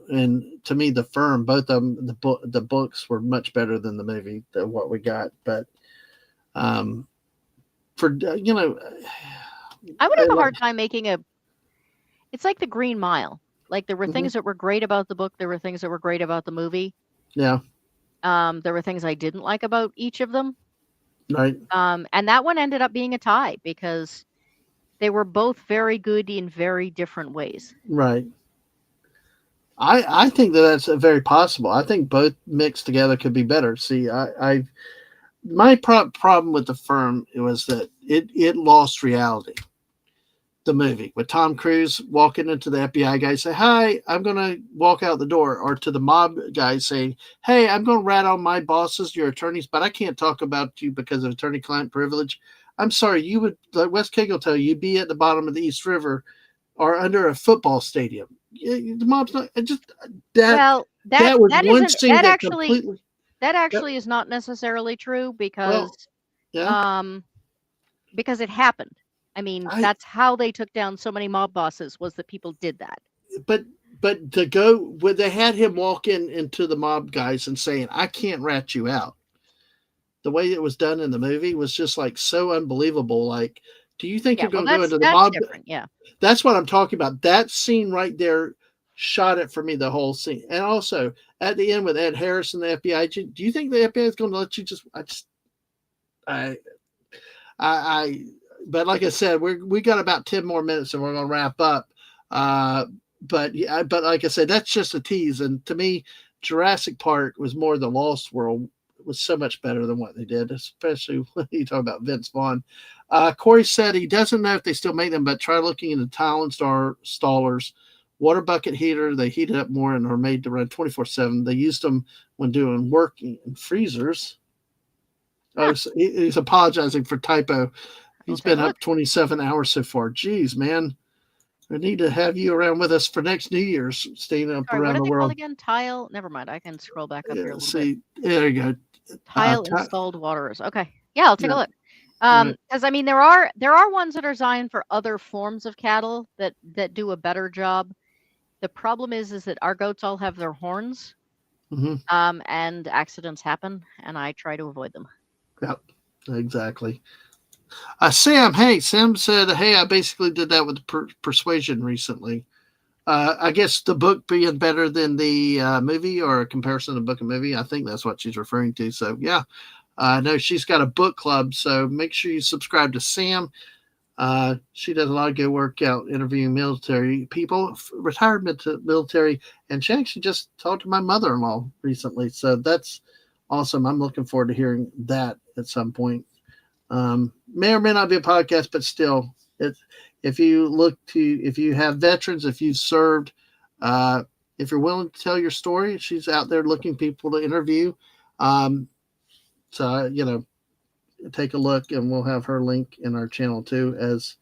to me the Firm. Both of them, the books were much better than the movie than what we got. But for I would have a hard time making a. It's like the Green Mile. Like there were things that were great about the book. There were things that were great about the movie. Yeah. There were things I didn't like about each of them. Right. And that one ended up being a tie because they were both very good in very different ways. Right. I think that that's very possible. I think both mixed together could be better. See, my problem with the firm was that it lost reality. The movie with Tom Cruise walking into the FBI guy say, "Hi, I'm gonna walk out the door," or to the mob guy saying, "Hey, I'm gonna rat on my bosses, your attorneys, but I can't talk about you because of attorney-client privilege. I'm sorry, you would like Wes King will tell you, you'd be at the bottom of the East River or under a football stadium. The mob's not just that. Well, That was that one isn't scene that completely. that That, actually is not necessarily true well, yeah, um because it happened. I mean, I that's how they took down so many mob bosses was that people did that. but to go when they had him walk into the mob guys and saying, "I can't rat you out." The way it was done in the movie was just like so unbelievable. Like, do you think Yeah, you're well going to go into the that's mob? different. Yeah. That's what I'm talking about. That scene right there shot it for me, the whole scene. And also at the end with Ed Harris and the FBI, do you think the FBI is going to let you just? I, I, but like I said, we got about 10 more minutes and we're going to wrap up. Uh, but yeah, but like I said, that's just a tease. And to me, Jurassic Park was more the Lost World. It was so much better than what they did, especially when you talk about Vince Vaughn. Corey said he doesn't know if they still make them, but try looking into Talon Star stallers, water bucket heater. They heat it up more and are made to run 24/7. They used them when doing working in freezers. Oh, Huh, so he's apologizing for typo. I'll He's take been a up look. 27 hours so far. Geez, man. I need to have you around with us for next New Year's, staying up Sorry, what around are the they called world. again? Tile? Never mind. I can scroll back up here a Yeah, little bit. see, there you go. Tile T- installed waterers. Okay. Yeah, I'll take a yeah, look. right. Because I mean, there are ones that are designed for other forms of cattle that do a better job. The problem is that our goats all have their horns, Mm-hmm. and accidents happen, and I try to avoid them. Yep, exactly. Sam, hey, Sam said, hey, I basically did that with Persuasion recently. I guess the book being better than the movie or a comparison of book and movie. I think that's what she's referring to. So, yeah, I know she's got a book club. So make sure you subscribe to Sam. She does a lot of good work out interviewing military people, retired military, and she actually just talked to my mother-in-law recently. So that's awesome. I'm looking forward to hearing that at some point. May or may not be a podcast, but still, it, if you have veterans, if you've served, uh, if you're willing to tell your story, she's out there looking people to interview. Um, so, take a look and we'll have her link in our channel too as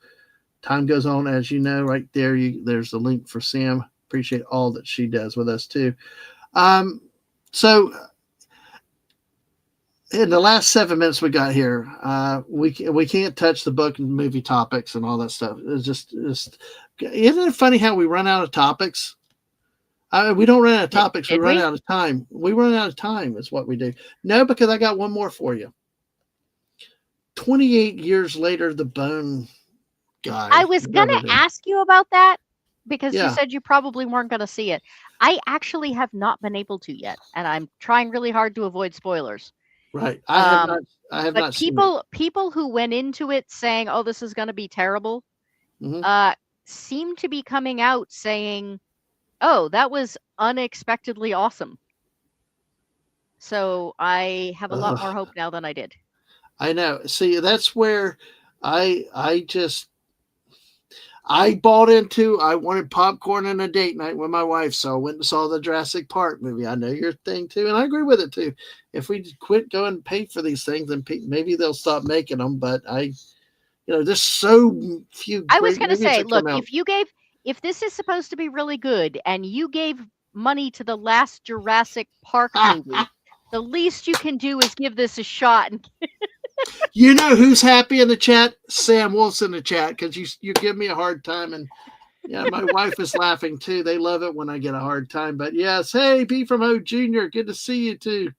time goes on. As you know, right there, there's the link for Sam. Appreciate all that she does with us too. Um, so in the last 7 minutes we got here, we can't touch the book and movie topics and all that stuff. It's just isn't it funny how we run out of topics? We don't run out of topics. We Did run we? out of time. We run out of time is what we do. No, because I got one more for you. 28 years later, the bone I guy, was gonna whatever it is. ask you about that because you Yeah, said you probably weren't gonna see it. I actually have not been able to yet, and I'm trying really hard to avoid spoilers. right. Um, I have but not seen it. people who went into it saying, "Oh, this is gonna be terrible," Hmm. uh, seem to be coming out saying, "Oh, that was unexpectedly awesome." So I have a lot more hope now than I did. I know. See, that's where I just I bought into. I wanted popcorn and a date night with my wife, so I went and saw the Jurassic Park movie. I know your thing too, and I agree with it too. If we quit going and pay for these things, then maybe they'll stop making them. But there's so few I was great gonna movies say, that look, come out. if this is supposed to be really good and you gave money to the last Jurassic Park movie, the least you can do is give this a shot. And You know who's happy in the chat? Sam Wolf's in the chat because you give me a hard time, and yeah, my wife is laughing too. They love it when I get a hard time. But yes, hey, B from O Junior, good to see you too.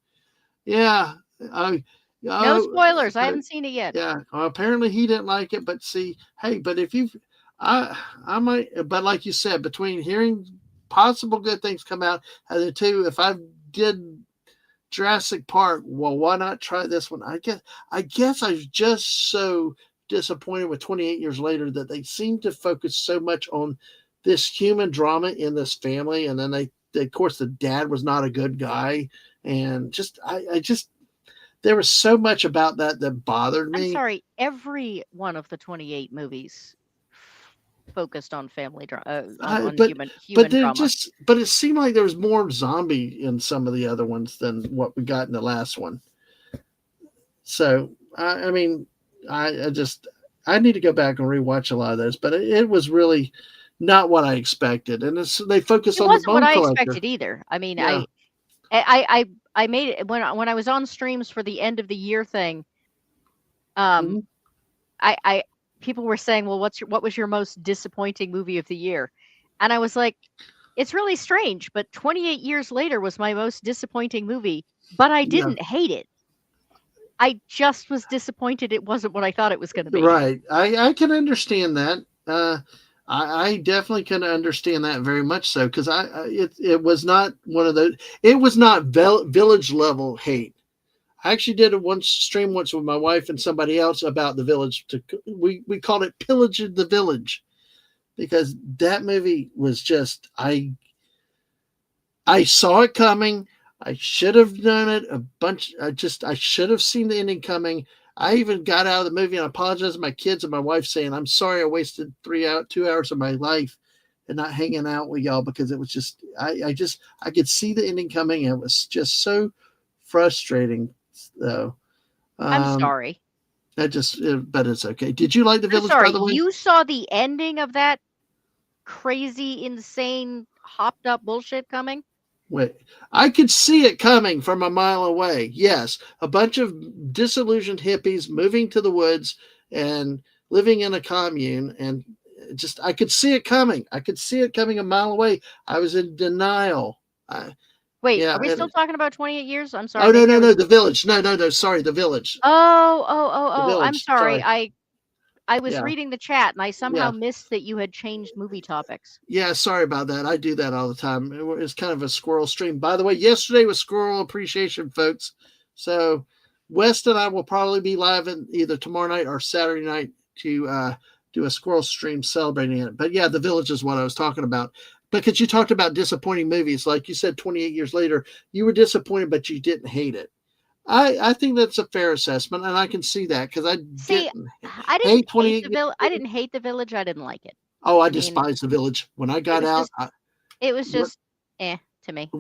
Yeah, uh, no oh, spoilers. I but haven't seen it yet. yeah, apparently he didn't like it. But see, hey, but if you, I might. But like you said, between hearing possible good things come out and the two, if I did Jurassic Park, well, why not try this one? I guess I was just so disappointed with 28 years later that they seem to focus so much on this human drama in this family, and then of course the dad was not a good guy, and just I just there was so much about that bothered I'm me. sorry, every one of the 28 movies focused on I, on but human drama. but it seemed like there was more zombie in some of the other ones than what we got in the last one. So I mean, I just I need to go back and rewatch a lot of those, but it was really not what I expected, and they focus It on the wasn't what bone I collector. expected either. I mean, Yeah. I made it when I was on streams for the end of the year thing. Um, Hmm. I people were saying, "Well, what was your most disappointing movie of the year?" And I was like, "It's really strange, but 28 years later was my most disappointing movie, but I Yeah. didn't hate it. I just was disappointed it wasn't what I thought it was going to be." Right. I can understand that. I definitely can understand that very much so because it was not one of those. It was not village level hate. I actually did a once stream once with my wife and somebody else about the village. We called it pillaging the village because that movie was just I saw it coming. I should have done it a bunch. I should have seen the ending coming. I even got out of the movie and apologized to my kids and my wife, saying, "I'm sorry I wasted 2 hours of my life and not hanging out with y'all because it was just I could see the ending coming and it was just so frustrating." Though, I'm um, sorry. but it's okay. Did you like the I'm village, by sorry. the way? You saw the ending of that crazy, insane, hopped up bullshit coming? Wait, I could see it coming from a mile away. Yes, a bunch of disillusioned hippies moving to the woods and living in a commune, and just I could see it coming. I could see it coming a mile away. I was in denial. I, Wait, yeah. are we still talking about 28 years? I'm sorry. Oh no, Maybe I no, was. no, the village. No, no, no. Sorry, the village. The I'm village. sorry. Sorry. I was Yeah, reading the chat and I somehow yeah. missed that you had changed movie topics. Yeah, sorry about that. I do that all the time. It's kind of a squirrel stream. By the way, yesterday was Squirrel Appreciation, folks. So West and I will probably be live in either tomorrow night or Saturday night to do a squirrel stream celebrating it. But yeah, the village is what I was talking about. Because you talked about disappointing movies, like you said, 28 years later, you were disappointed, but you didn't hate it. I think that's a fair assessment, and I can see that because I See, didn't I didn't hate hate 28 the years village. I later. didn't hate the village. I didn't like it. Oh, I I mean, despise the village. When I it got was out, just it was just to me.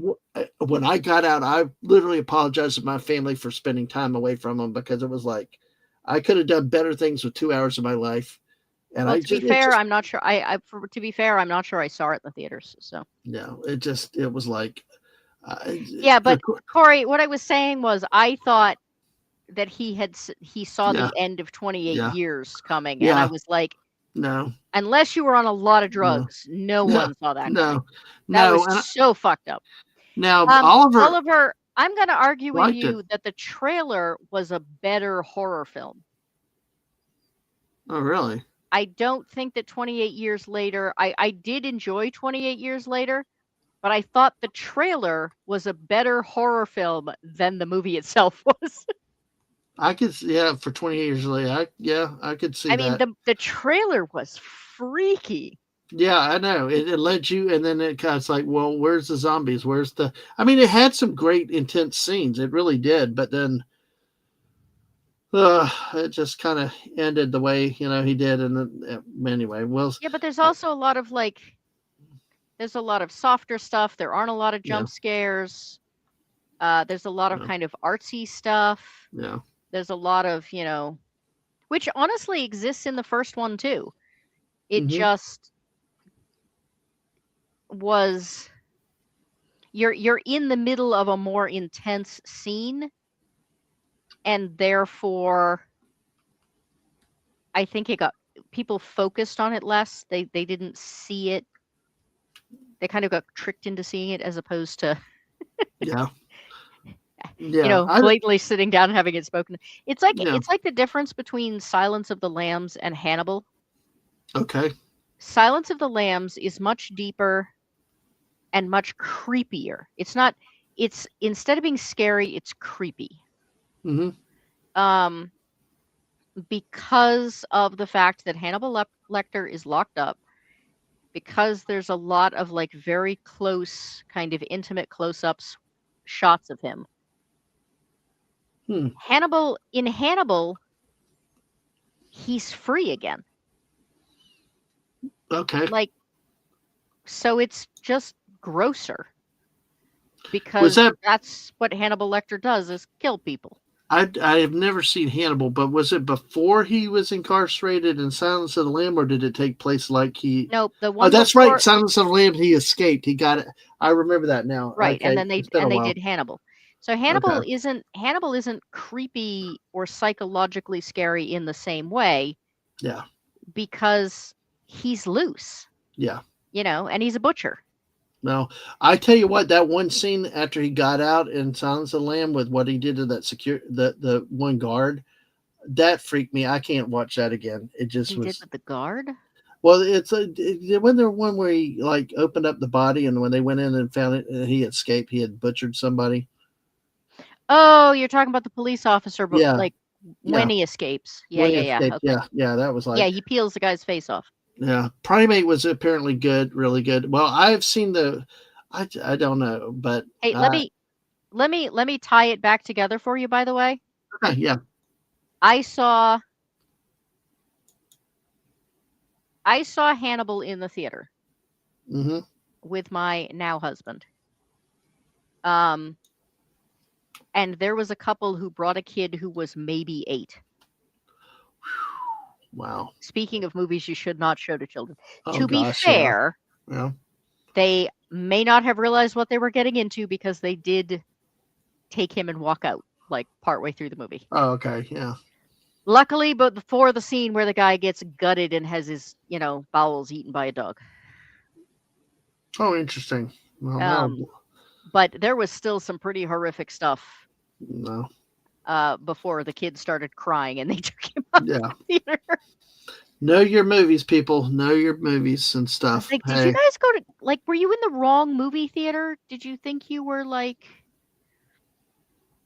when I got out, I literally apologized to my family for spending time away from them because it was like I could have done better things with 2 hours of my life, and Well, I to be just it fair, just I'm not sure. To be fair, I'm not sure I saw it in the theaters. So no, it was like uh, yeah, the but Corey, what I was saying was I thought that he saw yeah, the end of 28 yeah, years coming, and I yeah, was like, no, unless you were on a lot of no, drugs, no no, one saw that coming. no, That no, was and so fucked up. now Oliver Oliver, I'm going to argue with liked it. you that the trailer was a better horror film. Oh, really? I don't think that 28 years later, I did enjoy 28 years later, but I thought the trailer was a better horror film than the movie itself was. I could, yeah, for 28 years later, I could see I mean, that. the trailer was freaky. Yeah, I know. It led you, and then it kind of like, well, where's the zombies? Where's the? I mean, it had some great intense scenes. It really did, but then it just kind of ended the way he did. And then, anyway, well, Yeah, but there's I, also a lot of there's a lot of softer stuff. There aren't a lot of yeah, jump scares. There's a lot of yeah, kind of artsy stuff. yeah, There's a lot of, which honestly exists in the first one too. It hmm, just was you're in the middle of a more intense scene, and therefore I think it got people focused on it less. They didn't see it. They kind of got tricked into seeing it as opposed to yeah, yeah. blatantly sitting down and having it spoken. It's like Yeah, the difference between Silence of the Lambs and Hannibal. okay, Silence of the Lambs is much deeper and much creepier. It's instead of being scary, it's creepy. hmm, Um because of the fact that Hannibal Lecter is locked up because there's a lot of like very close, kind of intimate close-ups shots of him. Hmm. In Hannibal, he's free again. Okay. Like, so it's just grosser Was because that that's what Hannibal Lecter does, is kill people. I have never seen Hannibal, but was it before he was incarcerated in Silence of the Lamb, or did it take place like he? Nope, the Oh, one that's right. before, Silence of the Lamb. He escaped. He got it. I remember that now. right, and Okay, then they it's been a did while. Hannibal. So Okay. Hannibal isn't creepy or psychologically scary in the same way Yeah. because he's loose, Yeah. and he's a butcher. No, I tell you what. That one scene after he got out in Silence of the Lamb with what he did to that the one guard, that freaked me. I can't watch that again. It What just he did was. with the guard? Well, when there one where he like opened up the body, and when they went in and found it, he escaped. He had butchered somebody. Oh, you're talking about the police officer, but Yeah, like when yeah. he escapes. Yeah, When he yeah, yeah. escaped, Okay. yeah, yeah. That was Yeah, like, he peels the guy's face off. yeah. Primate was apparently good, really good. Well, I've seen I don't know, but Hey, let me tie it back together for you, by the way. yeah. I saw I saw Hannibal in the theater Mm-hmm. with my now husband. Um, and there was a couple who brought a kid who was maybe 8. Wow. Speaking of movies you should not show to children. Oh To be gosh, yeah, fair, yeah. they may not have realized what they were getting into because they did take him and walk out like partway through the movie. Oh, okay, yeah. Luckily, but before the scene where the guy gets gutted and has his, bowels eaten by a dog. Oh, interesting. Well, Um, no, but there was still some pretty horrific stuff no, before the kid started crying and they took him out of yeah. the theater. Know your movies, people. Know your movies and I was stuff. like, did you Hey, guys go to, like, were you in the wrong movie theater? Did you think you were like,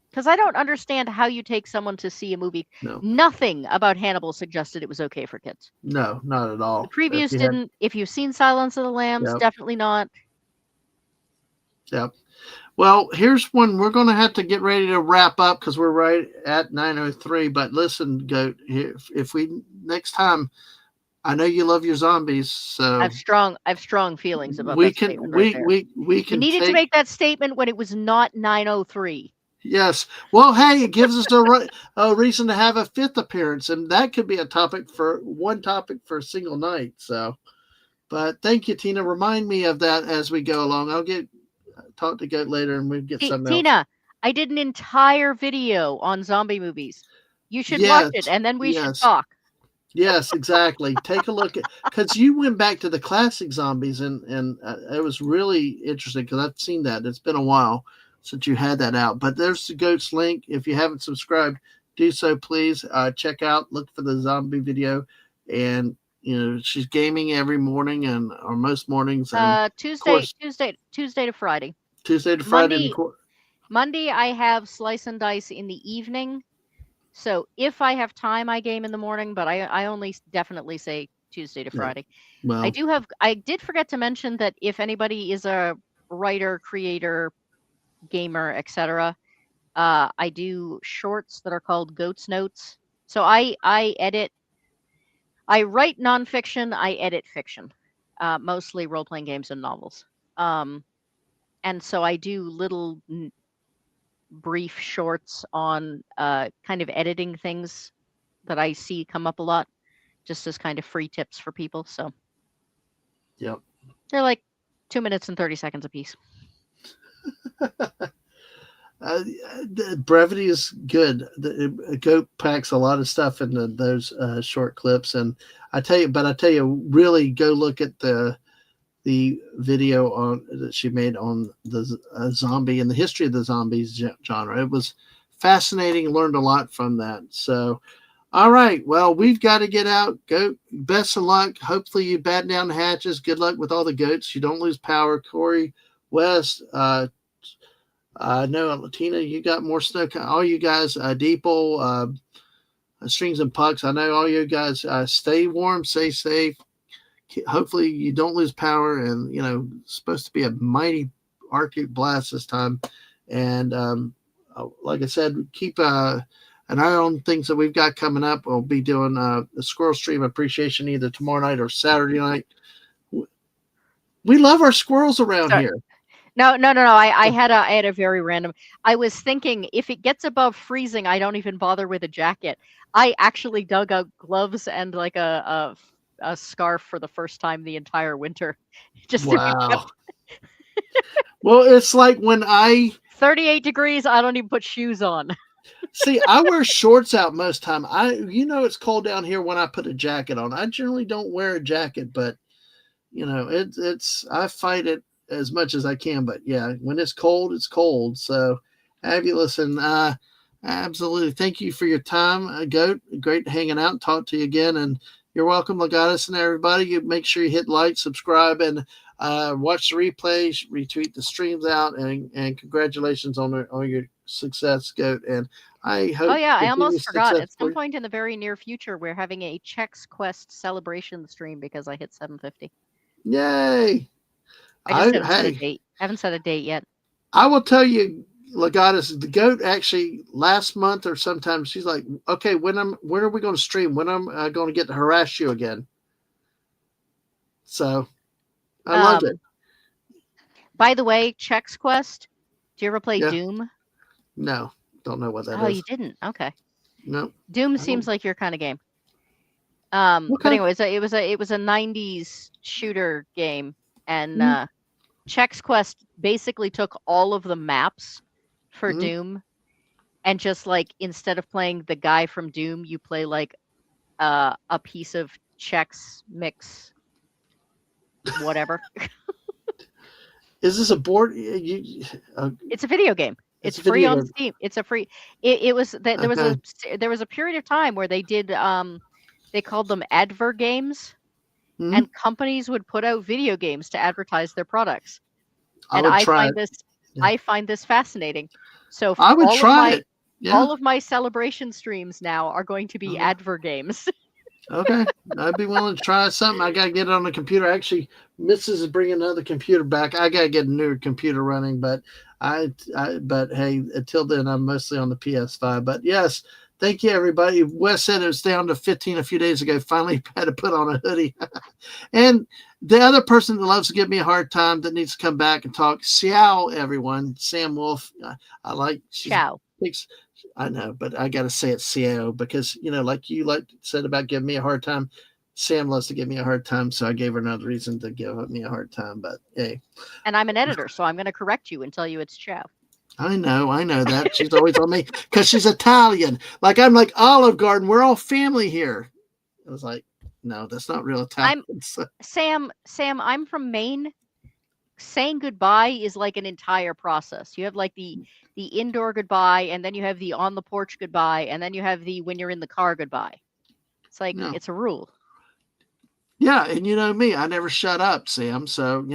because I don't understand how you take someone to see a movie. no, Nothing about Hannibal suggested it was okay for kids. no, not at The all. If previews you had, didn't. If you've seen Silence of the Lambs, yep, definitely not. yep. Well, here's one we're going to have to get ready to wrap up because we're right at 9:03. But listen, Goat, if we next time, I know you love your zombies, so I've strong feelings about we that can statement right there. we You can needed to take. make that statement when it was not 9:03. Yes. Well, hey, it gives us a reason to have a fifth appearance, and that could be a topic for a single night. So, but thank you, Tina. Remind me of that as we go along. I'll get talk to Goat later, and we get something else. Tina, I did an entire video on zombie movies. You should watch Yes. it, and then we should Yes. talk. Yes, exactly. Take a look at because you went back to the classic zombies, and it was really interesting because I've seen that. It's been a while since you had that out, but there's the Goat's link. If you haven't subscribed, do so, please. Check out, look for the zombie video, and she's gaming every morning or most mornings, and of Tuesday, course Tuesday to Friday. Tuesday to Friday. Monday I have Slice and Dice in the evening. So if I have time, I game in the morning, but I only definitely say Tuesday to Friday. Well, I did forget to mention that if anybody is a writer, creator, gamer, etc., I do shorts that are called Goat's Notes. So I write nonfiction, I edit fiction, mostly role-playing games and novels. And so I do little brief shorts on kind of editing things that I see come up a lot, just as kind of free tips for people. So yep. they're like 2 minutes and 30 seconds a piece. The brevity is good. The Goat packs a lot of stuff into those short clips, and I tell you, really go look at the video that she made on the zombie and the history of the zombies genre. It was fascinating. Learned a lot from that. So, all right, well, we've got to get out. Goat, best of luck. Hopefully, you batten down the hatches. Good luck with all the goats. You don't lose power. Corey, West. No, Tina, you got more snow. All you guys, Deeple, Strings and Pucks. I know all you guys. Stay warm, stay safe. hopefully you don't lose power, and supposed to be a mighty Arctic blast this time. And like I said, keep an eye on things that we've got coming up. We'll be doing the squirrel stream appreciation either tomorrow night or Saturday night. We love our squirrels around So here. no. I had a very random. I was thinking if it gets above freezing, I don't even bother with a jacket. I actually dug out gloves and like a scarf for the first time the entire winter, just to be Wow. Well, it's like when 38 degrees. I don't even put shoes on. see, I wear shorts out most time. It's cold down here when I put a jacket on. I generally don't wear a jacket, but it's I fight it as much as I can. But yeah, when it's cold, it's cold. So have you listen? Absolutely. Thank you for your time, Goat. Great hanging out. Talk to you again, and you're welcome, Legatus, and everybody. You make sure you hit like, subscribe, and watch the replays, retweet the streams out, and congratulations on your success, Goat. And I Oh hope yeah, I almost continued forgot. success At for some you. point in the very near future, we're having a Chex Quest celebration stream because I hit 750. Yay! I just haven't set a Hey, date. Haven't set a date yet. I will tell you, Legatus, the Goat actually last month or sometime she's like, okay, when are we going to stream? When am I going to get to harass you again? So I loved it. Um, by the way, Chex Quest. Do you ever play Yeah. Doom? No, don't know what that Oh, is. you didn't. Okay. No. Doom I seems don't. like your kind of game. But Okay. anyways, it was a 90s shooter game, and Mm-hmm. Chex Quest basically took all of the maps for Mm-hmm. Doom and just like instead of playing the guy from Doom, you play like a piece of Chex mix, whatever. Is this a board? It's a video game. It's It's a free video on game. Steam. It's a free. It was Okay. there was a period of time where they did they called them adver games, Mm-hmm. and companies would put out video games to advertise their products. I And would try it. Yeah. I find this fascinating. So I would try it. Yeah. all of my celebration streams now are going to be Okay. adver games. Okay, I'd be willing to try something. I gotta get it on the computer. Actually, Mrs. is bringing another computer back. I gotta get a newer computer running, but but hey, until then, I'm mostly on the PS5. But yes, thank you, everybody. Wes said it was down to 15 a few days ago. Finally, had to put on a hoodie. And the other person that loves to give me a hard time that needs to come back and talk. Xiao, everyone. Sam Wolf. I like. She Ciao. thinks I know, but I got to say it's CO because like you said about giving me a hard time. Sam loves to give me a hard time, so I gave her another reason to give me a hard time. But hey, And I'm an editor, so I'm going to correct you and tell you it's ciao. I know that she's always on me because she's Italian. Like I'm like Olive Garden. We're all family here. I was like, no, that's not real Italian. I'm Sam. I'm from Maine. Saying goodbye is like an entire process. You have like the indoor goodbye, and then you have the on the porch goodbye, and then you have the when you're in the car goodbye. It's like No. it's a rule. Yeah, and you know me, I never shut up, Sam. So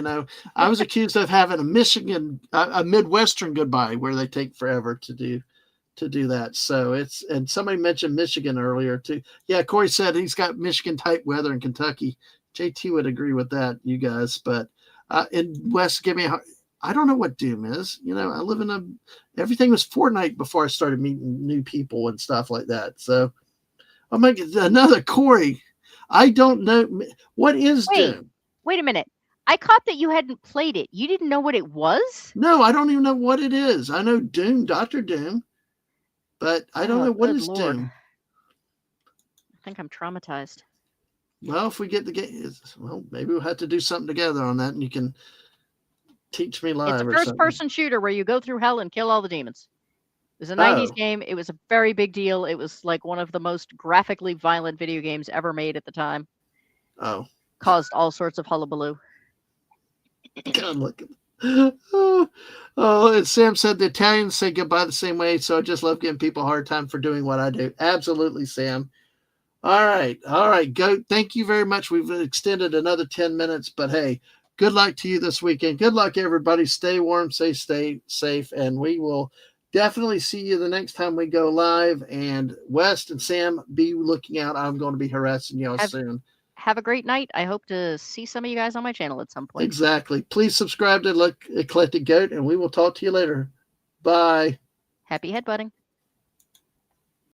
I was accused of having a Midwestern goodbye where they take forever to do that. So and somebody mentioned Michigan earlier too. Yeah, Corey said he's got Michigan type weather in Kentucky. JT would agree with that, you guys. But in West, I don't know what Doom is. I live in everything was Fortnite before I started meeting new people and stuff like that. So, oh my God, another Corey. I don't know what is Doom. Wait a minute. I caught that you hadn't played it. You didn't know what it was? No, I don't even know what it is. I know Doom, Doctor Doom, but I don't know what is Lord. Doom. I think I'm traumatized. Well, if we get the game, maybe we'll have to do something together on that, and you can teach me live. It's a or first-person shooter where you go through hell and kill all the demons. It was a 90s game. It was a very big deal. It was like one of the most graphically violent video games ever made at the time. Oh. Caused all sorts of hullabaloo. God, look at and Sam said the Italians say goodbye the same way, so I just love giving people a hard time for doing what I do. Absolutely, Sam. All right, Goat. Thank you very much. We've extended another 10 minutes, but hey, good luck to you this weekend. Good luck, everybody. Stay warm, stay safe, and we will definitely see you the next time we go live. And West and Sam, be looking out. I'm going to be harassing y'all soon. have a great night. I hope to see some of you guys on my channel at some point. Exactly. Please subscribe to Eclectic Goat, and we will talk to you later. Bye. Happy headbutting.